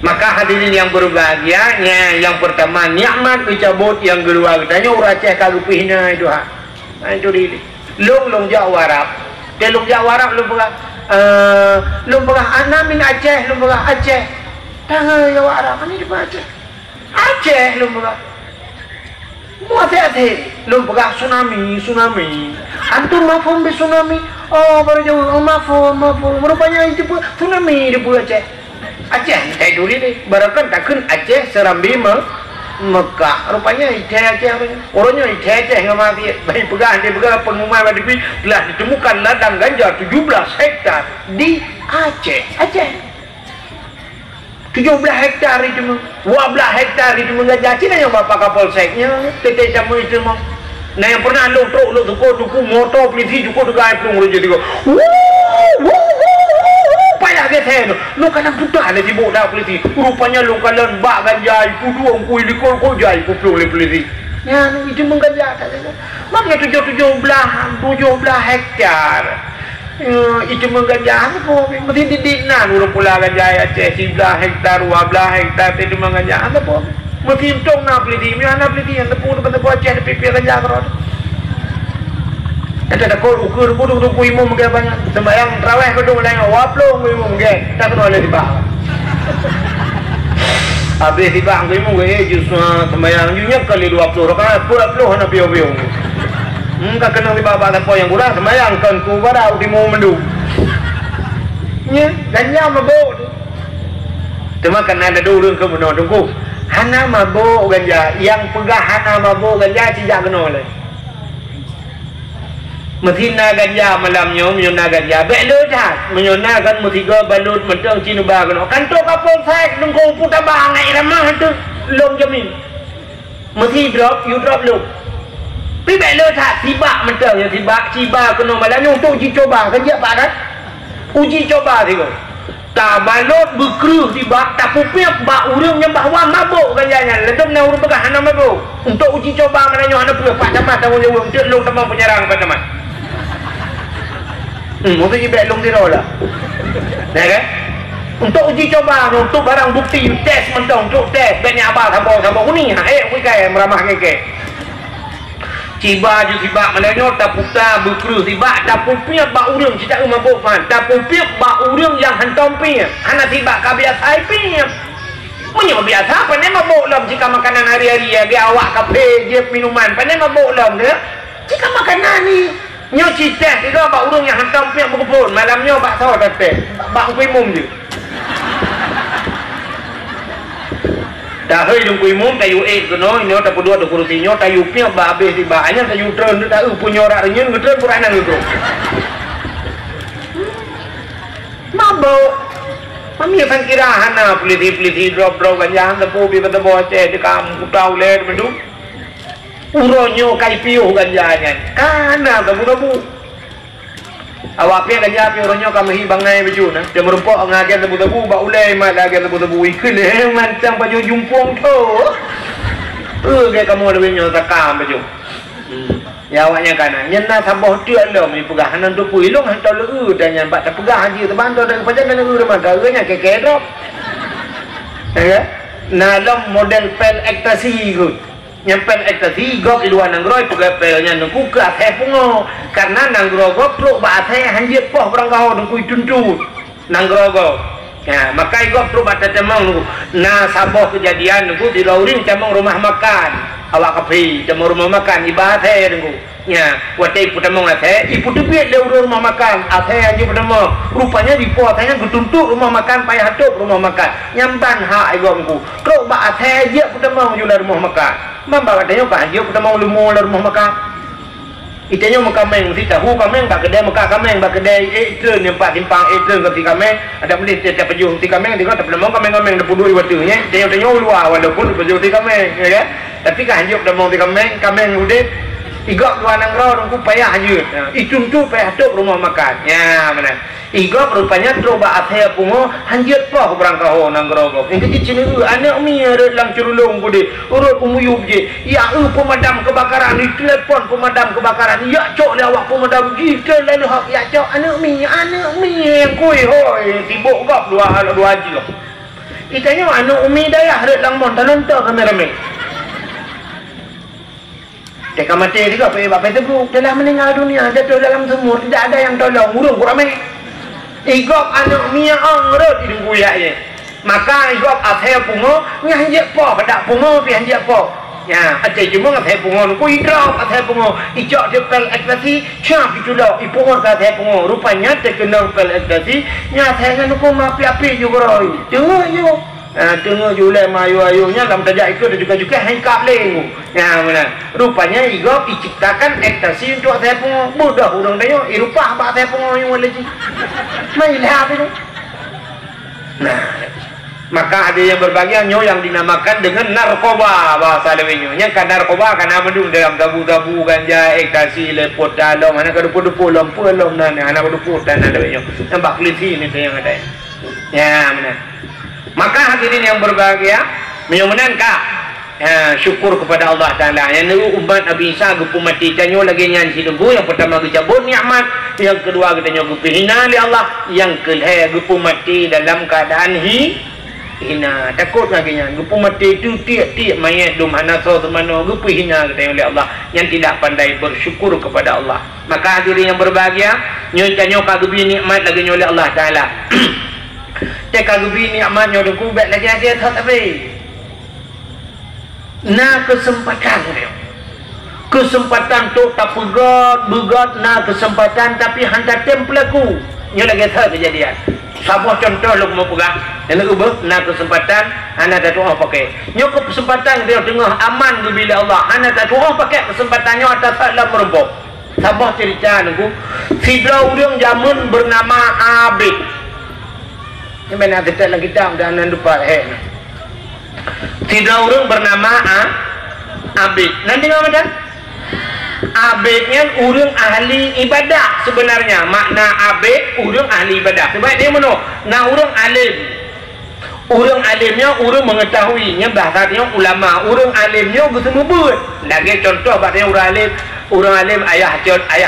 maka hadirin yang berbahagia yang pertama nikmat dicabut yang kedua katanya uraceh kalupihna itu itu di long Jawa Arab ke long Jawa Arab lu pegah ana min Aceh lu pegah Aceh tah Jawa Arab ini di Aceh lu pegah muati lu pegah tsunami antum mafhum bi tsunami oh baru jauh mafhum rupanya itu tsunami di Aceh Aceh duri ni barakan takkan Aceh Serambi Mekah rupanya Aceh orangnya Aceh nggak mati baik dia pegang pengumuman BDP telah ditemukan ladang ganja 17 hektar di Aceh 17 hektar itu 12 hektar itu ganja Cina yang bapak kapolseknya tete camu itu mah nah yang pernah lu tuku motor polisi cukup dengan pelung jadi kok payah ke sen lu kan buta ada di boda polisi rupanya lu kan bak ganjai kudu ongkui likol ko jai ku pelung polisi ya itu mengganja maknya 17 hektar itu mengganja apa mesti didikna urang pula ganjai Aceh 11 hektar 12 hektar itu mengganja apa mesti untung na polisi mana polisi yang tepu Aceh di pipi ganja kerot ada kau ukur kudu imam ke banyak sembahyang tarawih kudu lain waplong imam ke tak kena oleh tiba habis tiba imam ke jus sembahyang junya kali 20 rakaat 20 hana piu-piu enggak kena tiba apa yang kurang sembahyang kan ku pada di mau mendu nya ganja mabuk cuma kan ada dulu ke benar tunggu hana mabuk ganja yang pegah hana mabuk ganja tidak kena oleh mesti na ganja malamnya menyona ganja belo dah menyona kan mesti go balut mentang cinuba kan to kapol saya nunggu putar bangai ramah tu long jamin mesti drop lu pi belo dah tiba mentang ya tiba kena malamnya untuk uji coba kerja pak kan uji coba tengok tak balut berkeruh tiba tak pupiak bak urang yang bawa mabuk ganjanya ledom na urang pegang hana mabuk untuk uji coba mananya hana pula pak tamat tahu je urang lu tamang penyerang pak tamat untuk ibek long tiro lah nah kan untuk uji coba untuk barang bukti tes mentong untuk tes banyak abang sambung ni wikai meramah keke ciba je tiba malanya tak putar berkeruh tiba tak pupiak bak urang tidak mabuk man tak pupiak bak urang yang hantam pi hana tiba kabiasa pi punya biasa pandai mabuk lam jika makanan hari-hari ya dia awak kafe je minuman pandai mabuk lam dia jika makanan ni nyoci teh itu bak urang yang hantam pi berkebun malamnya bak sawah teh bak kuimum je dah hei jung kuimum tayu keno nyo tak pedua tu kursinya tayu pi bak habis tiba anya tayu tren tu tak punya orang renyen ngetren puranan itu mabuk mami akan kira hana peliti drop ganja tepu bi ketemu Aceh di kampung Taulet mendu uronyo kai piu ganjanya kana tabu awak pia kerja pia orangnya kami bangai baju nah dia merumpok ngagen tebu-tebu bak ulai mat lagi tebu-tebu ikut macam baju jumpong tu kayak kamu lebih nyotakam baju ya awaknya kana nyena sabah dia lo mi pegah hanan tu puilong hantar lu dan nyampak tak pegah haji terbantu dan pajan dan lu rumah garanya kekedok ya nah lom model pel ekstasi gut nyampen ekstasi gok iluan nangroi pegah pelnya nungku ke athe pungo karena nangrogo truk ba athe hanjit poh perang kau nungku tuntu nangrogo ya maka gok truk ba temang nungku nah sabah kejadian nungku di lauring temang rumah makan awak kapi temang rumah makan ibadah nungku ya watai putamong athe ipu tebet le rumah makan athe anji putamong rupanya di po athenya getuntuk rumah makan payah hatuk rumah makan nyamban hak igomku truk ba athe je putamong jula rumah makan mamba katanya ka anji putamong lumo le rumah makan itenya makameng si tahu kameng ba kedai maka kameng ba kedai etreun nempat timpang etreun ke kameng ada boleh tiap pejung ti kameng tengok tak putamong kameng depudui watunya tenya luar walaupun pejung ti kameng ya kan tapi ka anji putamong ti kameng udip igok dua nangro nungku payah hajut itu payah tuk rumah makan ya mana igok rupanya troba athe pungo hanjut poh berang kaho nangro gok yang kecil ni anak mi ada lang curulung gede urut umuyub je ya pemadam kebakaran di telepon pemadam kebakaran ya cok le awak pemadam gitu lalu hak ya cok anak mi yang kui hoi tibuk gok dua haji gok itanya anak umi dayah ada lang mon tanonto kameramen Teka mati juga bapak itu telah meninggal dunia jatuh dalam sumur tidak ada yang tolong urung kurame igok anak mia angrot hidung guyak je maka igok athe pungo nyanjek po kedak pungo pi hanjek po ya ate cuma athe pungo ku idrop athe pungo ijok depel ekstasi champ itu dah ipungor ka athe pungo rupanya terkenal pel ekstasi nya athe kan ku api-api juga roi tengok yo tengok julai mayu-ayunya dalam tajak itu dan juga hengkap lengu ya mana rupanya igok diciptakan ekstasi untuk saya pun mudah urang tanya irupah apa saya pun yang lagi mai lihat itu nah maka ada yang berbagian yang dinamakan dengan narkoba bahasa lewinyo nya kan narkoba kan amedung dalam tabu-tabu ganja ekstasi lepot dalam mana kada pudu lampu lom nan anak pudu dan ada lewinyo nampak keliti ni yang ada ya mana maka hadirin yang berbahagia mudah-mudahan kak syukur kepada Allah Ta'ala yang umat Nabi Isa gupu mati tanyo lagi nyan sidunggu yang pertama gejabut nikmat yang kedua kita nyogu hina li Allah yang kedua gupu mati dalam keadaan hina takut lagi nyan gupu mati itu tiap-tiap mayat dum hanaso temano gupu hina kita oleh Allah yang tidak pandai bersyukur kepada Allah maka hadirin yang berbahagia nyoy tanyo kagubi nikmat lagi oleh Allah Ta'ala teka gubi nikmatnya udah kubek lagi aja tapi na kesempatan tu tak begot na kesempatan tapi hantar templaku nyo lagi tak kejadian sabah contoh lu mau pegang dan ubah na kesempatan anda tak doa pakai nyo kesempatan dia tengah aman di bila Allah anda tak doa pakai kesempatannya atas dalam merumpok sabah cerita nunggu fidra urang jamun bernama Abid ini benar kita lagi tahu dan lupa tidak orang bernama Abid nanti ngomong kan Abidnya orang ahli ibadah sebenarnya makna Abid orang ahli ibadah sebab dia mana nah orang alimnya orang mengetahuinya bahasanya ulama orang alimnya bersama buat lagi contoh bahasanya orang alim ayah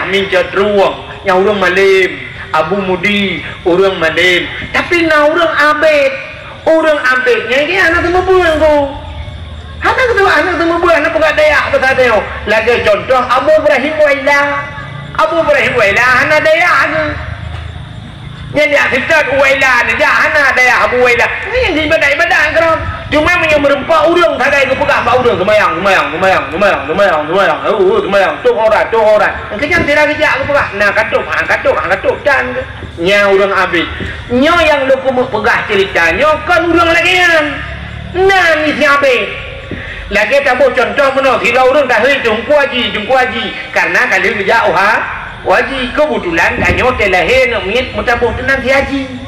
mincot ruang yang orang malim Abu Mudi orang malim tapi na orang abidnya ini anak semua bulan tu anak semua bulan anak pegak dayak tu tadi lagi contoh Abu Ibrahim Wailah anak dayak ni yang dia sitat Wailah ni dia anak dayak Abu Wailah ni yang ibadah kerana cuma yang merempak urang tadi aku pegang pak urang semayang tuh orang kenyang tidak kerja aku pegang nah katuk dan nya urang abid nya yang lu pegang ceritanya kan urang lagi nah ni si abid lagi tahu contoh mana tidak urang dah jumpa haji karena kali kerja haji kebetulan kanyo telahir ngomit mutabuh tenan si haji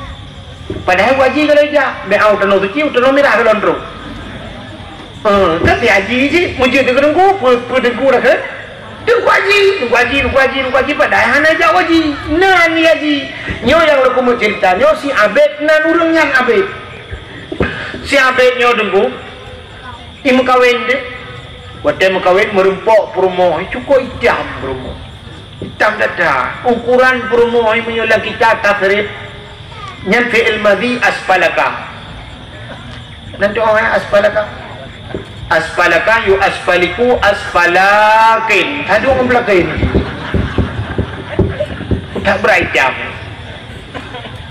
padahal wajib kalau aja beau tanah suci tanah merah kalau terus tapi haji je mujud dengan ku dah ke tunggu haji padahal hana jak haji nan ni haji nyo yang lu kumu cerita nyo si abed nan urang yang abed si abed nyo dengku imu kawin de wate mu kawin merumpok perumoh cukup hitam perumoh hitam dada ukuran perumoh menyola kita tasrif nyan fi'il madhi asfalaka nanti orang asfalaka yu asfaliku asfalakin ada orang belakang tak berhitam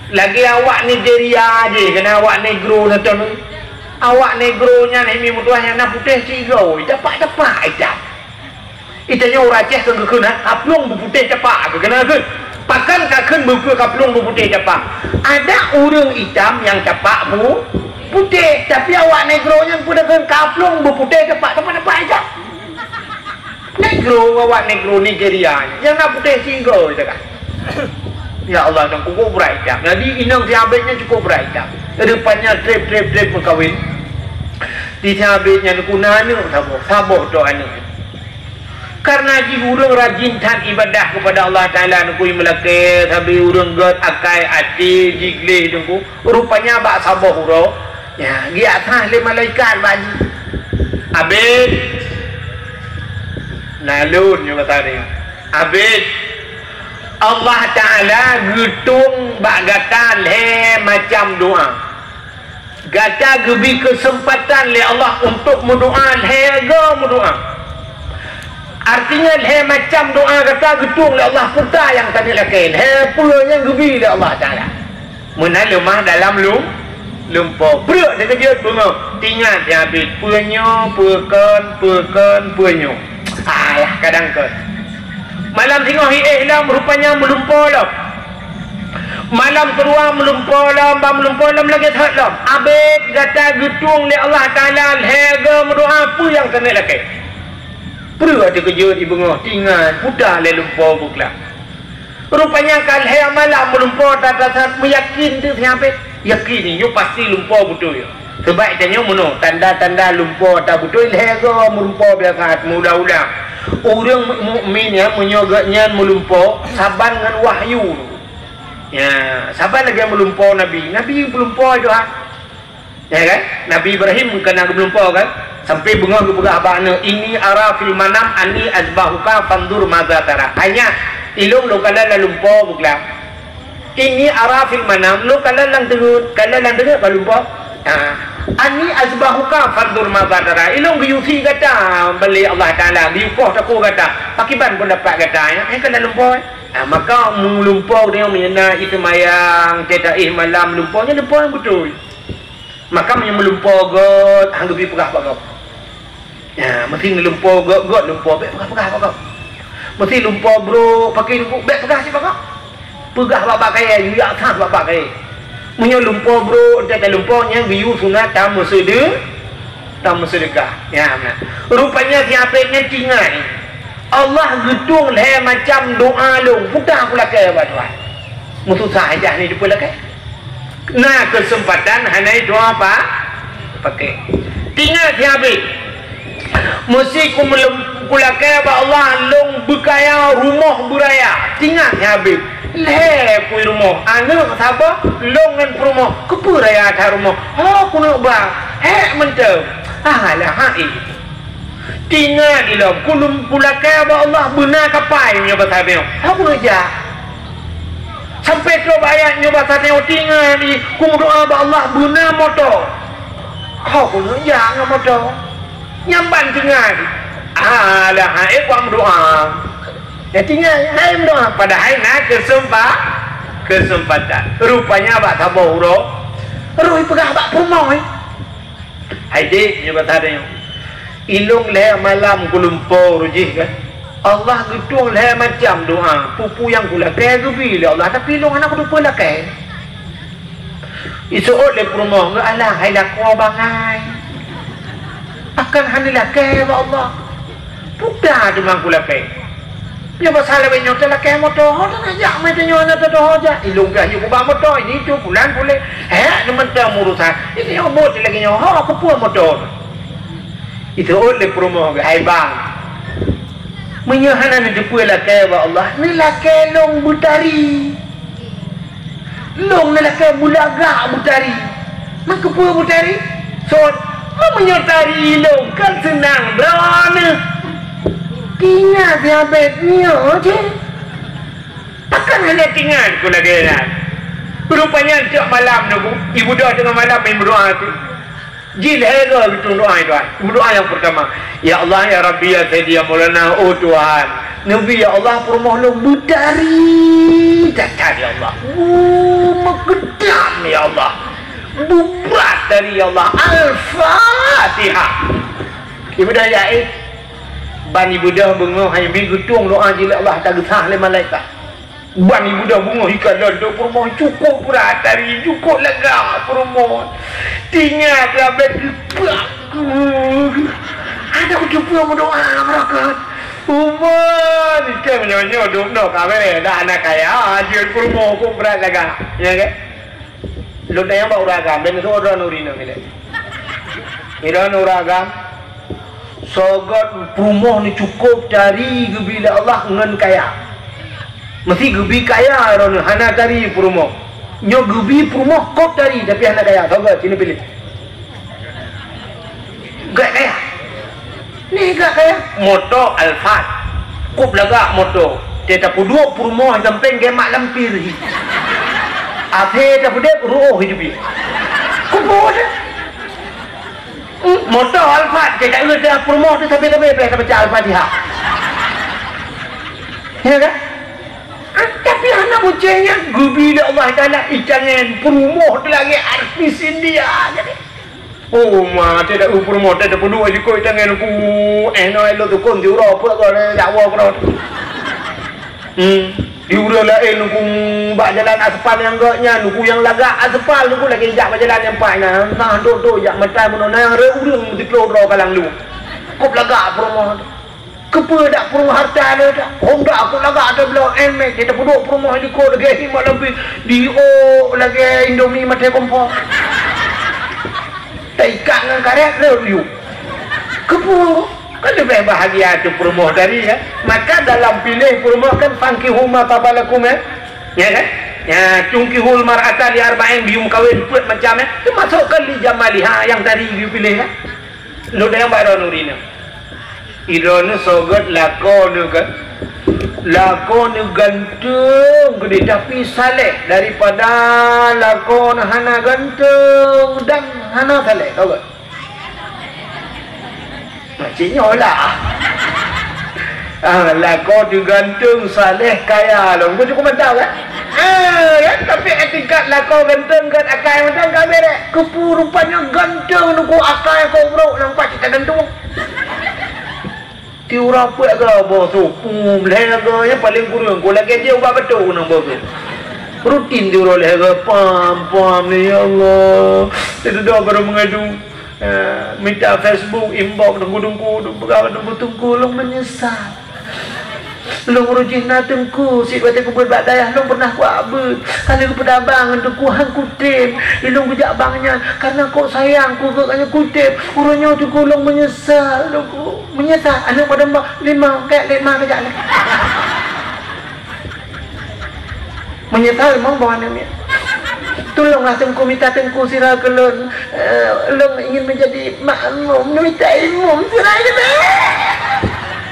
lagi awak Nigeria je kena awak negro nonton awak negronya ni mutuahnya nak putih cigo dapat hitam itanya orang Aceh ke kena kaplung berputih cepat ke kena ke pakan kaken buku kaplung berputih cepat ada orang hitam yang cepat putih tapi awak negronya pun dengan kaplung berputih cepat hitam awak negro Nigeria yang nak putih cigo itu kan ya Allah yang cukup berhitam jadi inang siabetnya cukup berhitam depannya trip berkawin di siabetnya kunana saboh doanya karena ji urang rajin tan ibadah kepada Allah Ta'ala nukui melake tapi urang god akai ati jiglih nungku rupanya bak saboh uro ya dia atas le malaikat baji abid nalun yang kata dia abid Allah Ta'ala gutung bak gatan le macam doa gata gebi kesempatan le Allah untuk mendoa hega mendoa artinya le macam doa kata gutung le Allah putar yang tadi lakin he pulanya gebi le Allah Ta'ala menal lemah dalam lumpur berat dia kerja bunga tinggal dia habis punya punyo alah kadang ke malam tengok ihlam rupanya melumpur lah malam kedua melumpur lagi tak lah abid kata gutung le Allah Ta'ala hega berdoa apa yang kena lakai perlu ada kerja di bengah tinggal mudah le lumpur buklah rupanya kalau hai malam melumpur tak meyakin tu siapa yakin ni you pasti lumpur betul ya sebab tanya mana tanda-tanda lumpur tak betul hega melumpur biasa mudah-mudah orang mukmin ya menyogaknya melumpur saban dengan wahyu ya sabar lagi yang melumpur Nabi melumpur juga ya kan Nabi Ibrahim kena melumpur kan sampai bengah ke abana ini ara fil manam ani azbahuka fandur madza tara hanya ilung lo kala lumpur bukla ini ara fil manam lo kala lang dengar lumpur ani azbahuka fandur madza tara ilung giyusi kata beli Allah Ta'ala diukoh taku kata pakiban pun dapat kata ya kala lumpur maka melumpur dia menyena mayang tidak malam lumpurnya lumpur yang betul maka melumpur god hanggapi pegah pak kau ya mesti melumpur god lumpur baik pegah pak kau mesti lumpur bro pakai lumpur baik pegah si pak kau pegah bapak kaya ya sah bapak kaya punya lumpur bro tidak lumpurnya biu sunat tamu sedekah ya rupanya siapanya tinggal Allah gedung le macam doa lu putar pula ke tuan musuh sahaja ni dia pula ke nah kesempatan hanai doa apa pakai tinggal habis mesti kula ke Allah long bekaya rumah beraya tinggal habis le pui rumah anu siapa long ngan rumah ke beraya ta rumah kuno ba mentem lah hai tinggal di dalam kulum pulakai Allah benar kapai punya bahasa dia aku aja sampai ke ayatnya bahasa dia tinggal di doa Allah benar motor aku aja ngam motor nyamban tinggal lah hai kuam doa ya tinggal hai doa padahal nak kesempatan rupanya bak sabar roh pegah bak permoy hai dik punya bahasa dia ilung le malam kulumpur rujih kan Allah gedung le macam doa pupu yang kula kaya gebi le Allah tapi ilung anak lupa lah kaya isuot le perumah ke alah hai lakwa bangai akan hanilah kaya Allah pudah demang kula kaya ya masalah banyak telah kaya motor tak ajak main tanya anak tak hoja ilung kaya kubang motor ini tu bulan boleh teman-teman urusan ini obot lagi nyawa aku pun motor itu oleh promo ke hai bang menyahana ni depu lakai wa Allah ni lakai long butari long ni lakai bulaga butari maka pua butari so menyertari long kan senang berana tinggal diabetnya je takkan hanya tinggal ku lagi kan rupanya tiap malam tu ibu doa tengah malam main berdoa tu jilhera betul doa itu ibu doa yang pertama ya Allah ya Rabbi ya Sayyidi ya Maulana oh Tuhan Nabi ya Allah permohon butari datar ya Allah megedam ya Allah bubrat dari ya Allah Al-Fatihah ibu dah ya ban ibu dah bengah hai minggu tung doa jila Allah tak gesah le malaikat ban ibu dah bunga ikan dah permohon cukup berat dari cukup lega permohon tinggal kabet ada aku jumpa berdoa berakat Umar ikan menyonya duduk kabet dah anak kaya dia permohon aku berat lega ya kan lu dah yang bawa ragam ben so orang nurina ni ira nuragam sogot permohon ni cukup dari bila Allah ngan kaya mesti gebi kaya orang hana tari permohon nyo gebi permohon kop tari tapi hana kaya sogot sini pilih gak kaya ni gak kaya moto alfat kop laga moto teta pudua permohon sampai gemak lampir Ape dah budek ruh hidup. Kubur. Motor Alphard kita ada promo tu sampai mereka baca Al-Fatihah. Ya kan? Tapi anak bocahnya gubi Allah Taala ikangan promo tu lagi artis India jadi. Oh mah tidak promo tak perlu aja kau ikangan ku elo tu kon di Eropa kau Jawa kau. Diurang lain nunggu bak jalan aspal yang gaknya nunggu yang lagak aspal nunggu lagi jak jalan yang paknya nah duduk jak matai menona yang reurang mesti keluar kalang lu kop lagak promo kepa dak promo harta ada dak honda aku lagak ada belau emek kita duduk promo di ko lagi himat lebih di lagi Indomie mate kompor taikat dengan karet lu kepa kan lebih bahagia tu promo dari ya maka dalam pilih promo kan fankihuma tabalakum ya kan ya tungkihul mar'ata li arba'in bium kawin put macam tu masukkan li jamaliha yang tadi you pilih kan lu dah yang baru nurina irone sogot lakon kan lakon gantung gede tapi saleh daripada lakon hana gantung dan hana saleh tahu tak Makciknya lah lah kau digantung saleh kaya lah kau cukup tahu kan tapi etikat lah kau gantung kan akal macam kau berek kepu rupanya gantung nunggu akal kau bro nampak kita gantung tiura apa ke bosu leher ke yang paling kurang kau lagi dia ubah betul nang bosu rutin tiura leher ke pam ni ya Allah itu doa baru mengadu minta Facebook inbox dengku tunggu long menyesal long rujin na tengku si batik ku buat dayah long pernah ku abut kali ku pedabang untuk ku hang kutip long ku jak bangnya karena kau sayang ku kanya kutip urunnya tu ku long menyesal long ku menyesal anak pada lima kayak lima kejak lah menyesal memang bawa namanya tolonglah tengku minta tengku sirah kelon long ingin menjadi makmum minta imam sirah kata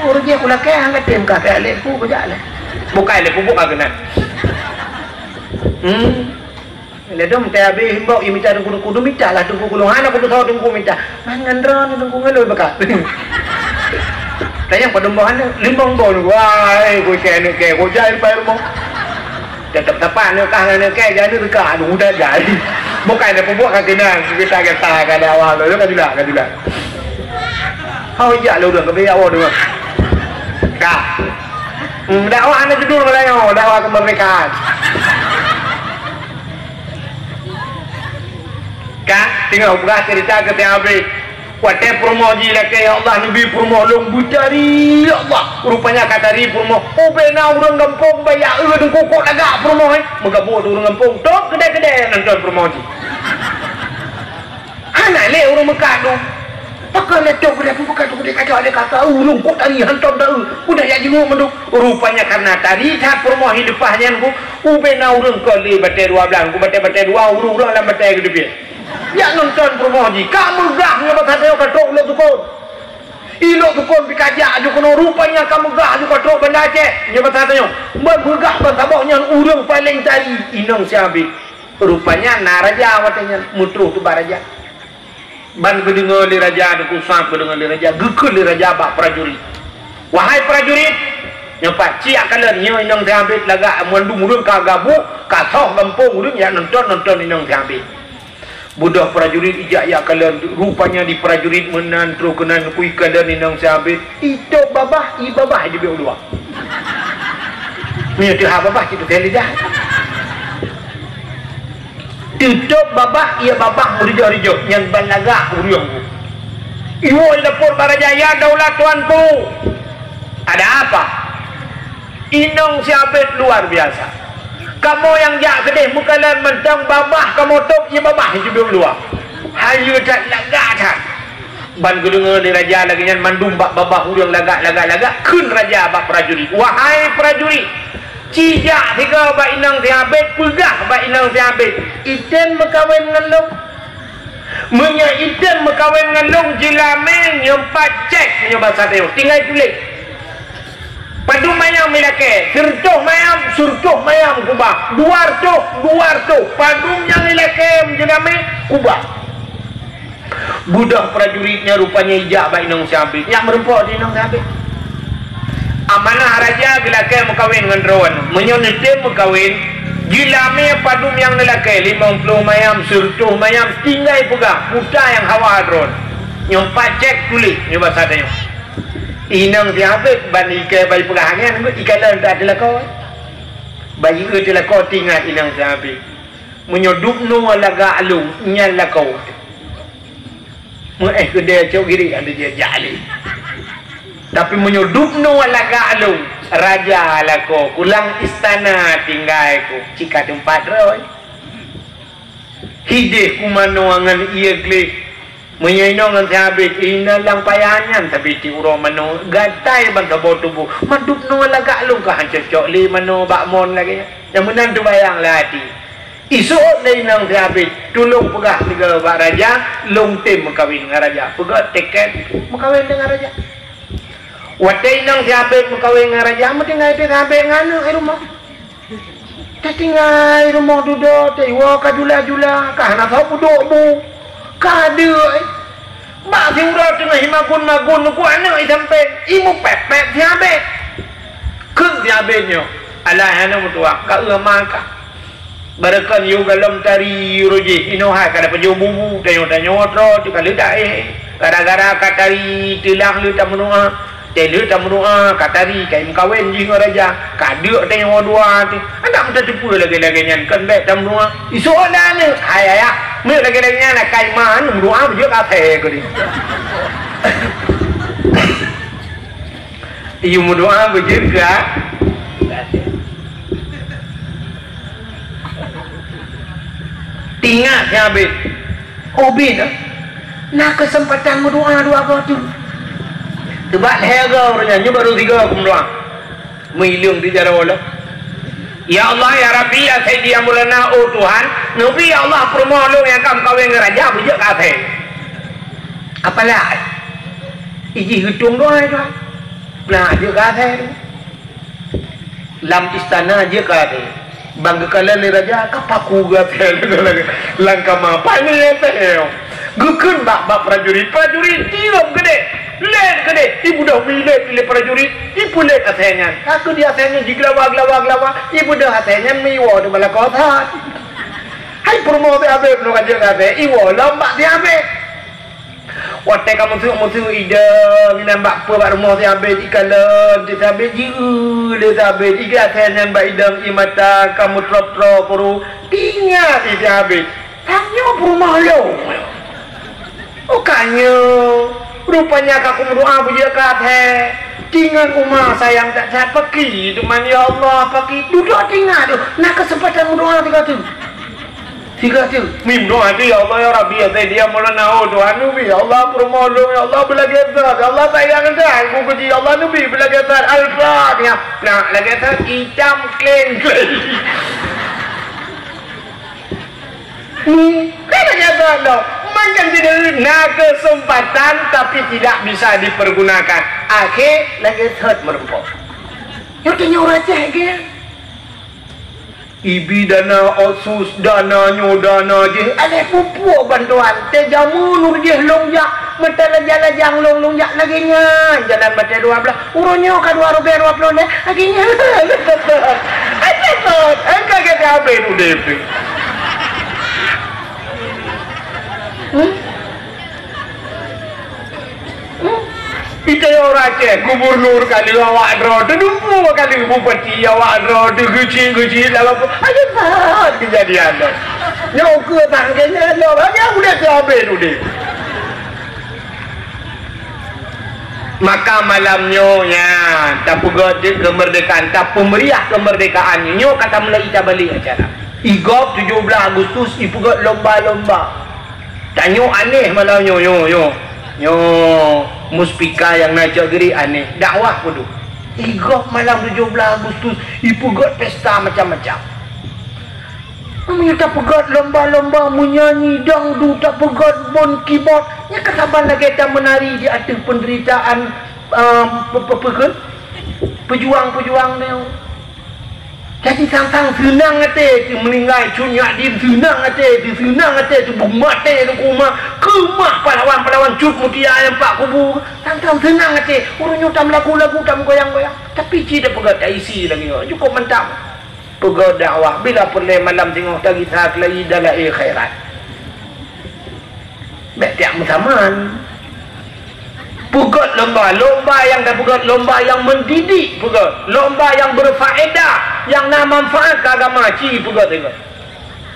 urut dia pula kaya hangat tem kakak lepu kejak lah bukan lepu bukan kena ledom minta habis himbau ia minta tengku minta lah tengku kulung anak aku tahu tengku minta mangan ron tengku ngeloi bekat tanya pada mbahan limbang bau wah ku kene ke ku jai pai rumah tetap tepat ni kah ni ke jadi dekat udah jadi bukan ada pembuat kena kita kada awal tu kan juga how ya lu dah kebiak awal tu kah dakwah anda judul kalau dakwah kemerdekaan kah tinggal buka cerita ke habis Kuatnya promo ji laki ya Allah Nabi promo long butari ya Allah rupanya kata ri promo oh bena urang kampung bayak deng kokok lagak promo megabo urang kampung tok kedai-kedai nonton promo ji anak le urang Mekah tu pakai letok dia pun pakai tu dia kata ulung kok tadi hantam dah udah ya jiwa menduk rupanya karena tadi tak permoh hidupahnya ku ubena urung kali batai 12 ku batai 2 urung lah batai gede dia ya nonton permoh ji kamu gah ngapa tadi katok lo tukon ilo tukon pikajak aju kono rupanya kamu gah aju katok benda Aceh nya batanya begah bataboknya urung paling tadi inong siabi rupanya naraja watanya mutruh tu baraja ban kedengar di raja ada kusam kedengar di raja gekul di raja bak prajurit wahai prajurit nyepat ciak kalian nyo inong diambil laga mendung urung kagabu kasoh lempung urung ya nonton inong diambil budak prajurit ijak ya kalian rupanya di prajurit menantru kenan kui kalian inong diambil itu babah i babah di biu dua ni tu ha babah itu telidah tutup babah ia babah murijo-rijo yang balaga uriung iwo lepur barajaya daulat tuanku ada apa inong siapet luar biasa kamu yang jak kedeh mukalan mentang babah kamu top ia babah hijau luar hayu tak laga tak ban gedung di raja lagi yang mandum bak babah uriung laga kun raja bak prajurit wahai prajurit cijak tiga bak inang siabet pegah bak inang siabet iten berkawin dengan long menya iten berkawin dengan long jilameng nyempat cek menyebab sateo tinggal tulis padu mayam milake surtuh mayam kubah duar tu padu yang milake jilameng kubah budak prajuritnya rupanya ijak bak inang siabet yang merempok di inang siabet amanah raja gilake mekawin dengan drone menyonete mekawin gilame padum yang lelaki 50 mayam surtuh mayam tinggal pegang puta yang hawa drone nyompat cek tulis nyoba sadanya inang siapet bani ke bayi pegangan ikalan tak ada kau bayi ke telah kau tinggal inang siapet menyodup no laga alung nyala kau kedai cok giri ada dia jali tapi menyudup no laga alung raja lako kulang istana tinggal ku cika tempat roy hidih kumano angan iya klik menyainongan sahabit ina lang payangan tapi ti uro mano gatai bang kabo tubuh madup no laga alung ka hancocok li mano bakmon lagi yang menantu bayang lati isuk dari nang sahabit tulung pegah tiga bak raja long tim mekawin dengan raja pegah teket mekawin dengan raja watai nang siapet mekawin dengan raja mesti ngai pe sampai nganu rumah tak tinggal rumah duduk teh wa kadula-jula ka na tau buduk bu ka de mak sing ro tengah magun ku anak sampai imu pepet siapet keun siapetnya alah anu mutua ka maka barakan yu galam tari roji inoha kada pejo bubu tanyo tro dikali dae gara-gara katari tilang lu tamunua telu tamunua katari kai mkawin ji raja kaduk tanyo dua tu anak muda cepu lagi nyan kan bet tamunua iso ana ni ayaya me lagi nyan kai man murua bejo ka the ko di iu murua bejo ka tinggal habis obin nak kesempatan berdoa dua apa tu tebak hega orangnya baru 3 kumdoa milung di jarawala ya Allah ya Rabbi ya Sayyidi ya Mulana oh Tuhan Nabi ya Allah permohon yang kam kawin raja bujak kate apalah iji hitung doa itu nah je kate lam istana je kate bangga kalian ni raja kapaku gatel langkah apa ni teh gukun bak prajurit tilom gede led gede ibu dah pilih prajurit ibu led atengan aku dia atengan diglawa ibu dah atengan miwo tu bala kota hai promo be abe no kaje kate iwo lambak dia abe wate kamu tu ide nambak pe bak rumah dia abe ikalan dia abe jiu dia abe igaten bak idam imata kamu trop puru tinggal dia abe tanya rumah lo kanyo rupanya kaku berdoa puja kate tinggal rumah sayang tak saya pergi teman ya Allah pergi duduk tinggal tu nak kesempatan berdoa tiga tu Tiga tu. Minum hati ya Allah ya Rabbi ya dia maulana oh Tuhan Nabi ya Allah permolong ya Allah belagazat ya Allah sayang dah aku puji Allah Nabi belagazat al-Fatihah. Nah belagazat hitam clean. Belagazat dah. Macam tidak nak kesempatan tapi tidak bisa dipergunakan. Akhir belagazat merempok. Yang tanya orang je. Ibi dana osus dana nyodana je ale pupuk bantuan te jamu nur je longjak mata lajang longjak lagi nya jalan mata 12 uronyo ka 220 ne lagi nya ada tot angka ke abe nu depe Ita orang Aceh, gubernur kali awak dro, dumpu kali bupati awak dro, guci dalam ada apa kejadian tu. Nyok ke tangganya lo, dia udah sampai tu deh. Maka malamnya ya, tak pegat kemerdekaan, tak pemeriah kemerdekaan nyo kata mulai kita balik acara. Igop 17 Agustus ipugat lomba-lomba. Tanyo aneh malamnya yo muspika yang najak geri aneh dakwah kudu igop malam 17 Agustus ipugat pesta macam-macam tak pegat lomba-lomba menyanyi dangdut tak pegat bon keyboard nya kasaban lagi kita menari di atas penderitaan pejuang-pejuang ni jadi sang-sang senang ate meninggal cunyak dim senang ate tu bumate tu kumah pahlawan-pahlawan cut mutia yang pak kubu sang-sang senang ate urunyo tam lagu-lagu tam goyang-goyang tapi tidak pegat isi lagi cukup mentang pegat dakwah bila perle malam tengok lagi tak lagi dalam khairat tiap musaman pegat lomba yang dah pegat lomba yang mendidik pegat lomba yang berfaedah yang nak manfaat ke agama ci pegat tengok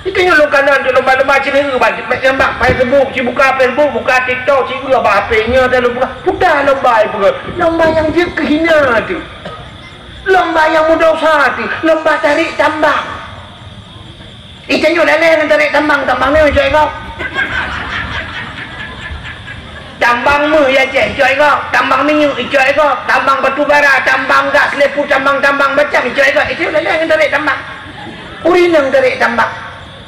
itu yang lokalan tu lomba-lomba cina macam Facebook ci buka Facebook buka TikTok ci gua apa HP-nya dah buka lomba pegat lomba yang dia kehina tu lomba yang mudah usaha tu lomba tarik tambang itu yang lain tarik tambang ni macam kau tambang mu ya cek coy kau tambang minyak coy kau tambang batu bara tambang gas lepu tambang macam coy kau itu lah yang tarik tambang urinang tarik tambang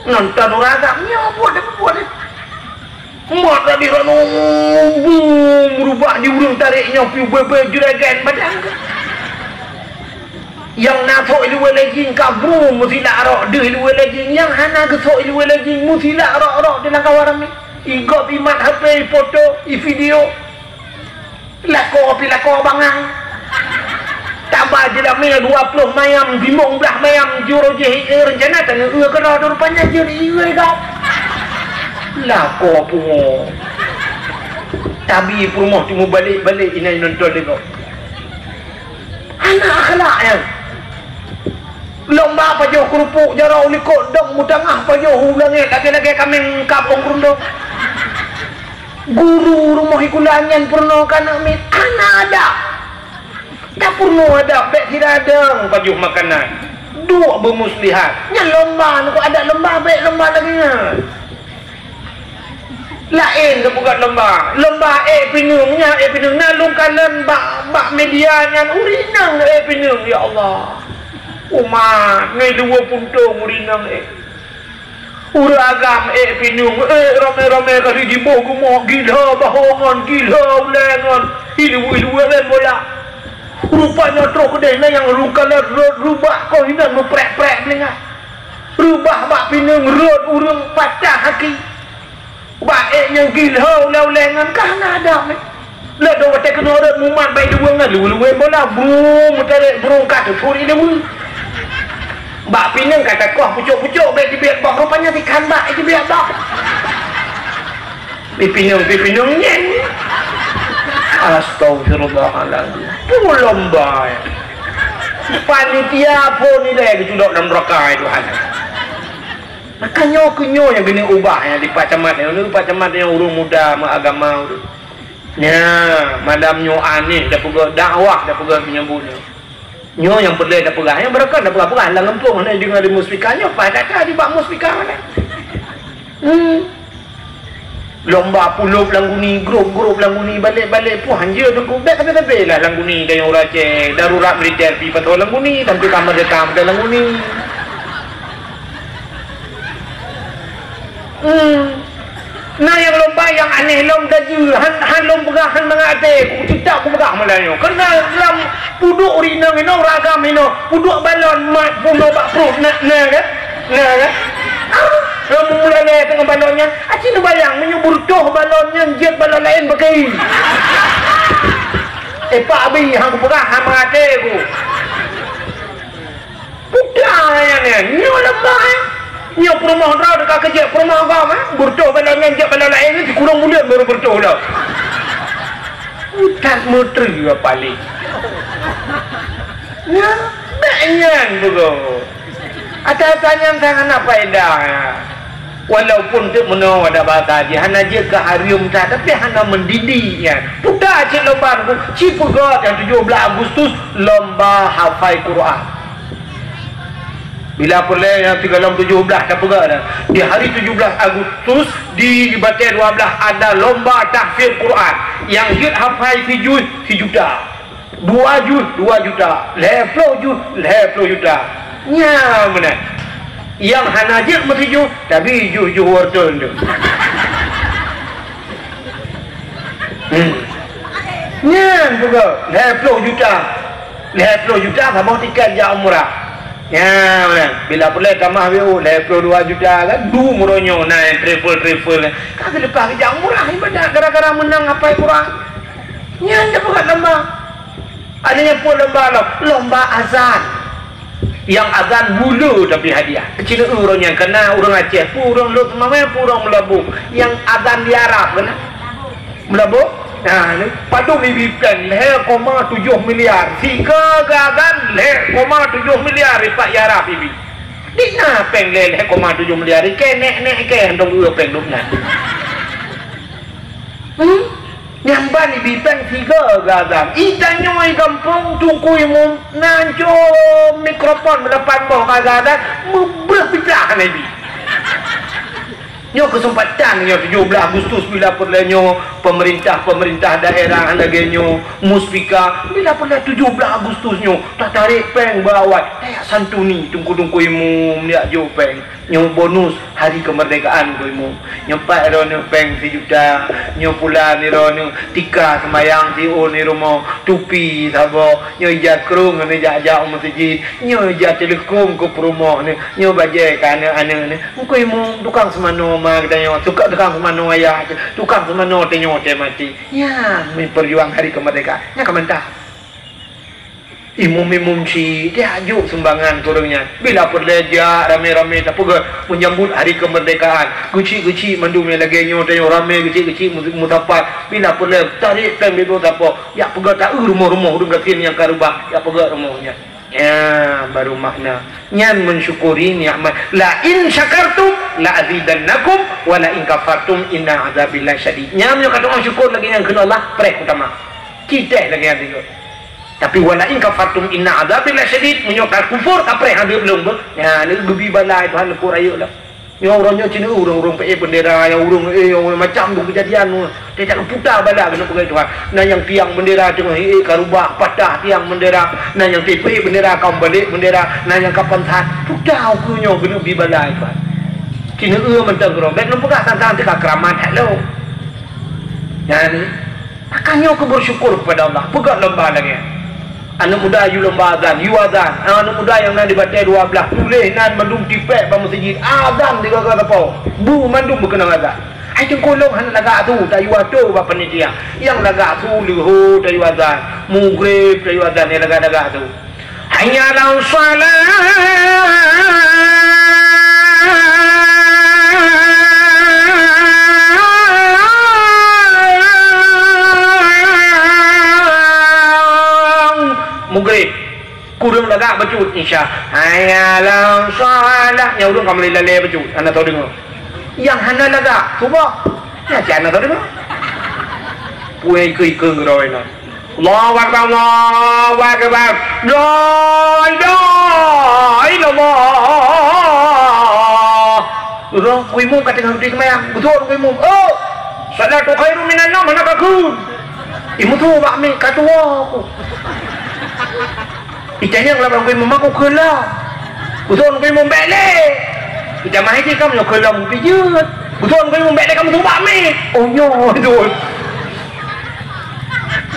nonton uragam buat dia muat tadi rano berubah di urang tariknya piu bebe juragan badan yang nato ilwe lagi kabru musila arok deh ilwe lagi yang hana gesok ilwe lagi musila arok dalam kawaran ni igop imat HP foto video lako bangang tambah je dah maya 20 mayam bimbong belah mayam juro je rencana tanya kena rupanya je iwe kau lako pungo tabi perumoh cuma balik ini nonton dia kau anak akhlak yang lomba pajoh kerupuk jarau likot dong mudangah pajoh hulangnya lagi-lagi kami kapong kerundong guru rumah ikulanyan purno kana mit anak ada tak purno ada bek tidak ada pajuh makanan dua bermuslihat nya lomba nak ada lomba bek lomba lagi nya lain ke bukan lomba pinungnya pinung nalung kanan bak media nya urinang pinung ya Allah umat ngai dua puntung urinang uragam pinung rame-rame kali di bogo gila bahongan gila ulengan ilu len bola rupanya truk kedai yang rukalah rubah kau hinan memprek-prek belingat rubah bak pinung rod urang patah haki baik yang gila ulengan kan ada lah do wate kena rod mumat baik dua ngan lu bola brum tarik berongkat tu ini bak pinang kata kau pucuk-pucuk baik dibiak bak rupanya ikan bak dibiak bak pinang nyen astagfirullahaladzim itu lomba panitia pun nilai kecudok dalam neraka itu ada makanya kenyo yang gini ubahnya di Pak Camat yang urung muda agama ya madamnya aneh dah pegah dakwah dah pegah menyambutnya nyo yang perlu dah pegah yang mereka dah pegah lang ngempung mana dengan di muspikanya pada di bak muspika mana Lomba puluh langguni, grup langguni, balik-balik pun hanja tunggu bek kata-kata lah langguni kayak orang cek darurat militer pi patol langguni tanpa kamar dekam dan langguni. Nah yang lomba yang aneh lomba je han lomba han mengate ku tidak ku begah malanyo kena dalam puduk rina mino ragam mino puduk balon mat puno bak proof nak kan mulai tengah balonnya acing bayang menyubur toh balonnya jet balon lain pakai pak abi hang begah hang mengate ku budaya ni nyo lomba nyo perumahan rau dekat kerja perumahan kau burtoh balonnya jet balon lain ni kurang mulia baru burtoh dah utat menteri apa paling ya banyak begitu ada tanya tangan apa faedahnya walaupun tu menau ada bahasa je hana je ke harium tak tapi hana mendidiknya putar cik lomba aku cipugot yang 17 Agustus lomba hafal Quran bila boleh yang 17 tak pegang dah di hari 17 Agustus di Batai 12 ada lomba tahfidz Quran yang hit hafal si juta 2 juta 10 juta nya mana yang hanajik mesti tapi ju wortel tu nya juga 10 juta sama tiket jauh murah ya mana bila boleh kamah biu 22 juta kan du muronyo naik travel kan lepas jauh murah ibadah gara-gara menang apa Quran nya ada bukan lomba adanya pun lomba azan yang azan bulu tapi hadiah kecil orang yang kena orang Aceh pun orang Lut Mamai pun orang Melabu yang azan di Arab kena Melabu nah ni padu bibikan 0,7 miliar tiga azan 0,7 miliar Pak Arab ibi di na peng 0,7 miliar ke nek ndong peng dupna nyamban ibi peng tiga gazan itanyo ai kampung tungkui mum nanjo mikrofon melepan boh gazan berpecah ibi nyo kesempatan nyo 17 Agustus bila perlenyo pemerintah daerah andagenyo muspika bila perle 17 Agustus nyo tak tarik peng bawat santuni tungkui mum dia jo peng nyo bonus hari kemerdekaan ko imum nyo pak rono peng 1 juta nyo pula ni rono tika semayang si o ni romo tupi sabo nyo ijat krung ni jak masjid nyo ijat telekom ko promo ni nyo baje kan ane ni ko imum tukang semano ma kita nyo tukang semano ayah tukang semano tenyo mati ya mi perjuang hari kemerdekaan nya kementah imum si dia ajuk sumbangan kurangnya bila perleja rame-rame tak pega menyambut hari kemerdekaan guci mandum lagi nyotenyo rame guci mutapat bila perle tarik pem bibo tapo ya pega tak rumah-rumah urang gatin yang karubah ya pega rumahnya ya baru makna nyan mensyukuri nikmat la in syakartum la azidannakum wa la in kafartum inna azabillahi syadid nyam yo kata orang syukur lagi yang kena Allah preh utama kita lagi yang tiga tapi wala in kafartum inna adzabillahi syadid menyokal kufur kapre ada belum ya ni gebi balai Tuhan lepur ayo lah yang orangnya cina orang pe bendera yang orang macam tu kejadian dia tak putar bala kena pegai Tuhan nah yang tiang bendera tengah karubah patah tiang bendera nah yang tipe bendera kaum balik bendera nah yang kapan saat putar kunya kena bi balai Tuhan cina mentang gerong baik lu pegang tantang dekat keramat hello ya ni makanya aku bersyukur kepada Allah pegang lomba lagi anak muda you lomba azan you azan anak muda yang nak di Batai 12 tulis nan mandum tipek pada masjid azan di kata apa bu mandum berkenang azan ai tengkolong han lagak tu tak you atu ba panitia yang lagak tu luhu dari azan maghrib dari azan ni lagak tu hayya la salat maghrib kurang lagak bacut insya hayalah salah yang urang kamu lele bacut anda tahu dengar yang hana lagak cuba ya jangan tahu dengar puai ke ngeroy nak Allahu akbar Allahu akbar la ilaha illallah Urang kuimum kata dengan di kemayang. Betul kuimum. Oh, salatu khairum minan naum mana kakun. Imu tu bak mi katua aku. Itanya kalau kuimum aku kelah. Betul kuimum balik. Ita mah iki kamu kelah mu pijut. Betul kuimum balik kamu tu bak mi. Oh nyo betul.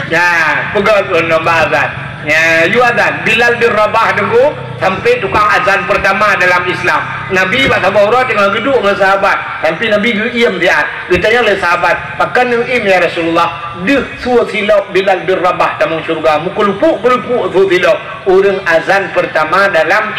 Ya, pegang nombor azan. Ya, you azan. Bilal bin Rabah dengku sampai tukang azan pertama dalam Islam. Nabi bahasa Baura tengah duduk dengan sahabat. Sampai Nabi geiem dia. Ditanya oleh sahabat, "Pakan im ya Rasulullah, deh suruh silau Bilal bin Rabah tamang syurga. Mukulupuk suruh silau." Orang azan pertama dalam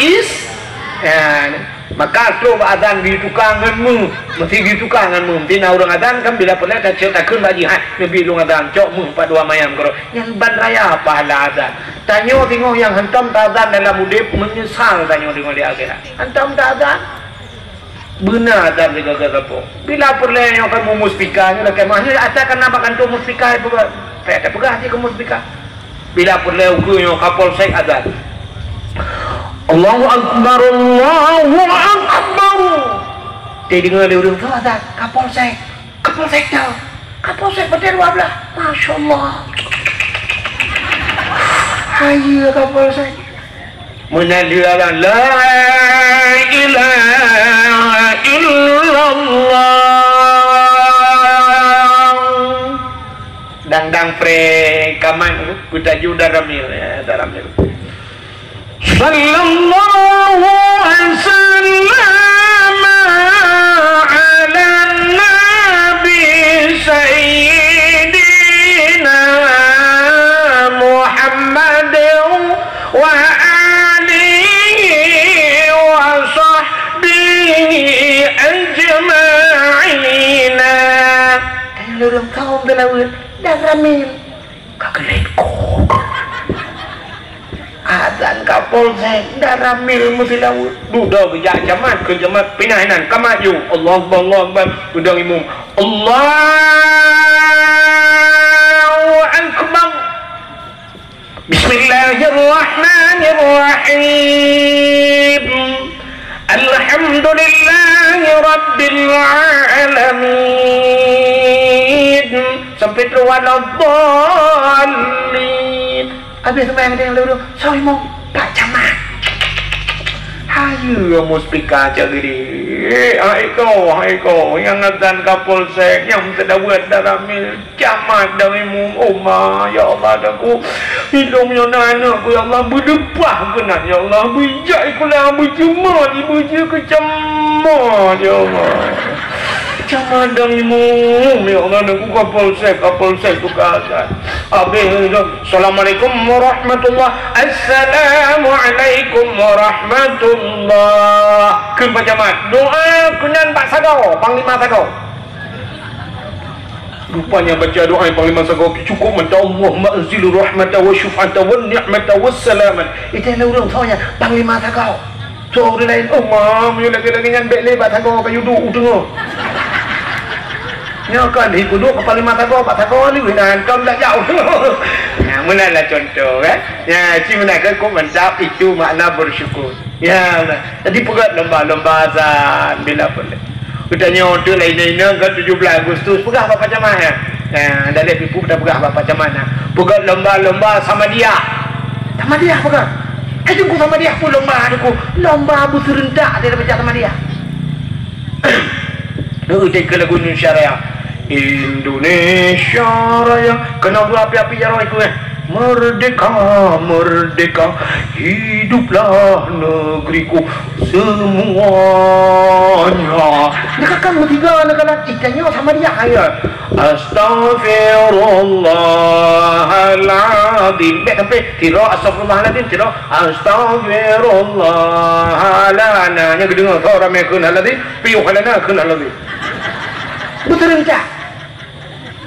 maka tu azan di tukang nganmu, mesti di tukang nganmu. Tina orang azan kan bila pernah tak takun bagi Nabi lu azan cok mu pada dua mayam karo. Yang ban raya pahala azan. Tanyo tengok yang hentam azan dalam udip menyesal tanyo tengok di akhirat. Hentam azan benar azan juga gapo. Bila pernah yang kamu muspika ni lah kemahnya atakan nampak tu muspika itu tak pegah dia ke muspika. Bila pernah ukur yang kapol sek azan. Allahu Akbar, Allahu Akbar. Dia dengar dia orang tu azan, kapolsek tau. Kapolsek betul 12. Masya Allah. Hai kapolsek. Menandu azan la ilaha illallah. Dang pre kaman kutaju daramil ya daramil. Sallallahu alaihi wasallam ala nabi sayyidina Muhammad wa alihi wa sahbihi ajma'in. Kayak lorong kaum belawin dan ramil kageleko azan kapolsek daramil mesti laut duda ke jamat pinahinan kamaju Allah udang imum Allahu akbar Bismillahirrahmanirrahim Alhamdulillahi rabbil alamin sampai waladhdallin. Habis sembahyang dia lalu sorry mau Pak Camat. Hayu mau speaker aja gini. Hai kau yang azan kapolsek yang tidak buat daramil camat dari umma ya Allah aku hidupnya anakku ya Allah berdepah kena ya Allah bijak ikulah bercuma dibuja kecemah ya Allah. Camat dari ya Allah aku kapolsek tu azan. Assalamualaikum warahmatullahi Assalamualaikum warahmatullah. Kun Pak Camat doa kunan Pak Sago Panglima Sago. Rupanya baca doa Panglima Sago cukup minta Allah ma'zilur rahmata wa syuf'ata wa ni'mata wa salaman. Itu yang orang tanya Panglima Sago. So orang lain you lagi-lagi ngan bek lebat Sago kayu duk tengok. Nya kan hidup kepala mata kau Pak Sago ni winan kau dah jauh. Nah, munalah contoh kan. Ya, si munakan kau mendap itu makna bersyukur. Ya, jadi pegat lomba-lomba azan bila boleh. Utanya order lain-lain kan 17 Agustus pegah Bapak Camat ya. Dah lihat ibu dah pegah Bapak Camat. Pegat lomba-lomba sama dia. Sama dia pegat. Aku sama dia pun lomba aku. Lomba abu serentak dia baca sama dia. Udah ke lagu Indonesia Raya. Indonesia Raya. Kenapa api-api jarang itu Merdeka, merdeka, hiduplah negeriku semuanya. Mereka kan bertiga anak-anak ikannya sama dia ayat. Astaghfirullahaladzim. Baik sampai tiro astaghfirullahaladzim tiro astaghfirullahaladzim. Yang kedengar kau ramai kenaladzim piyuhalana kenaladzim. Betul tak?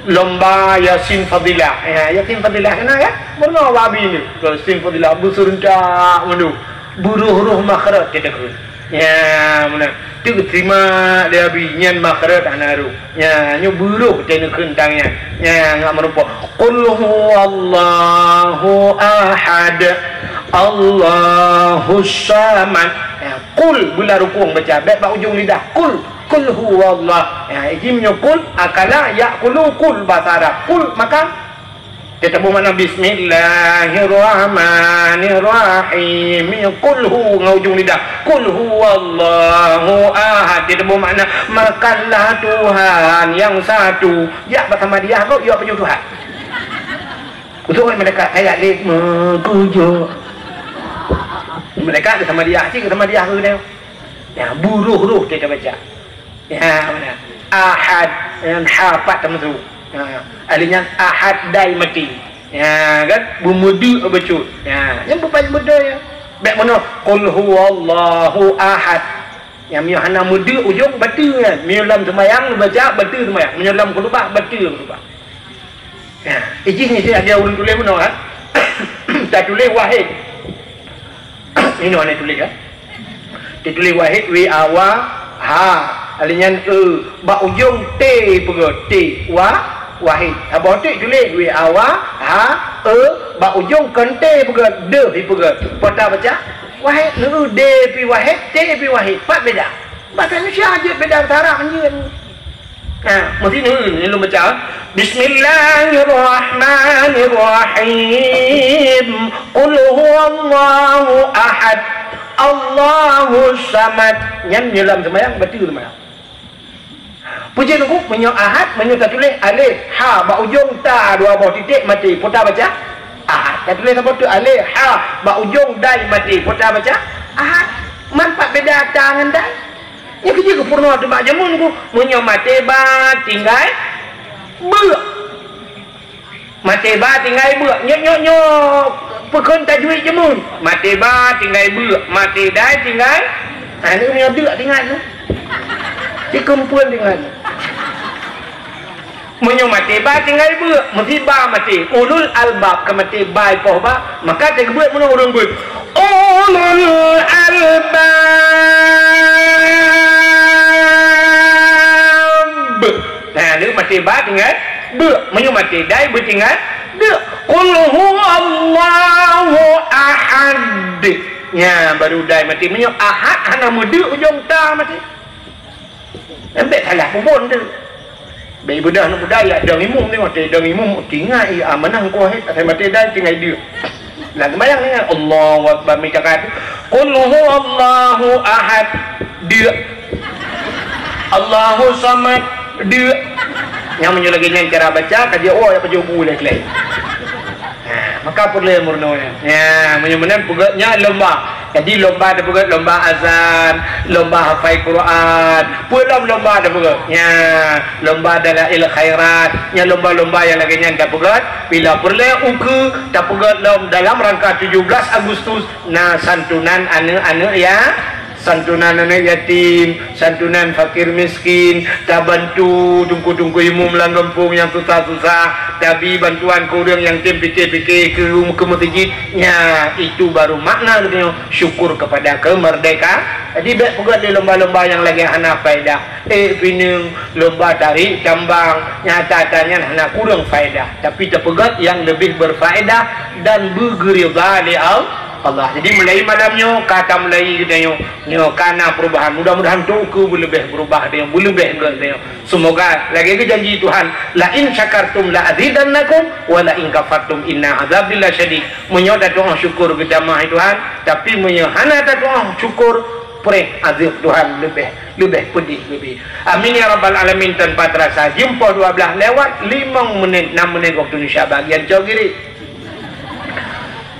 Lomba Yasin Fadilah. Yasin Fadilah kena ya? Mana wabi ni? Yasin Fadilah berserentak menu. Buruh-buruh makhraj kita ke. Ya, mana? Tu terima dia binyan makhraj anaru. Ya, nyu buruh kita kentangnya. Ya, enggak merupa. Qul huwallahu ahad. Allahus samad. Ya, qul bila rukung baca baik ujung lidah. Qul kul huwallah. Ijimnya kul, akala yakulu kul bahasa Arab. Kul makan. Kita bermakna bismillahirrahmanirrahim. Kul hu ngujung lidah. Kul huwallahu ahad. Kita bermakna makanlah Tuhan yang satu. Ya bersama dia kau ya punya Tuhan. Untuk mereka ayat lima tujuh. Mereka sama dia, cik sama dia ke dia. Ya buruh kita baca. Ya mana? Ahad yang hapat termasuk. Alinya ahad dai mati. Ya kan? Bumudu becut. Ya, yang bukan muda ya. Baik mana? Qul huwallahu ahad. Yang miyohana muda ujung batu kan. Miyolam sembahyang baca batu sembahyang. Miyolam khutbah batu khutbah. Ya, ijin ni ada orang tulis mana kan? Tak tulis wahid. Ini mana tulis kan? Dia tulis wahid w a wa ha. Alinya ba ujung t pegot t wa wahid. Abang tu tulis w a wa ha ba ujung kan t pegot de pi pegot. Pada baca wahid nu d pi wahid t pi wahid. Pak beda. Bahasa Indonesia aja beda antara anjeun. Mesti ni lu baca Bismillahirrahmanirrahim. Qul huwallahu ahad. Allahu samad. Yang dalam sembahyang betul sembahyang. Puji nunggu menyo ahad, menyo tak tulis alif ha ba ujung ta dua buah titik mati. Putar baca ahad. Tak tulis apa tu alif ha ba ujung dai mati. Putar baca ahad. Manfaat beda tangan dai. Yang kerja ke purna tu mak jamun ku menyo mati ba tinggal beuk. Mati ba tinggal beuk. Nyok pekon tajwid jamun. Mati ba tinggal beuk, mati dai tinggal ni punya deuk tinggal tu. Dikumpul dengan menyo mati ba tinggal beuk, mesti ba mati. Ulul albab ke mati ba poh ba, maka te kebuat mana orang buat. Ulul albab. Nah, ni mati ba tinggal beuk, menyo mati dai beuk tinggal beuk. Qul huwallahu ahad. Ya, baru dai mati menyo ahad hana mudu ujung ta mati. Ambil salah pun tu. Baik budak nak budaya dang imum tengok te dang imum tinggal amanah ko he tak mati dah tinggal dia. Lah sembayang ni Allahu akbar mi cakap qul huwallahu ahad dia. Allahu samad dia. Yang menyelagi cara baca kaji oh ya pejubu leh klei. Maka perlu murno ya menyamanan pugaknya lomba. Jadi lomba ada pugak lomba azan, lomba hafal Quran, pulang lomba ada pugak ya lomba dalail khairat, ya lomba-lomba yang lainnya ada pugak bila perlu uku tak pugak dalam rangka 17 Agustus nah santunan anak-anak ya santunan anak yatim, santunan fakir miskin, tak bantu tungku-tungku imum lang kampung yang susah-susah, tapi bantuan kurang yang tim fikir-fikir ke masjidnya, itu baru makna katanya syukur kepada kemerdekaan. Jadi baik juga di lomba-lomba yang lagi hana faedah. Pinung lomba tarik tambang nyata-nyatanya hana kurang faedah, tapi terpegat yang lebih berfaedah dan bergeridha li Allah. Jadi mulai malamnya kata mulai katanya nyo kana perubahan. Mudah-mudahan tu ku lebih berubah dia, lebih dia. Semoga lagi ke janji Tuhan, la in syakartum la azidannakum wa la in kafartum inna azabil syadid. Menyo dak doa syukur ke jamaah Tuhan, tapi menyo hana dak doa syukur perih azab Tuhan lebih pedih lebih. Amin ya rabbal alamin. Tanpa terasa jumpa 12 lewat 5 menit 6 menit waktu Indonesia bagian jauh kiri.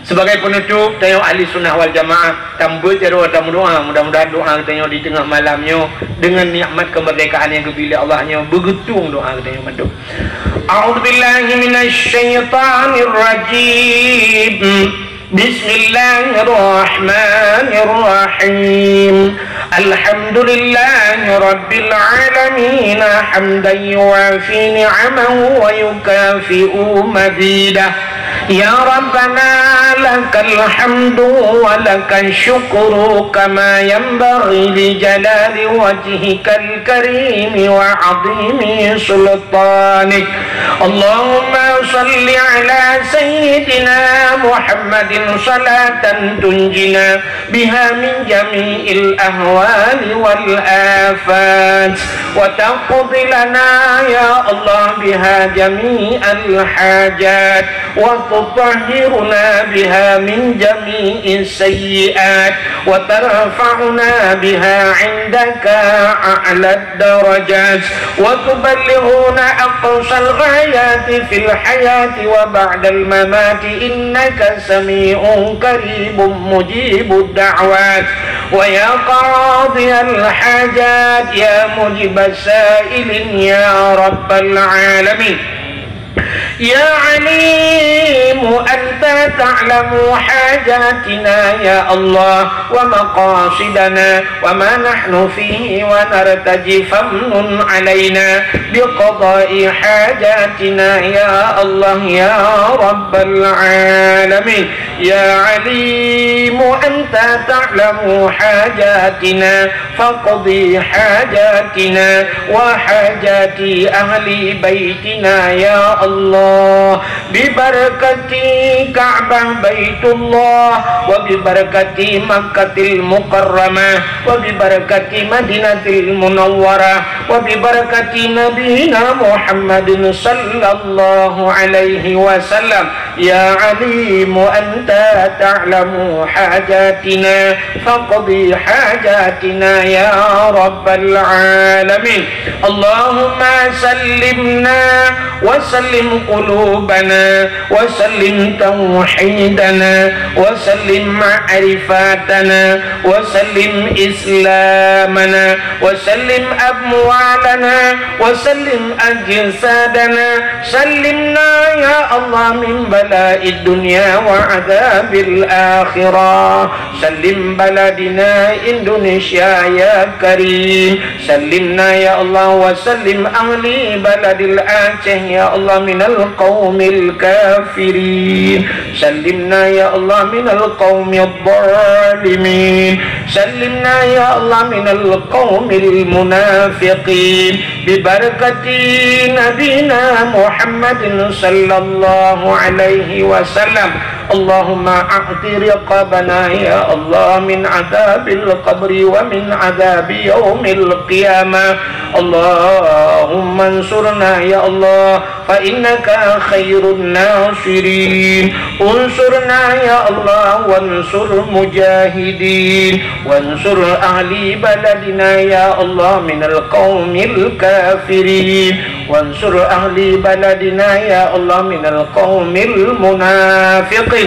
Sebagai penutup tengok ahli sunnah wal jamaah tambah jaru tamu doa, mudah-mudahan doa tengok di tengah malamnya dengan nikmat kemerdekaan yang kepilih Allahnya begetung doa tengok mandu. A'udzubillahi minasyaitonir rajim. Bismillahirrahmanirrahim. Alhamdulillahi rabbil alamin hamdan yuwafi ni'amahu wa yukafi'u mazidah. Ya Rabbana lakal hamdu wa lakal syukru kama yanbaghi li jalali wajhikal karim wa azimi sultanik. Allahumma salli ala sayyidina محمد صلاة تنجنا بها من جميع الأهوال والآفات وتقضي لنا يا الله بها جميع الحاجات وتطهرنا بها من جميع السيئات وترفعنا بها عندك أعلى الدرجات وتبلغنا أقصى الغايات في الحياة وبعد الممات إنك سميع قريب مجيب الدعوات ويا قاضي الحاجات يا مجيب السائلين يا رب العالمين يا عليم أنت تعلم حاجاتنا يا الله ومقاصدنا وما نحن فيه ونرتجي فمن علينا بقضاء حاجاتنا يا الله يا رب العالمين يا عليم أنت تعلم حاجاتنا فاقضي حاجاتنا وحاجات أهل بيتنا يا الله ببركة كعبة بيت الله وببركة مكة المكرمة وببركة مدينة المنورة وببركة نبينا محمد صلى الله عليه وسلم يا عليم أنت تعلم حاجاتنا فاقضي حاجاتنا يا رب العالمين اللهم سلمنا وسلم قلوبنا وسلم توحيدنا وسلم معرفاتنا وسلم إسلامنا وسلم أموالنا وسلم أجسادنا سلمنا يا الله من بلاء الدنيا وعذاب الآخرة سلم بلدنا إندونيسيا يا كريم سلمنا يا الله وسلم أهلي بلد الآنشة يا الله من القوم الكافرين سلمنا يا الله من القوم الظالمين سلمنا يا الله من القوم المنافقين ببركة نبينا محمد صلى الله عليه وسلم اللهم أعط رقابنا يا الله من عذاب القبر ومن عذاب يوم القيامة اللهم انصرنا يا الله فإنك خير الناصرين انصرنا يا الله وانصر مجاهدين وانصر أهل بلدنا يا الله من القوم الكافرين وانصر أهل بلدنا يا الله من القوم المنافقين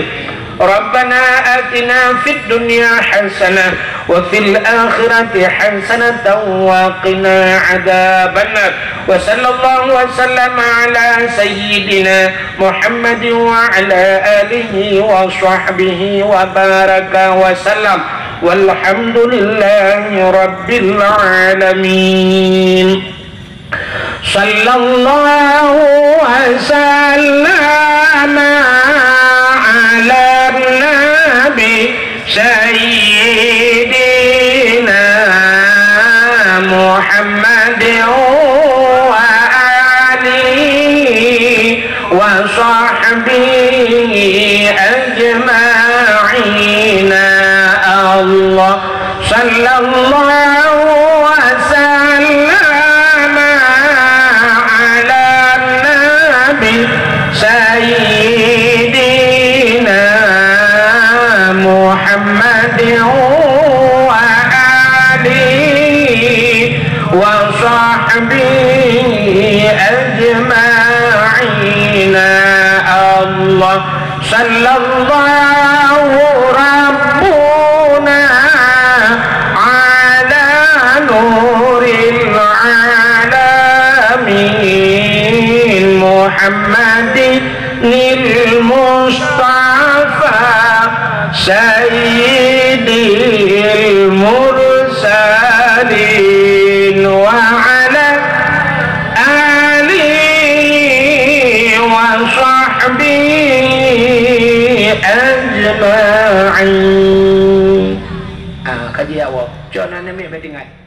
ربنا آتنا في الدنيا حسنة وفي الآخرة حسنة وقنا عذاب النار وصلى الله وسلم على سيدنا محمد وعلى آله وصحبه وبارك وسلم والحمد لله رب العالمين صلى الله وسلم على النبي سيدنا محمد وآله وصحبه أجمعين الله صلى الله وسلم على النبي سيدنا محمد وآله وصحبه أجمعين الله صلى الله ربنا على نور العالمين محمد المصطفى سيد المرسلين وعلى آله وصحبه أجمعين. Kaji awak, jangan nami bedingan.